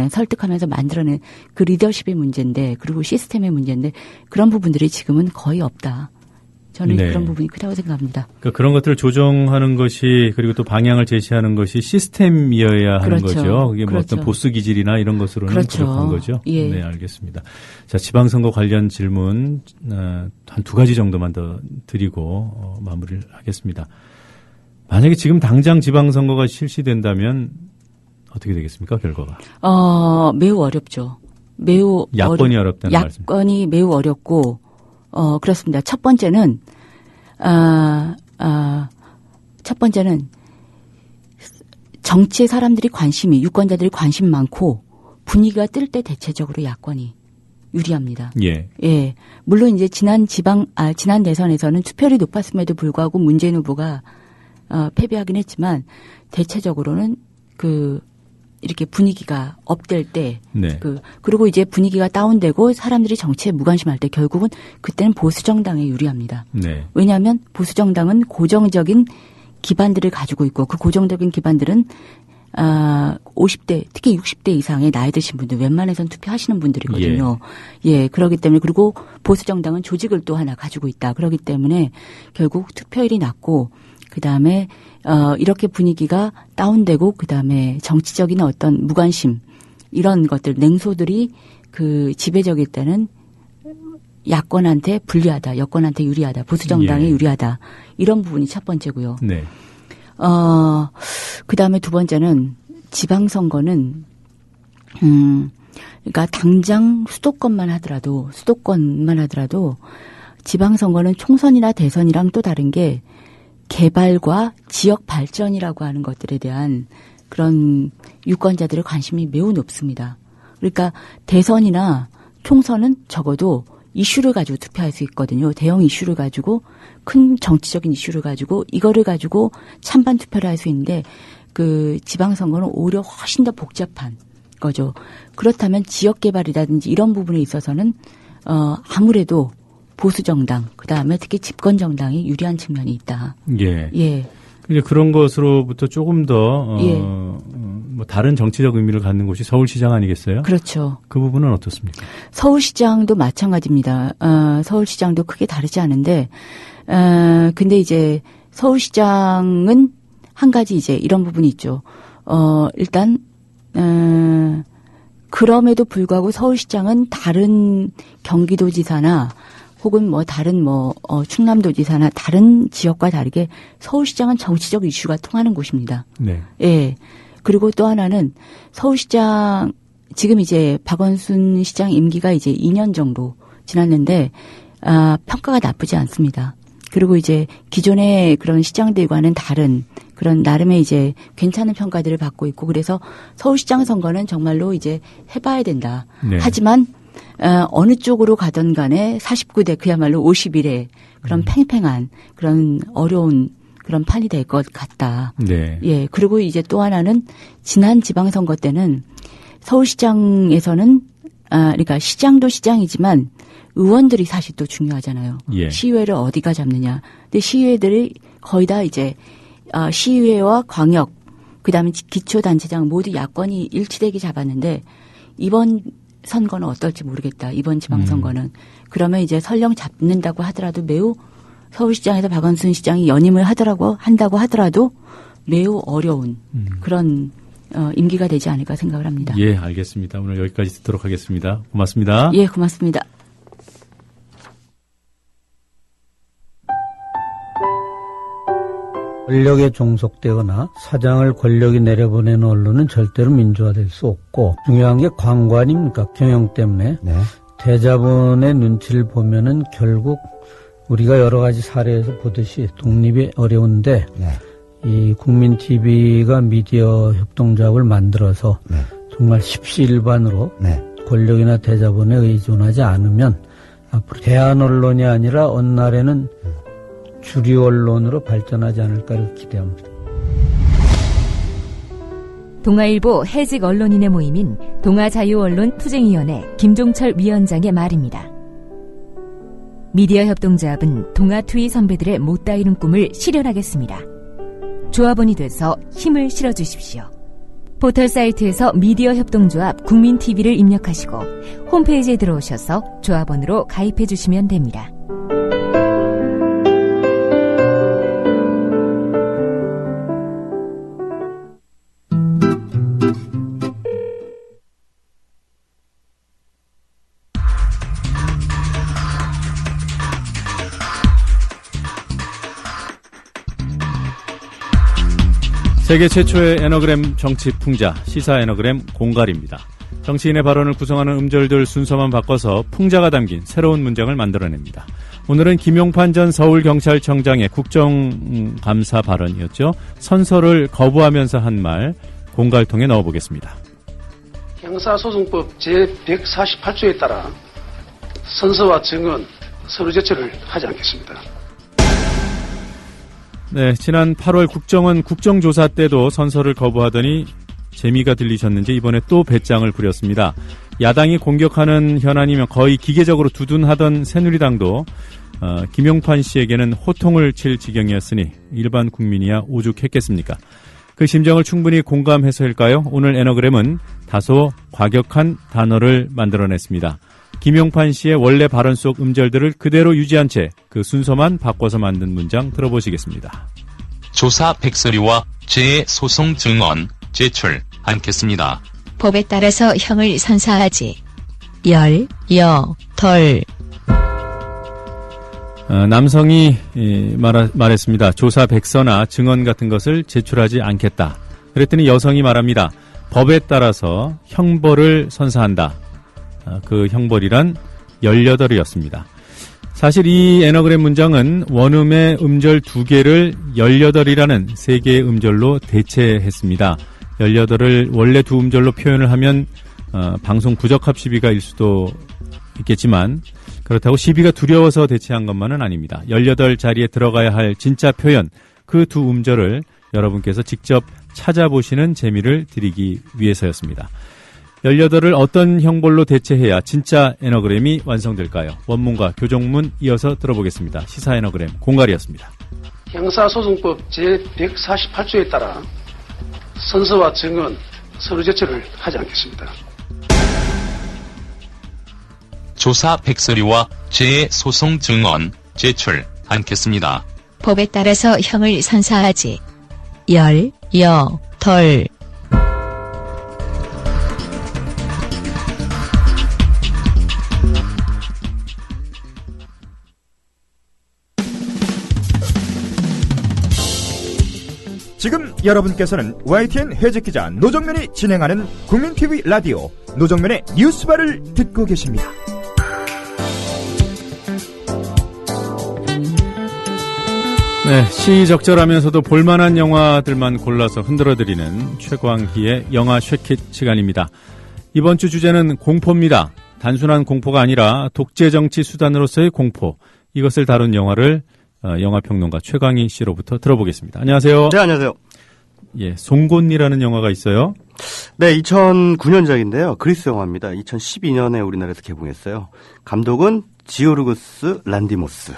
설득하면서 만들어내는 그 리더십의 문제인데 그리고 시스템의 문제인데 그런 부분들이 지금은 거의 없다. 저는 그런 부분이 크다고 생각합니다. 그러니까 그런 것들을 조정하는 것이 그리고 또 방향을 제시하는 것이 시스템이어야 하는 거죠. 그게 뭐 어떤 보스 기질이나 이런 것으로는 부족한 거죠. 예. 네, 알겠습니다. 자, 지방선거 관련 질문 한 2가지 정도만 더 드리고 마무리를 하겠습니다. 만약에 지금 당장 지방선거가 실시된다면 어떻게 되겠습니까, 결과가? 매우 어렵죠. 매우 야권이 어렵다는 말씀. 야권이 매우 어렵고 그렇습니다. 첫 번째는 정치에 사람들이 유권자들이 관심 많고 분위기가 뜰 때 대체적으로 야권이 유리합니다. 예. 예. 물론 이제 지난 대선에서는 투표율이 높았음에도 불구하고 문재인 후보가 패배하긴 했지만 대체적으로는 이렇게 분위기가 업될 때, 그리고 이제 분위기가 다운되고 사람들이 정치에 무관심할 때 결국은 그때는 보수정당에 유리합니다. 왜냐하면 보수정당은 고정적인 기반들을 가지고 있고 그 고정적인 기반들은 50대, 특히 60대 이상의 나이 드신 분들, 웬만해선 투표하시는 분들이거든요. 예, 그렇기 때문에 그리고 보수정당은 조직을 또 하나 가지고 있다. 그렇기 때문에 결국 투표율이 낮고 그 다음에 이렇게 분위기가 다운되고 그 다음에 정치적인 어떤 무관심 이런 것들 냉소들이 지배적일 때는 야권한테 불리하다, 여권한테 유리하다, 보수정당에 유리하다 이런 부분이 첫 번째고요. 네. 그 다음에 두 번째는 지방선거는 그러니까 당장 수도권만 하더라도 지방선거는 총선이나 대선이랑 또 다른 게 개발과 지역 발전이라고 하는 것들에 대한 그런 유권자들의 관심이 매우 높습니다. 그러니까 대선이나 총선은 적어도 이슈를 가지고 투표할 수 있거든요. 대형 이슈를 가지고 큰 정치적인 이슈를 가지고 이거를 가지고 찬반 투표를 할 수 있는데 지방선거는 오히려 훨씬 더 복잡한 거죠. 그렇다면 지역 개발이라든지 이런 부분에 있어서는 아무래도 보수정당, 그 다음에 특히 집권정당이 유리한 측면이 있다. 예. 예. 이제 그런 것으로부터 조금 더, 뭐 다른 정치적 의미를 갖는 곳이 서울시장 아니겠어요? 그렇죠. 그 부분은 어떻습니까? 서울시장도 마찬가지입니다. 서울시장도 크게 다르지 않은데, 근데 이제 서울시장은 한 가지 이제 이런 부분이 있죠. 일단, 그럼에도 불구하고 서울시장은 다른 경기도지사나 혹은 다른 충남도지사나 다른 지역과 다르게 서울시장은 정치적 이슈가 통하는 곳입니다. 네. 예. 그리고 또 하나는 서울시장, 지금 이제 박원순 시장 임기가 이제 2년 정도 지났는데, 평가가 나쁘지 않습니다. 그리고 이제 기존의 그런 시장들과는 다른 그런 나름의 이제 괜찮은 평가들을 받고 있고 그래서 서울시장 선거는 정말로 이제 해봐야 된다. 네. 하지만 어느 쪽으로 가든 간에 49대 그야말로 51의 그런 팽팽한 그런 어려운 그런 판이 될 것 같다. 네. 예. 그리고 이제 또 하나는 지난 지방선거 때는 서울시장에서는 그러니까 시장도 시장이지만 의원들이 사실 또 중요하잖아요. 예. 시의회를 어디가 잡느냐. 근데 시의회들이 거의 다 이제 시의회와 광역 그다음에 기초단체장 모두 야권이 일치되게 잡았는데 이번 선거는 어떨지 모르겠다. 이번 지방선거는. 그러면 이제 설령 잡는다고 하더라도 매우 서울시장에서 박원순 시장이 연임을 한다고 하더라도 매우 어려운 그런 임기가 되지 않을까 생각을 합니다. 예, 알겠습니다. 오늘 여기까지 듣도록 하겠습니다. 고맙습니다. 예, 고맙습니다. 권력에 종속되거나 사장을 권력이 내려보내는 언론은 절대로 민주화될 수 없고 중요한 게 광고 아닙니까? 경영 때문에. 네. 대자본의 눈치를 보면은 결국 우리가 여러 가지 사례에서 보듯이 독립이 어려운데 네. 이 국민 TV가 미디어 협동조합을 만들어서 네. 정말 십시일반으로 네. 권력이나 대자본에 의존하지 않으면 앞으로 대한 언론이 아니라 어느 날에는 주류 언론으로 발전하지 않을까를 기대합니다. 동아일보 해직 언론인의 모임인 동아자유언론투쟁위원회 김종철 위원장의 말입니다. 미디어 협동조합은 동아투위 선배들의 못다 이룬 꿈을 실현하겠습니다. 조합원이 돼서 힘을 실어주십시오. 포털 사이트에서 미디어 협동조합 국민TV를 입력하시고 홈페이지에 들어오셔서 조합원으로 가입해 주시면 됩니다. 세계 최초의 에너그램 정치 풍자, 시사 에너그램 공갈입니다. 정치인의 발언을 구성하는 음절들 순서만 바꿔서 풍자가 담긴 새로운 문장을 만들어냅니다. 오늘은 김용판 전 서울경찰청장의 국정감사 발언이었죠. 선서를 거부하면서 한 말 공갈통에 넣어보겠습니다. 형사소송법 제148조에 따라 선서와 증언 서류 제출을 하지 않겠습니다. 네, 지난 8월 국정원 국정조사 때도 선서를 거부하더니 재미가 들리셨는지 이번에 또 배짱을 부렸습니다. 야당이 공격하는 현안이면 거의 기계적으로 두둔하던 새누리당도 김용판 씨에게는 호통을 칠 지경이었으니 일반 국민이야 오죽했겠습니까? 그 심정을 충분히 공감해서일까요? 오늘 에너그램은 다소 과격한 단어를 만들어냈습니다. 김용판 씨의 원래 발언 속 음절들을 그대로 유지한 채 그 순서만 바꿔서 만든 문장 들어보시겠습니다. 조사 백서류와 재소송 증언 제출 않겠습니다. 법에 따라서 형을 선사하지. 덜. 남성이 말했습니다. 조사 백서나 증언 같은 것을 제출하지 않겠다. 그랬더니 여성이 말합니다. 법에 따라서 형벌을 선사한다. 그 형벌이란 18이었습니다. 사실 이 에너그램 문장은 원음의 음절 2개를 18이라는 3개의 음절로 대체했습니다. 18을 원래 2음절로 표현을 하면 방송 부적합 시비가 일 수도 있겠지만 그렇다고 시비가 두려워서 대체한 것만은 아닙니다. 18 자리에 들어가야 할 진짜 표현, 그 2음절을 여러분께서 직접 찾아보시는 재미를 드리기 위해서였습니다. 18을 어떤 형벌로 대체해야 진짜 에너그램이 완성될까요? 원문과 교정문 이어서 들어보겠습니다. 시사 에너그램 공갈이었습니다. 형사소송법 제148조에 따라 선서와 증언 서류 제출을 하지 않겠습니다. 조사 백서류와 재소송 증언 제출 않겠습니다. 법에 따라서 형을 선사하지. 덜. 지금 여러분께서는 YTN 해직기자 노정면이 진행하는 국민TV 라디오 노정면의 뉴스바를 듣고 계십니다. 네, 시적절하면서도 볼만한 영화들만 골라서 흔들어드리는 최광희의 영화 쉐킷 시간입니다. 이번 주 주제는 공포입니다. 단순한 공포가 아니라 독재정치 수단으로서의 공포. 이것을 다룬 영화를 영화평론가 최광희 씨로부터 들어보겠습니다. 안녕하세요. 네, 안녕하세요. 예, 송곳니라는 영화가 있어요. 네, 2009년작인데요. 그리스 영화입니다. 2012년에 우리나라에서 개봉했어요. 감독은 지오르고스 란디모스.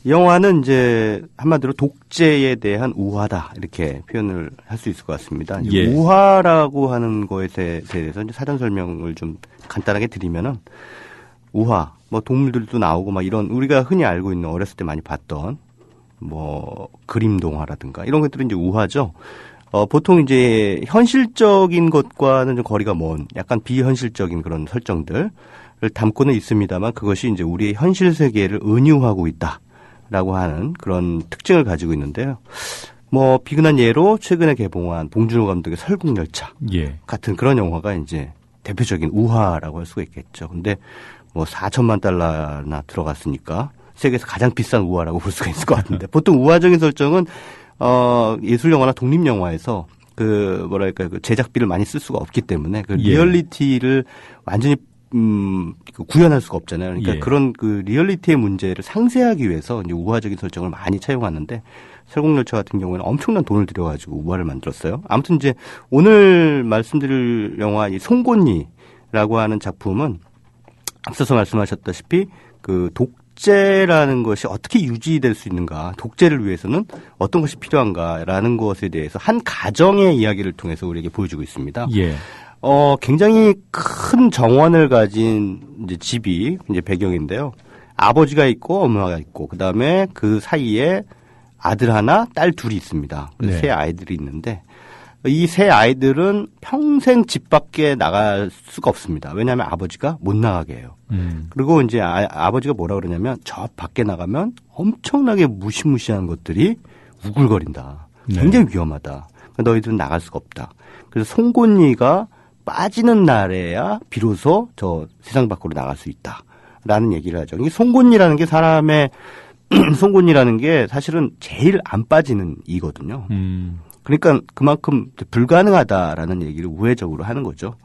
이 영화는 이제 한마디로 독재에 대한 우화다 이렇게 표현을 할 수 있을 것 같습니다. 예. 우화라고 하는 거에 대해서 이제 사전 설명을 좀 간단하게 드리면은 우화, 뭐 동물들도 나오고 막 이런 우리가 흔히 알고 있는 어렸을 때 많이 봤던 뭐 그림 동화라든가 이런 것들은 이제 우화죠. 보통 이제 현실적인 것과는 좀 거리가 먼 약간 비현실적인 그런 설정들을 담고는 있습니다만 그것이 이제 우리의 현실 세계를 은유하고 있다라고 하는 그런 특징을 가지고 있는데요. 뭐 비근한 예로 최근에 개봉한 봉준호 감독의 설국열차 같은 그런 영화가 이제 대표적인 우화라고 할 수가 있겠죠. 근데 뭐 4천만 달러나 들어갔으니까 세계에서 가장 비싼 우화라고 볼 수가 있을 것 같은데 보통 우화적인 설정은 예술 영화나 독립 영화에서 그 제작비를 많이 쓸 수가 없기 때문에 그 리얼리티를 완전히 구현할 수가 없잖아요. 그러니까 그런 그 리얼리티의 문제를 상쇄하기 위해서 이제 우화적인 설정을 많이 차용하는데 설국열차 같은 경우에는 엄청난 돈을 들여가지고 우화를 만들었어요. 아무튼 이제 오늘 말씀드릴 영화 이 송곳니라고 하는 작품은 앞서서 말씀하셨다시피 그 독재라는 것이 어떻게 유지될 수 있는가, 독재를 위해서는 어떤 것이 필요한가라는 것에 대해서 한 가정의 이야기를 통해서 우리에게 보여주고 있습니다. 굉장히 큰 정원을 가진 이제 집이 이제 배경인데요. 아버지가 있고 엄마가 있고 그 다음에 그 사이에 아들 하나, 딸 둘이 있습니다. 세 아이들이 있는데 이 세 아이들은 평생 집 밖에 나갈 수가 없습니다. 왜냐하면 아버지가 못 나가게 해요. 그리고 이제 아버지가 뭐라 그러냐면 저 밖에 나가면 엄청나게 무시무시한 것들이 우글거린다. 굉장히 위험하다. 너희들은 나갈 수가 없다. 그래서 송곳니가 빠지는 날에야 비로소 저 세상 밖으로 나갈 수 있다라는 얘기를 하죠. 이 송곳니라는 게 사람의 송곳니라는 게 사실은 제일 안 빠지는 이거든요. 그러니까 그만큼 불가능하다라는 얘기를 우회적으로 하는 거죠.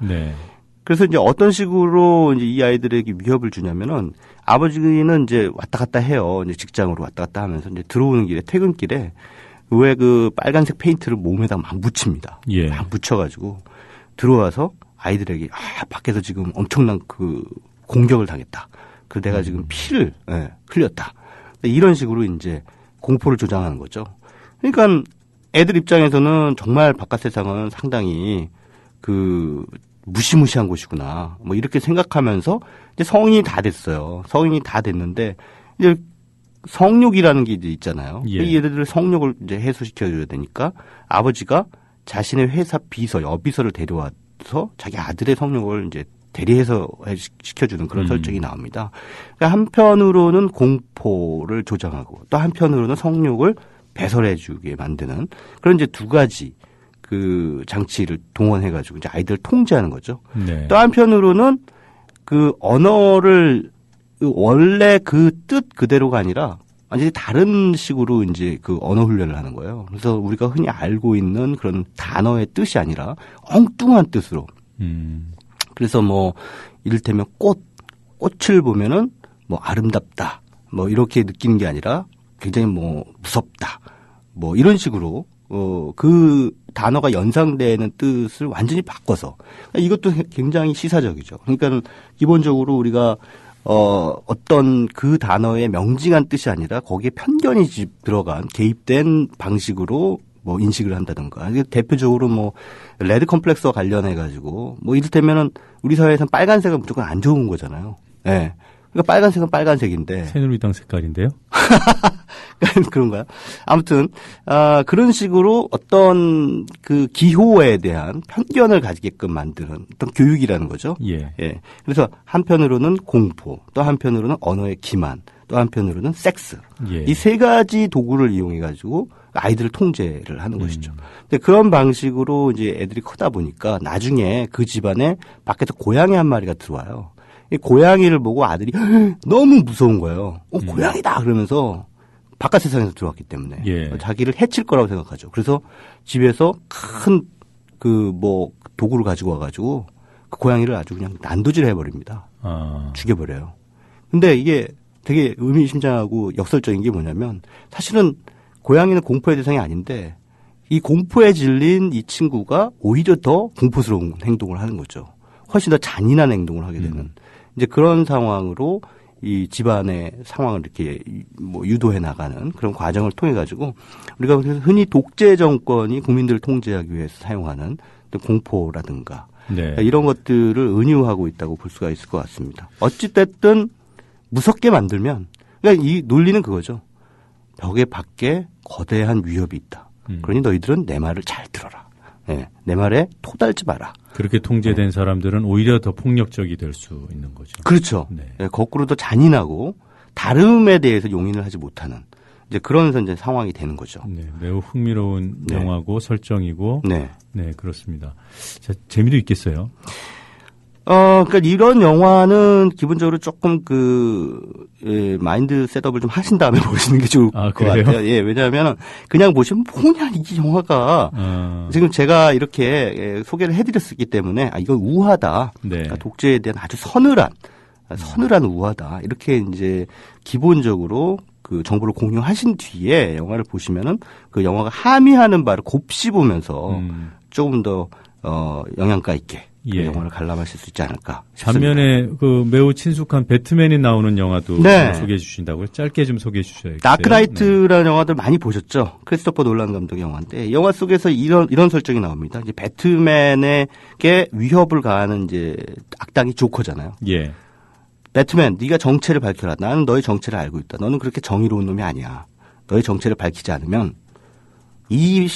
그래서 이제 어떤 식으로 이제 이 아이들에게 위협을 주냐면은 아버지는 이제 왔다 갔다 해요. 이제 직장으로 왔다 갔다 하면서 이제 들어오는 길에 퇴근길에 왜 그 빨간색 페인트를 몸에다 막 묻힙니다. 막 묻혀가지고 들어와서 아이들에게 밖에서 지금 엄청난 그 공격을 당했다. 그 내가 지금 피를 흘렸다. 이런 식으로 이제 공포를 조장하는 거죠. 그러니까 애들 입장에서는 정말 바깥 세상은 상당히 그 무시무시한 곳이구나. 뭐 이렇게 생각하면서 이제 성인이 다 됐어요. 성인이 다 됐는데 이제 성욕이라는 게 이제 있잖아요. 이 얘들을 성욕을 이제 해소시켜줘야 되니까 아버지가 자신의 회사 비서, 여비서를 데려와서 자기 아들의 성욕을 이제 대리해서 시켜주는 그런 설정이 나옵니다. 그러니까 한편으로는 공포를 조장하고 또 한편으로는 성욕을 배설해주게 만드는 그런 이제 두 가지 그 장치를 동원해가지고 이제 아이들을 통제하는 거죠. 또 한편으로는 그 언어를 원래 그 뜻 그대로가 아니라 완전히 다른 식으로 이제 그 언어 훈련을 하는 거예요. 그래서 우리가 흔히 알고 있는 그런 단어의 뜻이 아니라 엉뚱한 뜻으로. 그래서 뭐 이를테면 꽃을 보면은 뭐 아름답다, 뭐 이렇게 느끼는 게 아니라 굉장히 뭐 무섭다, 뭐 이런 식으로 그 단어가 연상되는 뜻을 완전히 바꿔서 이것도 굉장히 시사적이죠. 그러니까 기본적으로 우리가 어떤 그 단어의 명징한 뜻이 아니라 거기에 편견이 들어간 개입된 방식으로 뭐 인식을 한다든가. 대표적으로 뭐 레드 컴플렉스와 관련해 가지고 뭐 이를테면은 우리 사회에서는 빨간색은 무조건 안 좋은 거잖아요. 예. 그러니까 빨간색은 빨간색인데. 새누리당 색깔인데요? 그런가요? 아무튼 그런 식으로 어떤 그 기호에 대한 편견을 가지게끔 만드는 어떤 교육이라는 거죠. 예. 그래서 한편으로는 공포, 또 한편으로는 언어의 기만, 또 한편으로는 섹스. 이 세 가지 도구를 이용해 가지고 아이들을 통제를 하는 것이죠. 근데 그런 방식으로 이제 애들이 크다 보니까 나중에 그 집안에 밖에서 고양이 한 마리가 들어와요. 이 고양이를 보고 아들이 너무 무서운 거예요. 고양이다! 그러면서 바깥 세상에서 들어왔기 때문에 자기를 해칠 거라고 생각하죠. 그래서 집에서 큰 그 뭐 도구를 가지고 와가지고 그 고양이를 아주 그냥 난도질을 해버립니다. 죽여버려요. 근데 이게 되게 의미심장하고 역설적인 게 뭐냐면 사실은 고양이는 공포의 대상이 아닌데 이 공포에 질린 이 친구가 오히려 더 공포스러운 행동을 하는 거죠. 훨씬 더 잔인한 행동을 하게 되는 이제 그런 상황으로 이 집안의 상황을 이렇게 뭐 유도해 나가는 그런 과정을 통해 가지고 우리가 흔히 독재 정권이 국민들을 통제하기 위해서 사용하는 공포라든가 이런 것들을 은유하고 있다고 볼 수가 있을 것 같습니다. 어찌됐든 무섭게 만들면 그러니까 이 논리는 그거죠. 벽에 밖에 거대한 위협이 있다. 그러니 너희들은 내 말을 잘 들어라. 네, 내 말에 토달지 마라. 그렇게 통제된 사람들은 오히려 더 폭력적이 될 수 있는 거죠. 그렇죠. 네, 거꾸로 더 잔인하고 다름에 대해서 용인을 하지 못하는 이제 그런 이제 상황이 되는 거죠. 네, 매우 흥미로운 영화고 설정이고. 네, 그렇습니다. 자, 재미도 있겠어요. 그러니까 이런 영화는 기본적으로 조금 마인드 셋업을 좀 하신 다음에 보시는 게 좋을 것 같아요. 예, 왜냐하면 그냥 보시면 뭐냐 이 영화가 지금 제가 이렇게 소개를 해드렸기 때문에 이건 우화다. 그러니까 독재에 대한 아주 서늘한 우화다. 이렇게 이제 기본적으로 그 정보를 공유하신 뒤에 영화를 보시면은 그 영화가 함의하는 바를 곱씹으면서 조금 더 영양가 있게. 그 영화를 관람하실 수 있지 않을까 싶습니다. 반면에 그 매우 친숙한 배트맨이 나오는 영화도 소개해 주신다고요? 짧게 좀 소개해 주셔야겠어요. 다크나이트라는 영화들 많이 보셨죠? 크리스토퍼 놀란 감독의 영화인데 영화 속에서 이런 설정이 나옵니다. 이제 배트맨에게 위협을 가하는 이제 악당이 조커잖아요. 예. 배트맨, 네가 정체를 밝혀라. 나는 너의 정체를 알고 있다. 너는 그렇게 정의로운 놈이 아니야. 너의 정체를 밝히지 않으면 이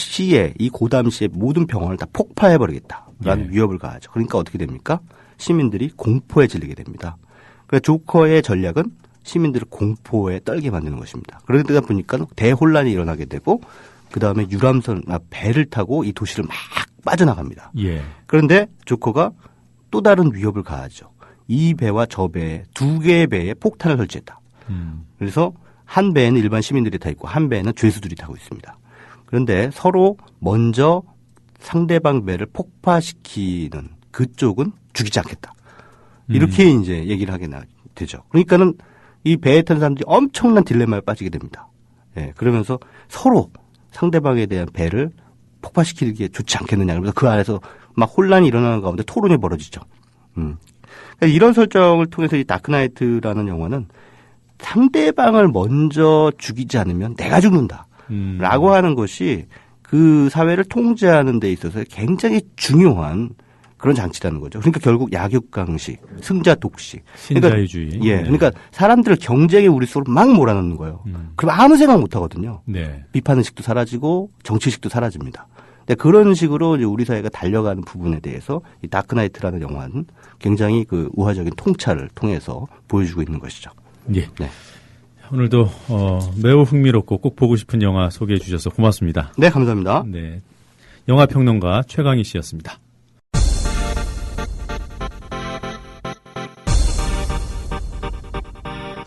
고담 시의 모든 병원을 다 폭파해버리겠다. 라는 위협을 가하죠. 그러니까 어떻게 됩니까? 시민들이 공포에 질리게 됩니다. 그러니까 조커의 전략은 시민들을 공포에 떨게 만드는 것입니다. 그러다 보니까 대혼란이 일어나게 되고 그 다음에 유람선, 배를 타고 이 도시를 막 빠져나갑니다. 그런데 조커가 또 다른 위협을 가하죠. 이 배와 저 배, 두 개의 배에 폭탄을 설치했다. 그래서 한 배에는 일반 시민들이 타 있고 한 배에는 죄수들이 타고 있습니다. 그런데 서로 먼저 상대방 배를 폭파시키는 그쪽은 죽이지 않겠다. 이렇게 이제 얘기를 하게 되죠. 그러니까는 이 배에 탄 사람들이 엄청난 딜레마에 빠지게 됩니다. 예, 그러면서 서로 상대방에 대한 배를 폭파시키는 게 좋지 않겠느냐. 그래서 그 안에서 막 혼란이 일어나는 가운데 토론이 벌어지죠. 그러니까 이런 설정을 통해서 이 다크나이트라는 영화는 상대방을 먼저 죽이지 않으면 내가 죽는다. 라고 하는 것이 그 사회를 통제하는 데 있어서 굉장히 중요한 그런 장치라는 거죠. 그러니까 결국 약육강식, 승자 독식. 신자유주의. 그러니까, 그러니까 사람들을 경쟁의 우리 속으로 막 몰아넣는 거예요. 그럼 아무 생각 못 하거든요. 비판의식도 사라지고 정치의식도 사라집니다. 그런 식으로 이제 우리 사회가 달려가는 부분에 대해서 이 다크나이트라는 영화는 굉장히 그 우화적인 통찰을 통해서 보여주고 있는 것이죠. 네. 오늘도 매우 흥미롭고 꼭 보고 싶은 영화 소개해 주셔서 고맙습니다. 네, 감사합니다. 네, 영화평론가 최강희 씨였습니다.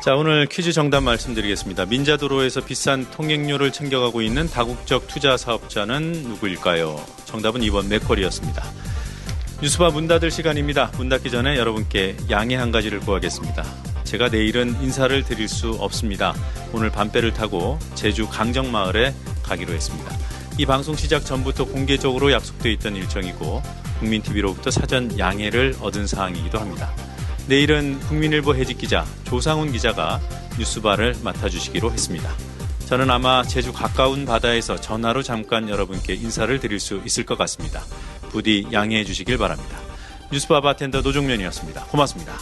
자, 오늘 퀴즈 정답 말씀드리겠습니다. 민자도로에서 비싼 통행료를 챙겨가고 있는 다국적 투자 사업자는 누구일까요? 정답은 2번 맥쿼리였습니다. 뉴스바 문 닫을 시간입니다. 문 닫기 전에 여러분께 양해 한 가지를 구하겠습니다. 제가 내일은 인사를 드릴 수 없습니다. 오늘 밤배를 타고 제주 강정마을에 가기로 했습니다. 이 방송 시작 전부터 공개적으로 약속되어 있던 일정이고 국민TV로부터 사전 양해를 얻은 사항이기도 합니다. 내일은 국민일보 해직기자 조상훈 기자가 뉴스바를 맡아주시기로 했습니다. 저는 아마 제주 가까운 바다에서 전화로 잠깐 여러분께 인사를 드릴 수 있을 것 같습니다. 부디 양해해 주시길 바랍니다. 뉴스바 바텐더 노종면이었습니다. 고맙습니다.